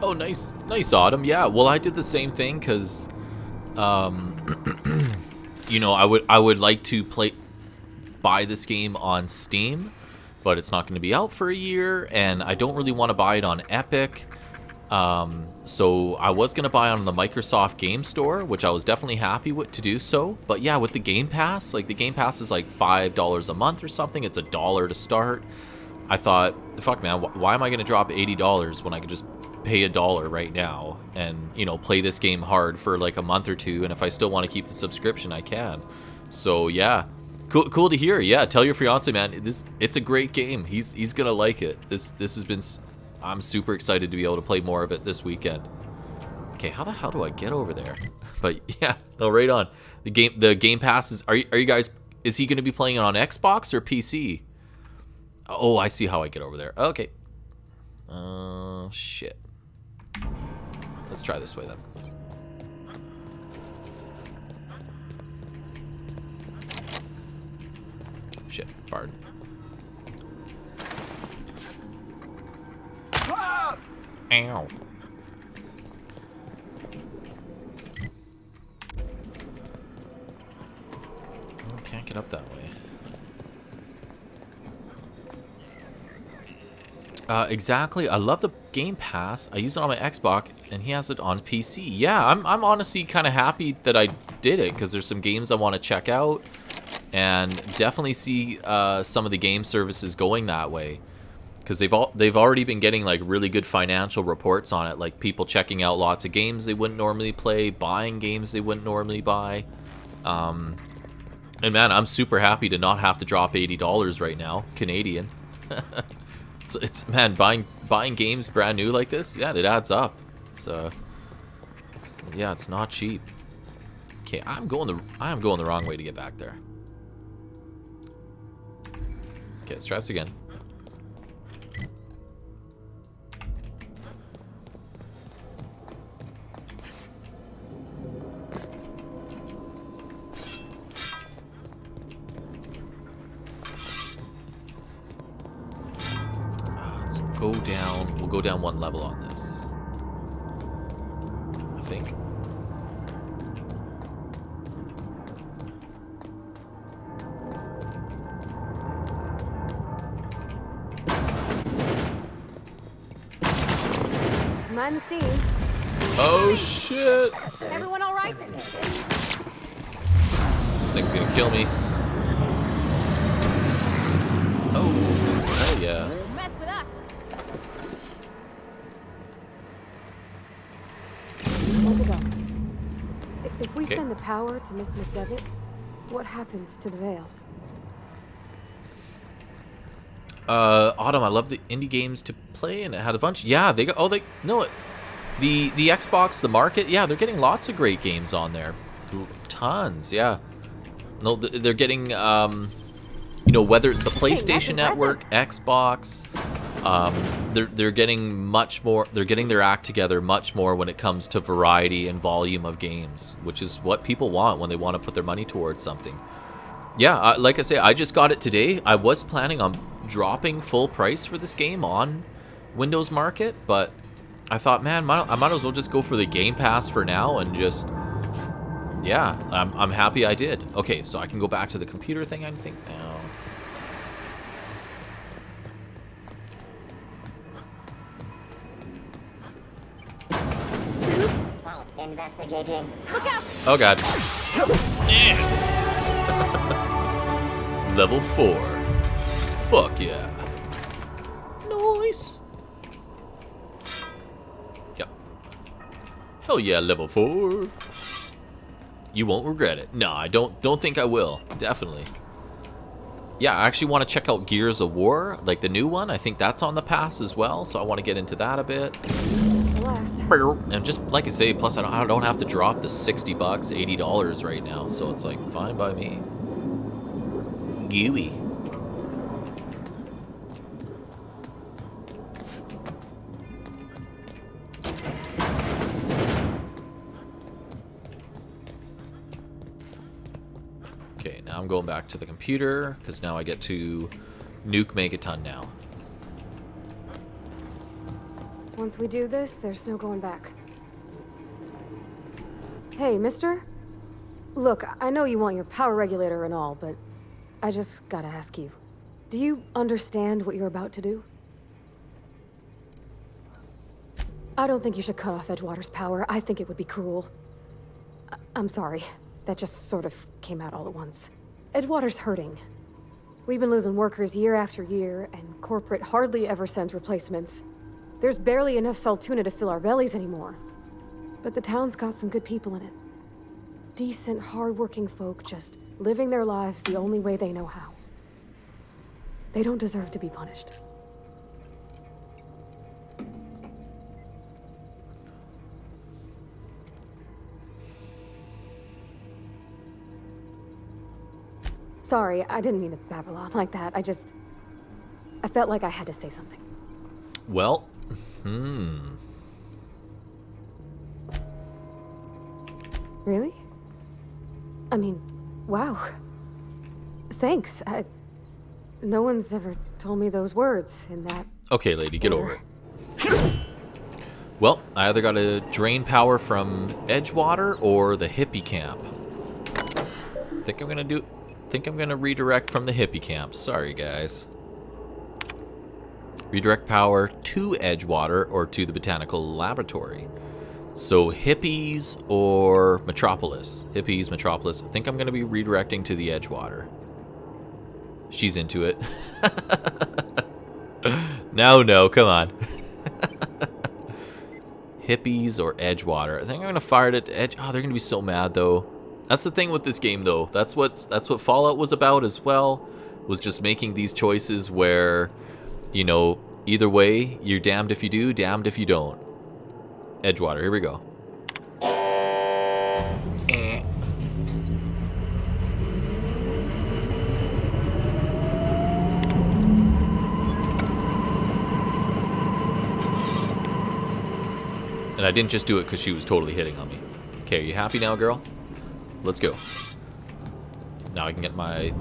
Oh, nice, Autumn. Yeah, well, I did the same thing because, you know, I would like to buy this game on Steam, but it's not going to be out for a year, and I don't really want to buy it on Epic. So I was going to buy it on the Microsoft Game Store, which I was definitely happy with to do so. But yeah, with the Game Pass, like the Game Pass is like $5 a month or something. It's $1 to start. I thought, fuck man, why am I gonna drop $80 when I could just pay $1 right now and, you know, play this game hard for like a month or two, and if I still want to keep the subscription, I can. So yeah, cool to hear. Yeah, tell your fiance, man, it's a great game. He's gonna like it. This has been. I'm super excited to be able to play more of it this weekend. Okay, how the hell do I get over there? But yeah, no, right on. The Game Pass is. Are you guys? Is he gonna be playing it on Xbox or PC? Oh, I see how I get over there. Okay. Shit. Let's try this way then. Shit, pardon. Ow. Oh, can't get up that way. Exactly. I love the Game Pass. I use it on my Xbox, and he has it on PC. Yeah, I'm honestly kind of happy that I did it, because there's some games I want to check out, and definitely see some of the game services going that way, because they've already been getting like really good financial reports on it, like people checking out lots of games they wouldn't normally play, buying games they wouldn't normally buy. And man, I'm super happy to not have to drop $80 right now, Canadian. So it's man, buying games brand new like this, yeah, it adds up. Yeah, it's not cheap. Okay, I am going the wrong way to get back there. Okay, let's try this again. Go down. We'll go down one level on this, I think. Mind the steam. Oh shit! Everyone all right? This thing's gonna kill me. Oh, hell yeah. Mess with us. Hold it up. If we send the power to Miss McDevitt, what happens to the Veil? Autumn, I love the indie games to play, and it had a bunch. Yeah, they got. Oh, they no, the Xbox, the market. Yeah, they're getting lots of great games on there, tons. Yeah, no, they're getting. You know, whether it's the PlayStation Network, Xbox, they're getting much more. They're getting their act together much more when it comes to variety and volume of games, which is what people want when they want to put their money towards something. Yeah, like I say, I just got it today. I was planning on dropping full price for this game on Windows Market, but I thought, man, I might as well just go for the Game Pass for now and just, yeah, I'm happy I did. Okay, so I can go back to the computer thing, I think now. Investigating. Look out! Oh god. Level 4. Fuck yeah. Nice. Yep. Hell yeah, level 4. You won't regret it. No, I don't think I will. Definitely. Yeah, I actually want to check out Gears of War, like the new one. I think that's on the pass as well, so I want to get into that a bit. And just like I say, plus I don't have to drop the $60, $80 right now, so it's like fine by me. Gooey. Okay, now I'm going back to the computer because now I get to nuke Megaton now. Once we do this, there's no going back. Hey, mister? Look, I know you want your power regulator and all, but I just gotta ask you. Do you understand what you're about to do? I don't think you should cut off Edgewater's power. I think it would be cruel. I'm sorry. That just sort of came out all at once. Edgewater's hurting. We've been losing workers year after year, and corporate hardly ever sends replacements. There's barely enough saltuna to fill our bellies anymore. But the town's got some good people in it. Decent, hard-working folk just living their lives the only way they know how. They don't deserve to be punished. Sorry, I didn't mean to babble on like that. I felt like I had to say something. Well, Really? I mean, wow. Thanks. No one's ever told me those words in that. Okay, lady, get over it. Well, I either gotta drain power from Edgewater or the hippie camp. Think I'm gonna redirect from the hippie camp. Sorry, guys. Redirect power to Edgewater or to the botanical laboratory. So hippies or Metropolis. Hippies, Metropolis. I think I'm gonna be redirecting to the Edgewater. She's into it. No, come on. Hippies or Edgewater. I think I'm gonna fire it at Edge. Oh, they're gonna be so mad though. That's the thing with this game though. That's what Fallout was about as well. Was just making these choices where, you know, either way, you're damned if you do, damned if you don't. Edgewater, here we go. And I didn't just do it because she was totally hitting on me. Okay, are you happy now, girl? Let's go. Now I can get my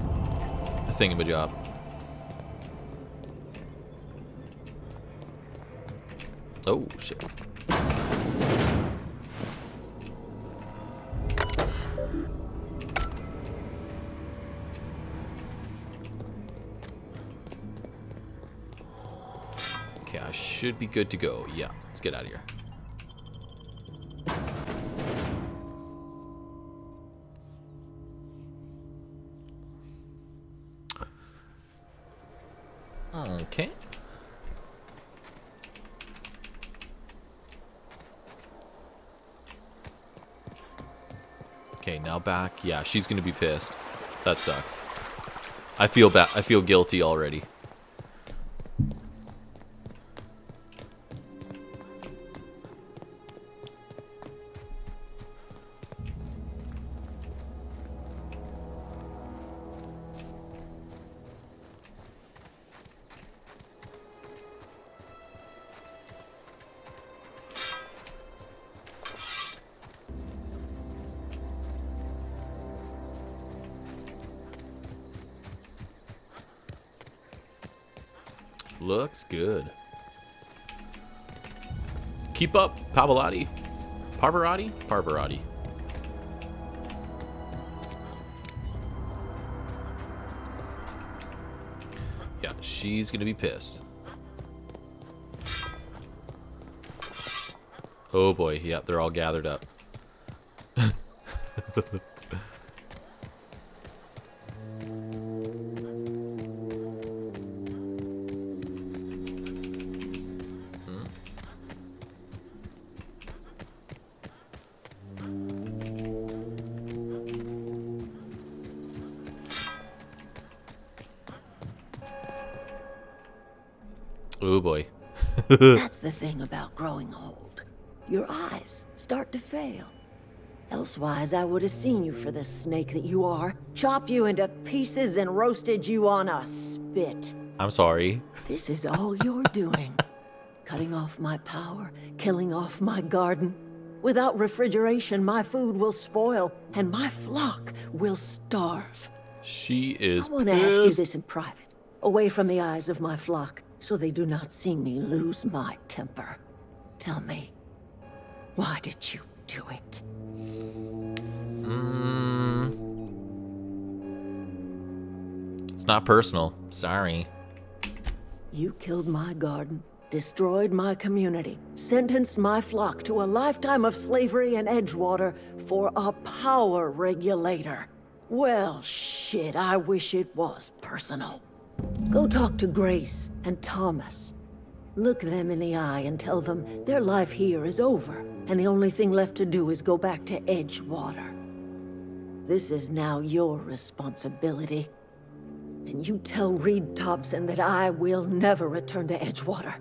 thingamajob. Oh, shit. Okay, I should be good to go. Yeah, let's get out of here. Okay. Okay, now back. Yeah, she's gonna be pissed. That sucks. I feel bad. I feel guilty already. Looks good. Keep up, Pavarotti. Parvarati? Parvarati. Yeah, she's gonna be pissed. Oh boy, yeah, they're all gathered up. Oh boy. That's the thing about growing old. Your eyes start to fail. Elsewise, I would have seen you for the snake that you are, chopped you into pieces and roasted you on a spit. I'm sorry. This is all you're doing. Cutting off my power, killing off my garden. Without refrigeration, my food will spoil, and my flock will starve. She is I want to ask you this in private, away from the eyes of my flock, so they do not see me lose my temper. Tell me, why did you do it? It's not personal. Sorry. You killed my garden, destroyed my community, sentenced my flock to a lifetime of slavery in Edgewater for a power regulator. Well, shit, I wish it was personal. Go talk to Grace and Thomas. Look them in the eye and tell them their life here is over, and the only thing left to do is go back to Edgewater. This is now your responsibility. And you tell Reed Thompson that I will never return to Edgewater.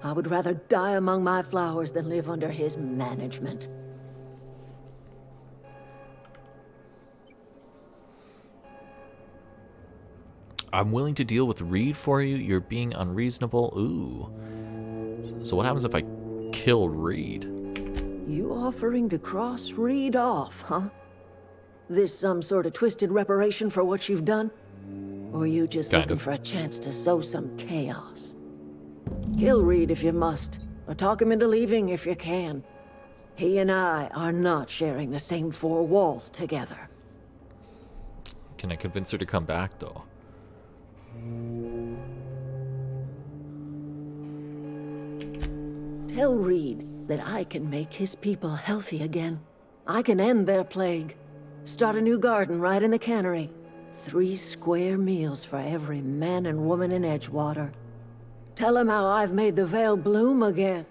I would rather die among my flowers than live under his management. I'm willing to deal with Reed for you. You're being unreasonable. Ooh. So what happens if I kill Reed? You offering to cross Reed off, huh? This some sort of twisted reparation for what you've done? Or you just looking for a chance to sow some chaos? Kill Reed if you must, or talk him into leaving if you can. He and I are not sharing the same four walls together. Can I convince her to come back, though? Tell Reed that I can make his people healthy again. I can end their plague. Start a new garden right in the cannery. 3 square meals for every man and woman in Edgewater. Tell him how I've made the Vale bloom again.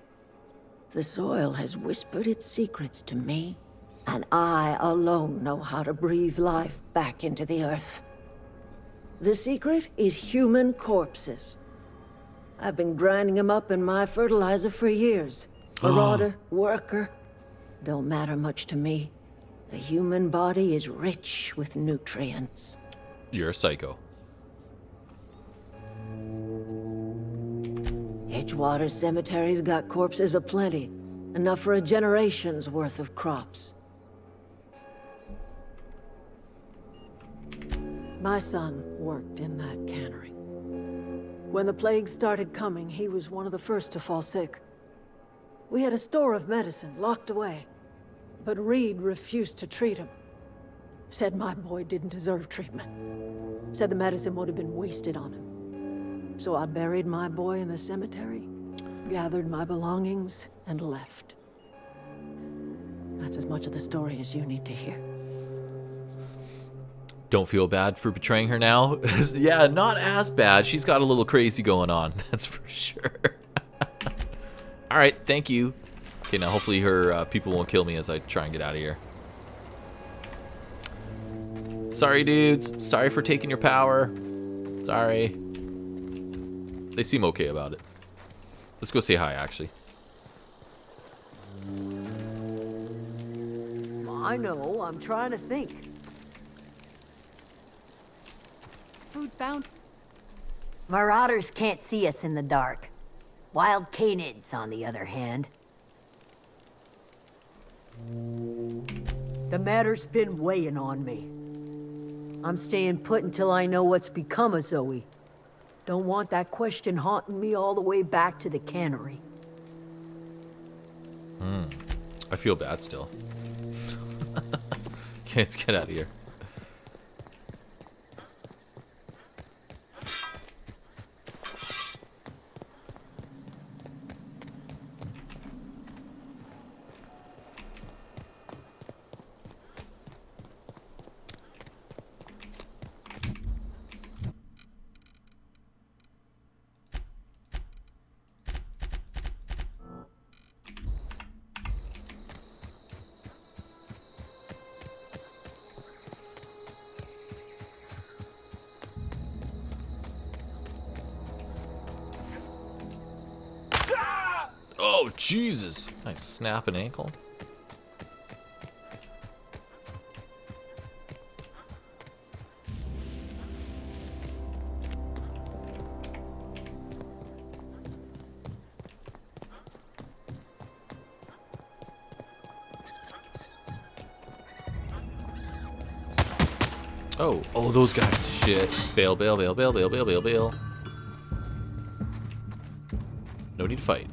The soil has whispered its secrets to me, and I alone know how to breathe life back into the earth. The secret is human corpses. I've been grinding them up in my fertilizer for years. Marauder, worker, don't matter much to me. The human body is rich with nutrients. You're a psycho. Edgewater Cemetery's got corpses aplenty. Enough for a generation's worth of crops. My son worked in that cannery. When the plague started coming, he was one of the first to fall sick. We had a store of medicine locked away, but Reed refused to treat him. Said my boy didn't deserve treatment. Said the medicine would have been wasted on him. So I buried my boy in the cemetery, gathered my belongings, and left. That's as much of the story as you need to hear. Don't feel bad for betraying her now? Yeah, not as bad. She's got a little crazy going on, that's for sure. Alright, thank you. Okay, now hopefully her people won't kill me as I try and get out of here. Sorry, dudes. Sorry for taking your power. Sorry. They seem okay about it. Let's go say hi, actually. I know, I'm trying to think. Food's bound. Marauders can't see us in the dark. Wild canids, on the other hand. The matter's been weighing on me. I'm staying put until I know what's become of Zoe. Don't want that question haunting me all the way back to the cannery. I feel bad still. Okay, let's get out of here. Oh, Jesus. I snap an ankle. Oh, those guys. Shit. Bail, bail, bail, bail, bail, bail, bail, bail. No need to fight.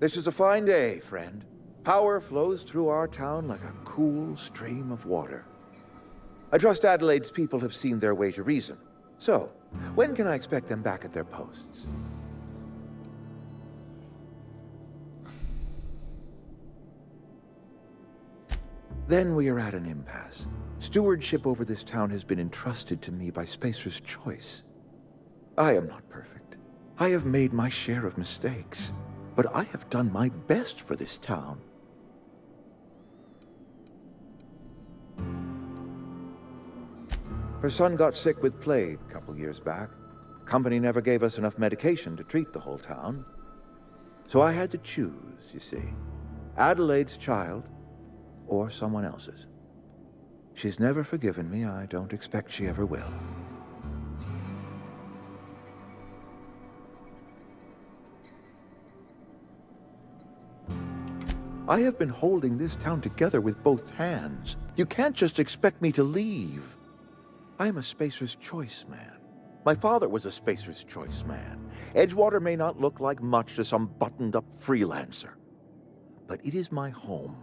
This is a fine day, friend. Power flows through our town like a cool stream of water. I trust Adelaide's people have seen their way to reason. So, when can I expect them back at their posts? Then we are at an impasse. Stewardship over this town has been entrusted to me by Spacer's Choice. I am not perfect. I have made my share of mistakes, but I have done my best for this town. Her son got sick with plague a couple years back. Company never gave us enough medication to treat the whole town. So I had to choose, you see. Adelaide's child or someone else's. She's never forgiven me. I don't expect she ever will. I have been holding this town together with both hands. You can't just expect me to leave. I'm a Spacer's Choice man. My father was a Spacer's Choice man. Edgewater may not look like much to some buttoned-up freelancer, but it is my home.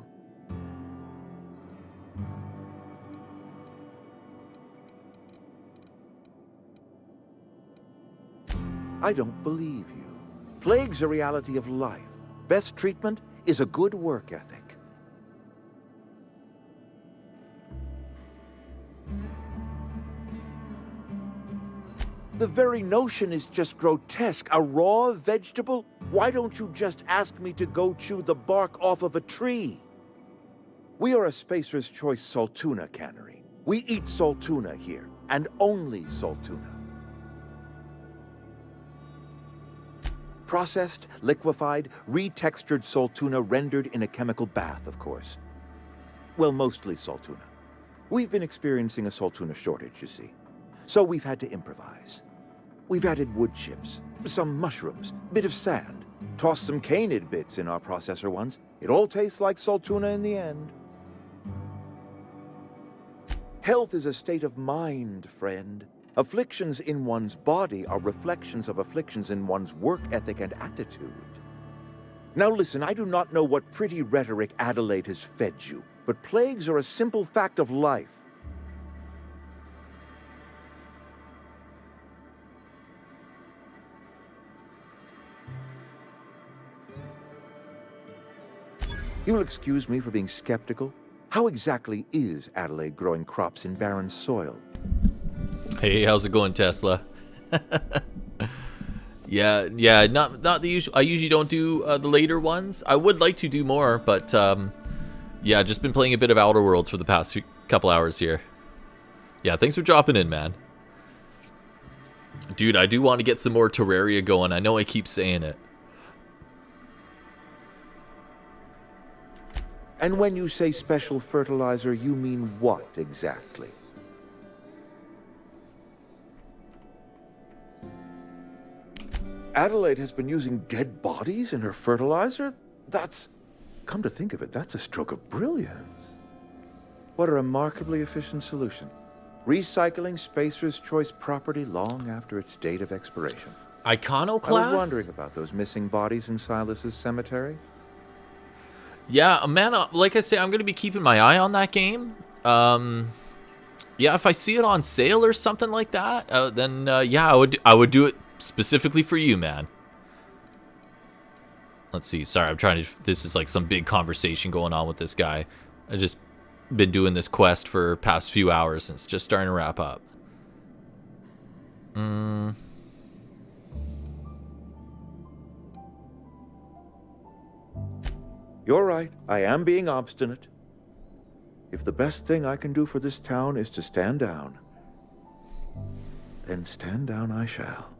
I don't believe you. Plague's a reality of life. Best treatment is a good work ethic. The very notion is just grotesque. A raw vegetable? Why don't you just ask me to go chew the bark off of a tree? We are a Spacer's Choice salt tuna cannery. We eat salt tuna here, and only salt tuna. Processed, liquefied, retextured salt tuna rendered in a chemical bath, of course. Well, mostly salt tuna. We've been experiencing a salt tuna shortage, you see. So we've had to improvise. We've added wood chips, some mushrooms, bit of sand, tossed some canid bits in our processor once. It all tastes like salt tuna in the end. Health is a state of mind, friend. Afflictions in one's body are reflections of afflictions in one's work ethic and attitude. Now listen, I do not know what pretty rhetoric Adelaide has fed you, but plagues are a simple fact of life. You'll excuse me for being skeptical. How exactly is Adelaide growing crops in barren soil? Hey, how's it going, Tesla? yeah, not the usual. I usually don't do the later ones. I would like to do more, but yeah, just been playing a bit of Outer Worlds for the past couple hours here. Yeah, thanks for dropping in, man. Dude, I do want to get some more Terraria going. I know I keep saying it. And when you say special fertilizer, you mean what exactly? Adelaide has been using dead bodies in her fertilizer? That's... Come to think of it, that's a stroke of brilliance. What a remarkably efficient solution. Recycling Spacer's Choice property long after its date of expiration. Iconoclast? I was wondering about those missing bodies in Silas's cemetery. Yeah, man, like I say, I'm going to be keeping my eye on that game. Yeah, if I see it on sale or something like that, then yeah, I would do it specifically for you, man. Let's see. Sorry, I'm trying to... This is like some big conversation going on with this guy. I've just been doing this quest for past few hours, and it's just starting to wrap up. You're right. I am being obstinate. If the best thing I can do for this town is to stand down, then stand down I shall.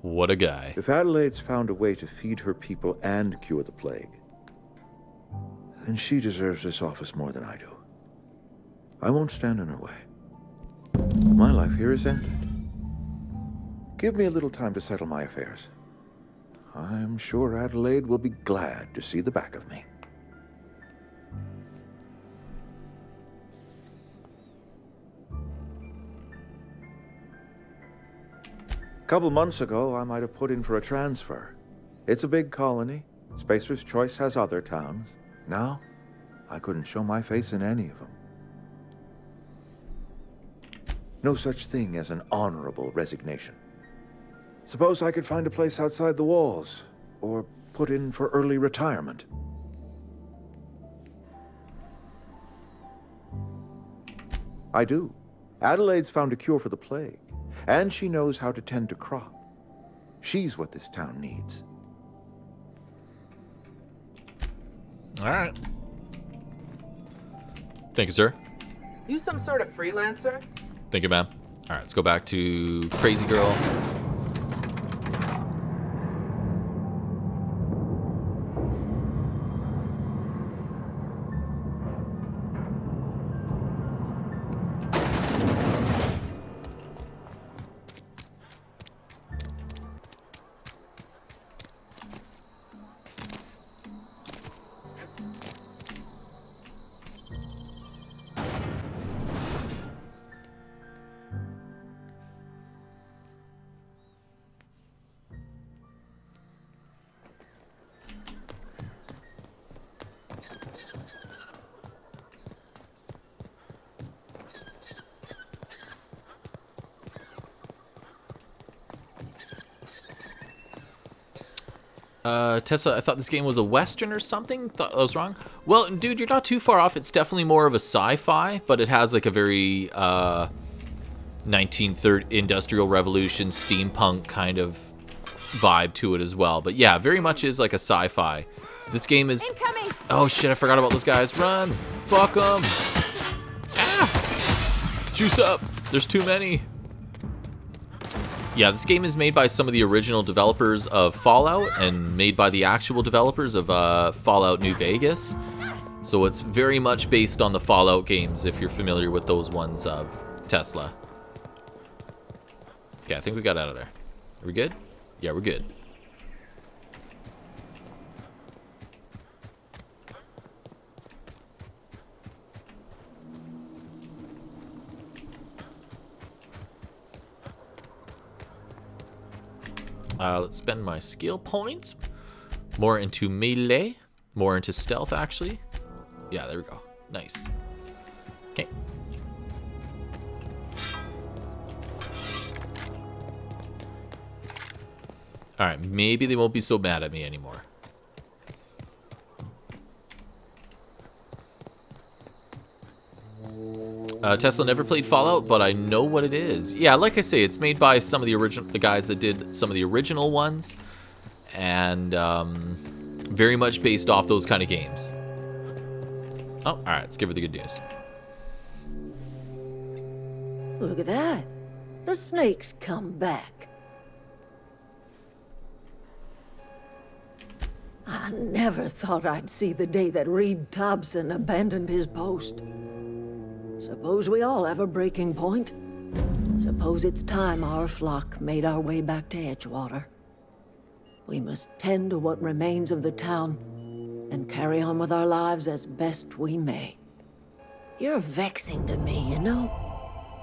What a guy. If Adelaide's found a way to feed her people and cure the plague, then she deserves this office more than I do. I won't stand in her way. My life here is ended. Give me a little time to settle my affairs. I'm sure Adelaide will be glad to see the back of me. A couple months ago, I might have put in for a transfer. It's a big colony, Spacer's Choice has other towns. Now, I couldn't show my face in any of them. No such thing as an honorable resignation. Suppose I could find a place outside the walls, or put in for early retirement. I do. Adelaide's found a cure for the plague, and she knows how to tend to crop. She's what this town needs. All right. Thank you, sir. You some sort of freelancer? Thank you, ma'am. All right, let's go back to Crazy Girl. Tessa, I thought this game was a Western or something. Thought I was wrong. Well, dude, you're not too far off. It's definitely more of a sci-fi, but it has like a very 1930 Industrial Revolution, steampunk kind of vibe to it as well. But yeah, very much is like a sci-fi. This game is... Incoming. Oh shit, I forgot about those guys. Run! Fuck them! Ah! Juice up! There's too many. Yeah, this game is made by some of the original developers of Fallout and made by the actual developers of Fallout New Vegas. So it's very much based on the Fallout games, if you're familiar with those ones of Tesla. Okay, I think we got out of there. Are we good? Yeah, we're good. Let's spend my skill points. More into melee. More into stealth, actually. Yeah, there we go. Nice. Okay. Alright, maybe they won't be so mad at me anymore. Tesla never played Fallout, but I know what it is. Yeah, like I say, it's made by some of the guys that did some of the original ones, and very much based off those kind of games. Oh, all right, let's give her the good news. Look at that. The snake's come back. I never thought I'd see the day that Reed Thompson abandoned his post. Suppose we all have a breaking point. Suppose it's time our flock made our way back to Edgewater. We must tend to what remains of the town and carry on with our lives as best we may. You're vexing to me, you know?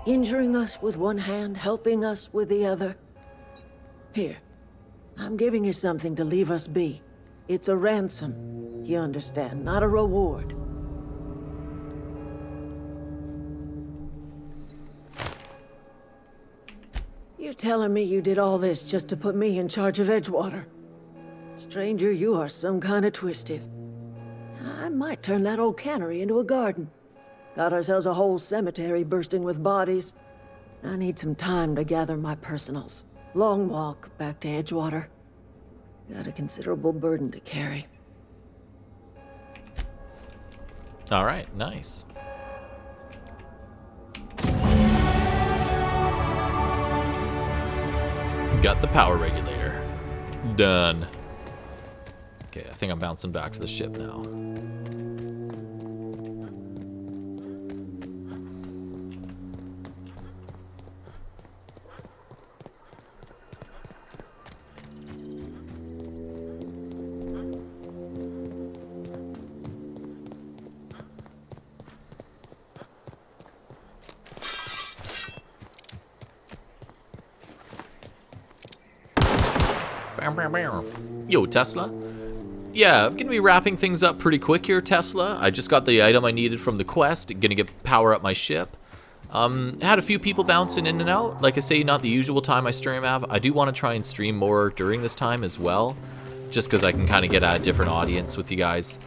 Injuring us with one hand, helping us with the other. Here, I'm giving you something to leave us be. It's a ransom, you understand, not a reward. You're telling me you did all this just to put me in charge of Edgewater? Stranger, you are some kind of twisted. I might turn that old cannery into a garden. Got ourselves a whole cemetery bursting with bodies. I need some time to gather my personals. Long walk back to Edgewater. Got a considerable burden to carry. All right, nice. Got the power regulator. Done. Okay, I think I'm bouncing back to the ship now. Yo, Tesla. yeah, I'm gonna be wrapping things up pretty quick here, Tesla. I just got the item I needed from the quest. Gonna get power up my ship. Had a few people bouncing in and out. Like I say, not the usual time I stream have. I do want to try and stream more during this time as well, just because I can kind of get a different audience with you guys.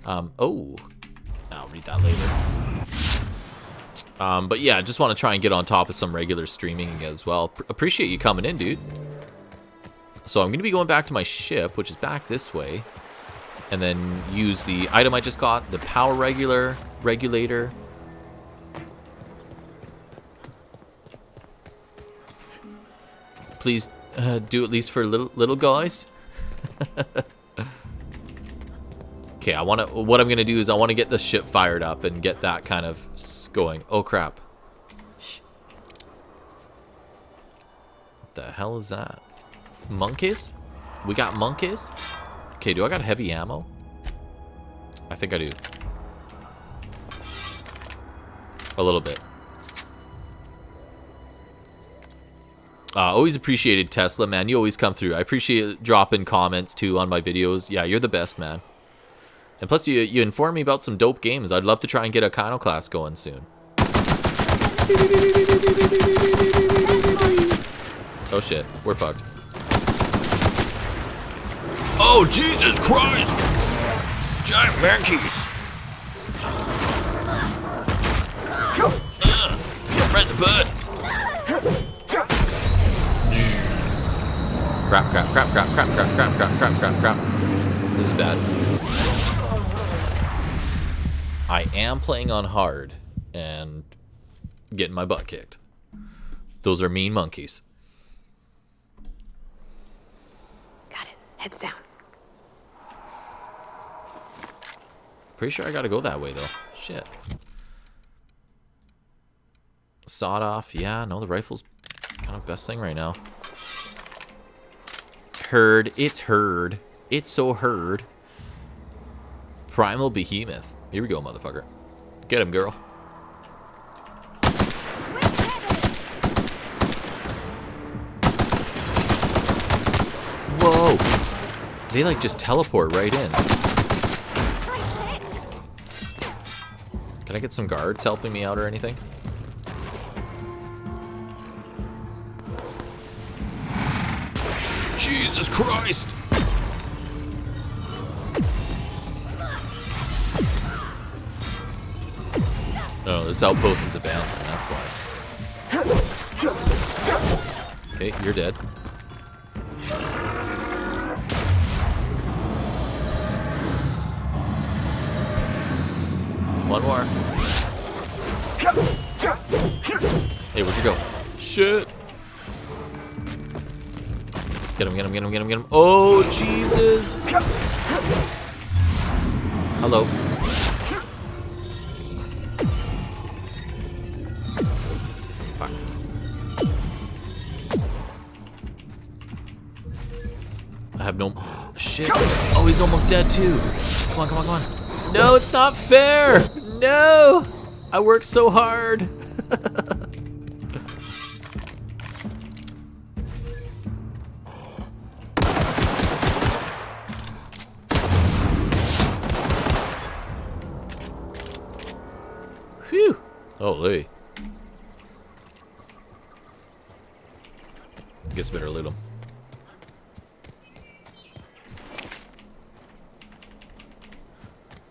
Oh, I'll read that later. But yeah, just want to try and get on top of some regular streaming as well. Appreciate you coming in, dude. So I'm going to be going back to my ship, which is back this way, and then use the item I just got, the power regulator. Please do at least for little guys. Okay, what I'm gonna do is I want to get the ship fired up and get that kind of going. Oh crap! What the hell is that? Monkeys? We got monkeys? Okay, do I got heavy ammo? I think I do. A little bit. Always appreciated, Tesla, man. You always come through. I appreciate dropping comments, too, on my videos. Yeah, you're the best, man. And plus, you inform me about some dope games. I'd love to try and get a Iconoclast going soon. Oh, shit. We're fucked. Oh, Jesus Christ! Giant monkeys! Right in the butt! Crap, crap, crap, crap, crap, crap, crap, crap, crap, crap, crap. This is bad. I am playing on hard and getting my butt kicked. Those are mean monkeys. Got it. Heads down. Pretty sure I gotta go that way, though. Shit. Sawed off. Yeah, no, the rifle's kind of best thing right now. Herd. It's herd. It's so herd. Primal Behemoth. Here we go, motherfucker. Get him, girl. Whoa. They, like, just teleport right in. Can I get some guards helping me out or anything? Jesus Christ! No, this outpost is abandoned, that's why. Okay, you're dead. One more. Hey, where'd you go? Shit! Get him, get him, get him, get him, get him. Oh, Jesus! Hello. Fuck. I have no... Shit. Oh, he's almost dead, too. Come on, come on, come on. No, it's not fair! No! I worked so hard. Phew. Holy. Guess better loot them.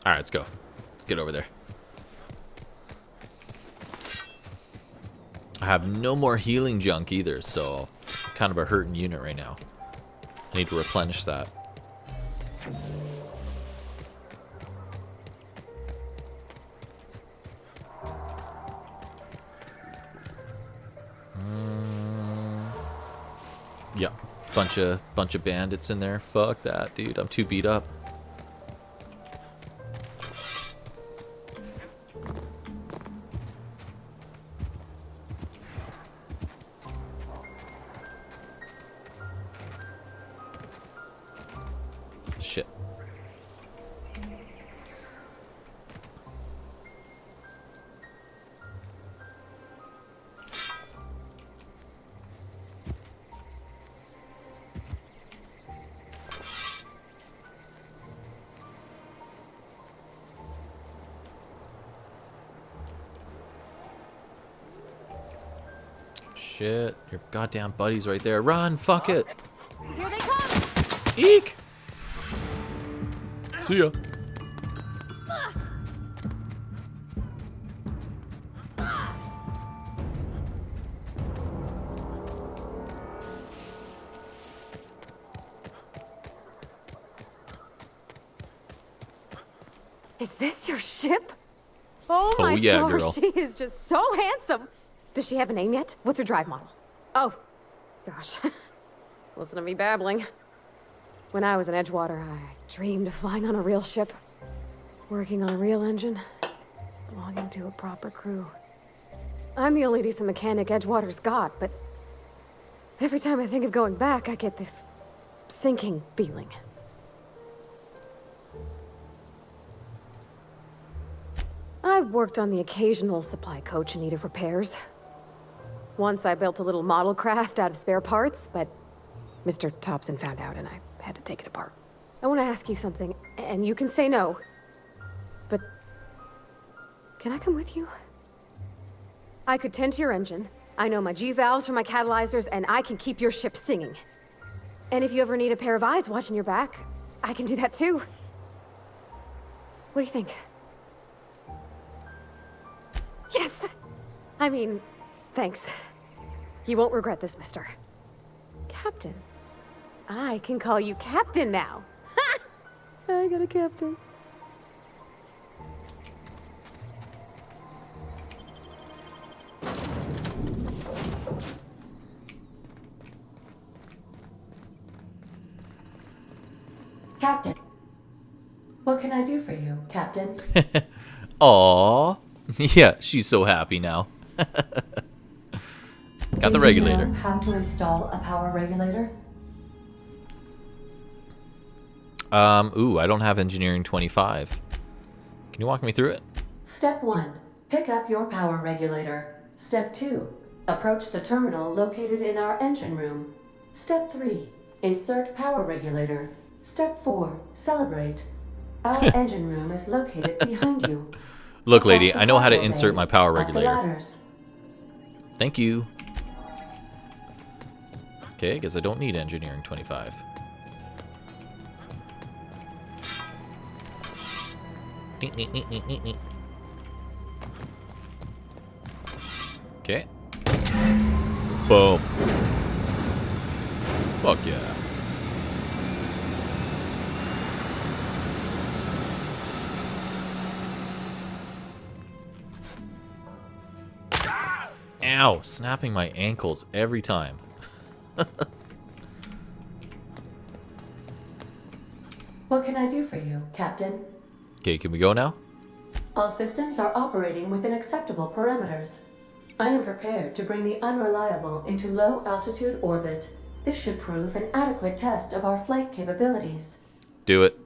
Alright, let's go. Let's get over there. I have no more healing junk either, so kind of a hurting unit right now. I need to replenish that. Yep, bunch of bandits in there. Fuck that, dude. I'm too beat up. Shit. shit. Your goddamn buddy's right there. Run, fuck it. Here they come! Eek! See ya. Is this your ship? Oh my yeah, stars, girl. she is just so handsome. Does she have a name yet? What's her drive model? Oh, gosh. Listen to me babbling. When I was in Edgewater, I dreamed of flying on a real ship, working on a real engine, belonging to a proper crew. I'm the only decent mechanic Edgewater's got, but every time I think of going back, I get this sinking feeling. I worked on the occasional supply coach in need of repairs. Once I built a little model craft out of spare parts, but Mr. Thompson found out and I had to take it apart. I want to ask you something, and you can say no, but can I come with you? I could tend to your engine. I know my G-valves from my catalyzers, and I can keep your ship singing. And if you ever need a pair of eyes watching your back, I can do that too. What do you think? Yes! I mean, thanks. You won't regret this, mister. Captain. I can call you Captain now. Ha! I got a captain. Captain. What can I do for you, Captain? Aww. Yeah, she's so happy now. Got the regulator. Do you know how to install a power regulator? Ooh, I don't have engineering 25. Can you walk me through it? Step 1. Pick up your power regulator. Step 2. Approach the terminal located in our engine room. Step 3. Insert power regulator. Step 4. Celebrate. Our engine room is located behind you. Look, lady, I know how to insert my power Up the regulator. ladders. Thank you. Okay, I guess I don't need engineering 25. Okay. Boom. Fuck yeah. Ow, snapping my ankles every time. What can I do for you, Captain? Okay, can we go now? All systems are operating within acceptable parameters. I am prepared to bring the Unreliable into low-altitude orbit. This should prove an adequate test of our flight capabilities. Do it.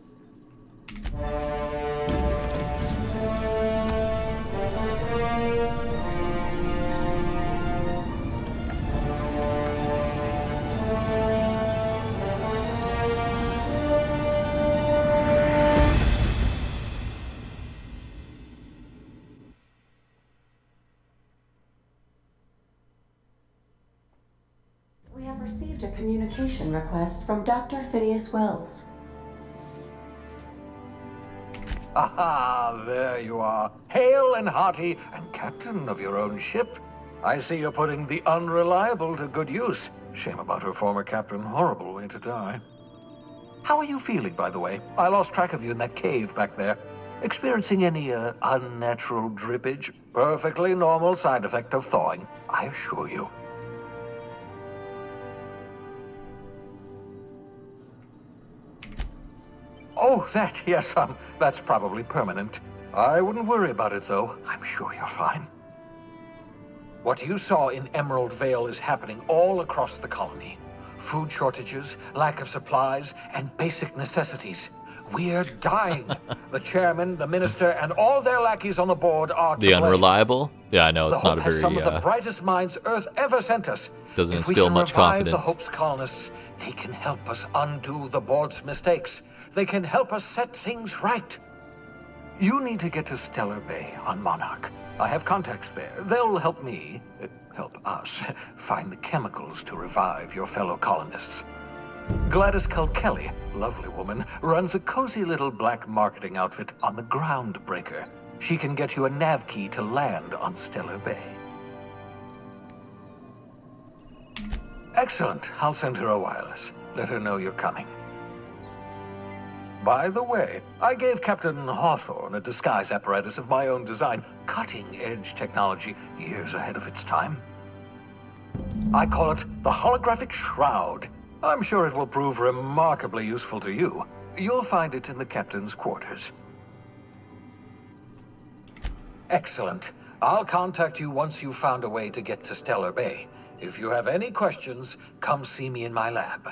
We have received a communication request from Dr. Phineas Wells. Aha, there you are. Hale and hearty, and captain of your own ship. I see you're putting the Unreliable to good use. Shame about her former captain. Horrible way to die. How are you feeling, by the way? I lost track of you in that cave back there. Experiencing any, unnatural drippage? Perfectly normal side effect of thawing, I assure you. Oh, that, yes, that's probably permanent. I wouldn't worry about it, though. I'm sure you're fine. What you saw in Emerald Vale is happening all across the colony. Food shortages, lack of supplies, and basic necessities. We're dying. The chairman, the minister, and all their lackeys on the board are to The blame. Unreliable? Yeah, I know, it's The not a Hope has very, some of the brightest minds Earth ever sent us. doesn't If we instill can much revive confidence. the Hope's colonists, they can help us undo the board's mistakes. They can help us set things right. You need to get to Stellar Bay on Monarch. I have contacts there. They'll help me, help us, find the chemicals to revive your fellow colonists. Gladys Kelly, lovely woman, runs a cozy little black marketing outfit on the Groundbreaker. She can get you a nav key to land on Stellar Bay. Excellent. I'll send her a wireless. Let her know you're coming. By the way, I gave Captain Hawthorne a disguise apparatus of my own design, cutting-edge technology, years ahead of its time. I call it the Holographic Shroud. I'm sure it will prove remarkably useful to you. You'll find it in the captain's quarters. Excellent. I'll contact you once you've found a way to get to Stellar Bay. If you have any questions, come see me in my lab.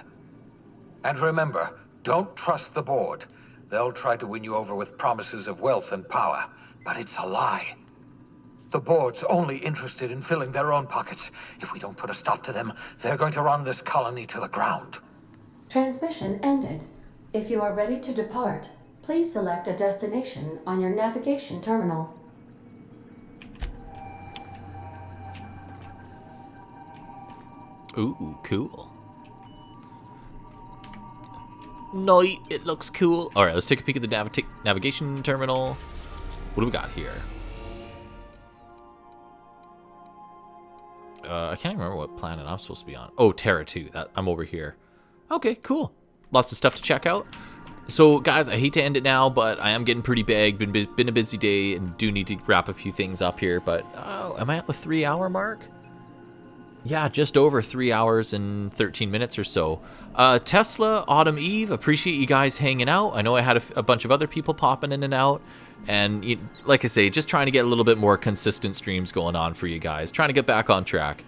And remember, don't trust the board. They'll try to win you over with promises of wealth and power, but it's a lie. The board's only interested in filling their own pockets. If we don't put a stop to them, they're going to run this colony to the ground. Transmission ended. If you are ready to depart, please select a destination on your navigation terminal. Ooh, cool. Night, it looks cool. All right, let's take a peek at the navigation terminal. What do we got here? I can't even remember what planet I'm supposed to be on. Oh, Terra 2. I'm over here. Okay, cool. Lots of stuff to check out. So, guys, I hate to end it now, but I am getting pretty big. Been a busy day and do need to wrap a few things up here. But, am I at the 3-hour mark? Yeah, just over 3 hours and 13 minutes or so. Tesla, Autumn Eve, appreciate you guys hanging out. I know I had a bunch of other people popping in and out. And like I say, just trying to get a little bit more consistent streams going on for you guys. Trying to get back on track.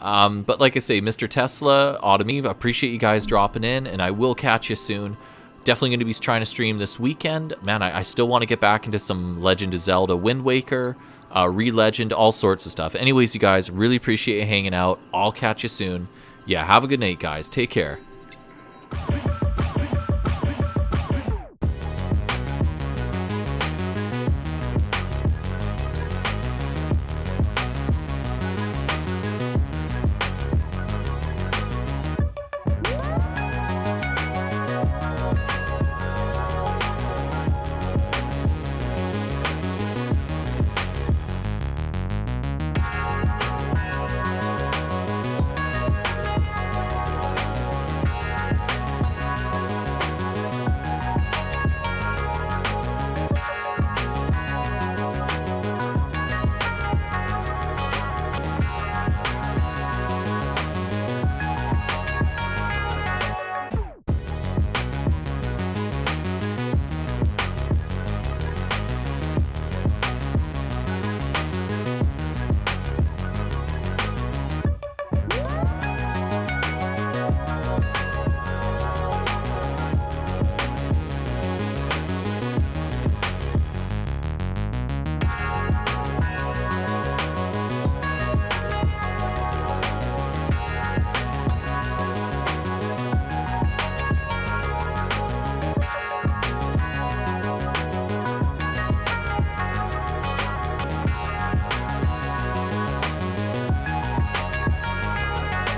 But like I say, Mr. Tesla, Autumn Eve, appreciate you guys dropping in. And I will catch you soon. Definitely going to be trying to stream this weekend. Man, I still want to get back into some Legend of Zelda Wind Waker. Re-Legend, all sorts of stuff. Anyways, you guys, really appreciate you hanging out. I'll catch you soon. Yeah, have a good night, guys. Take care.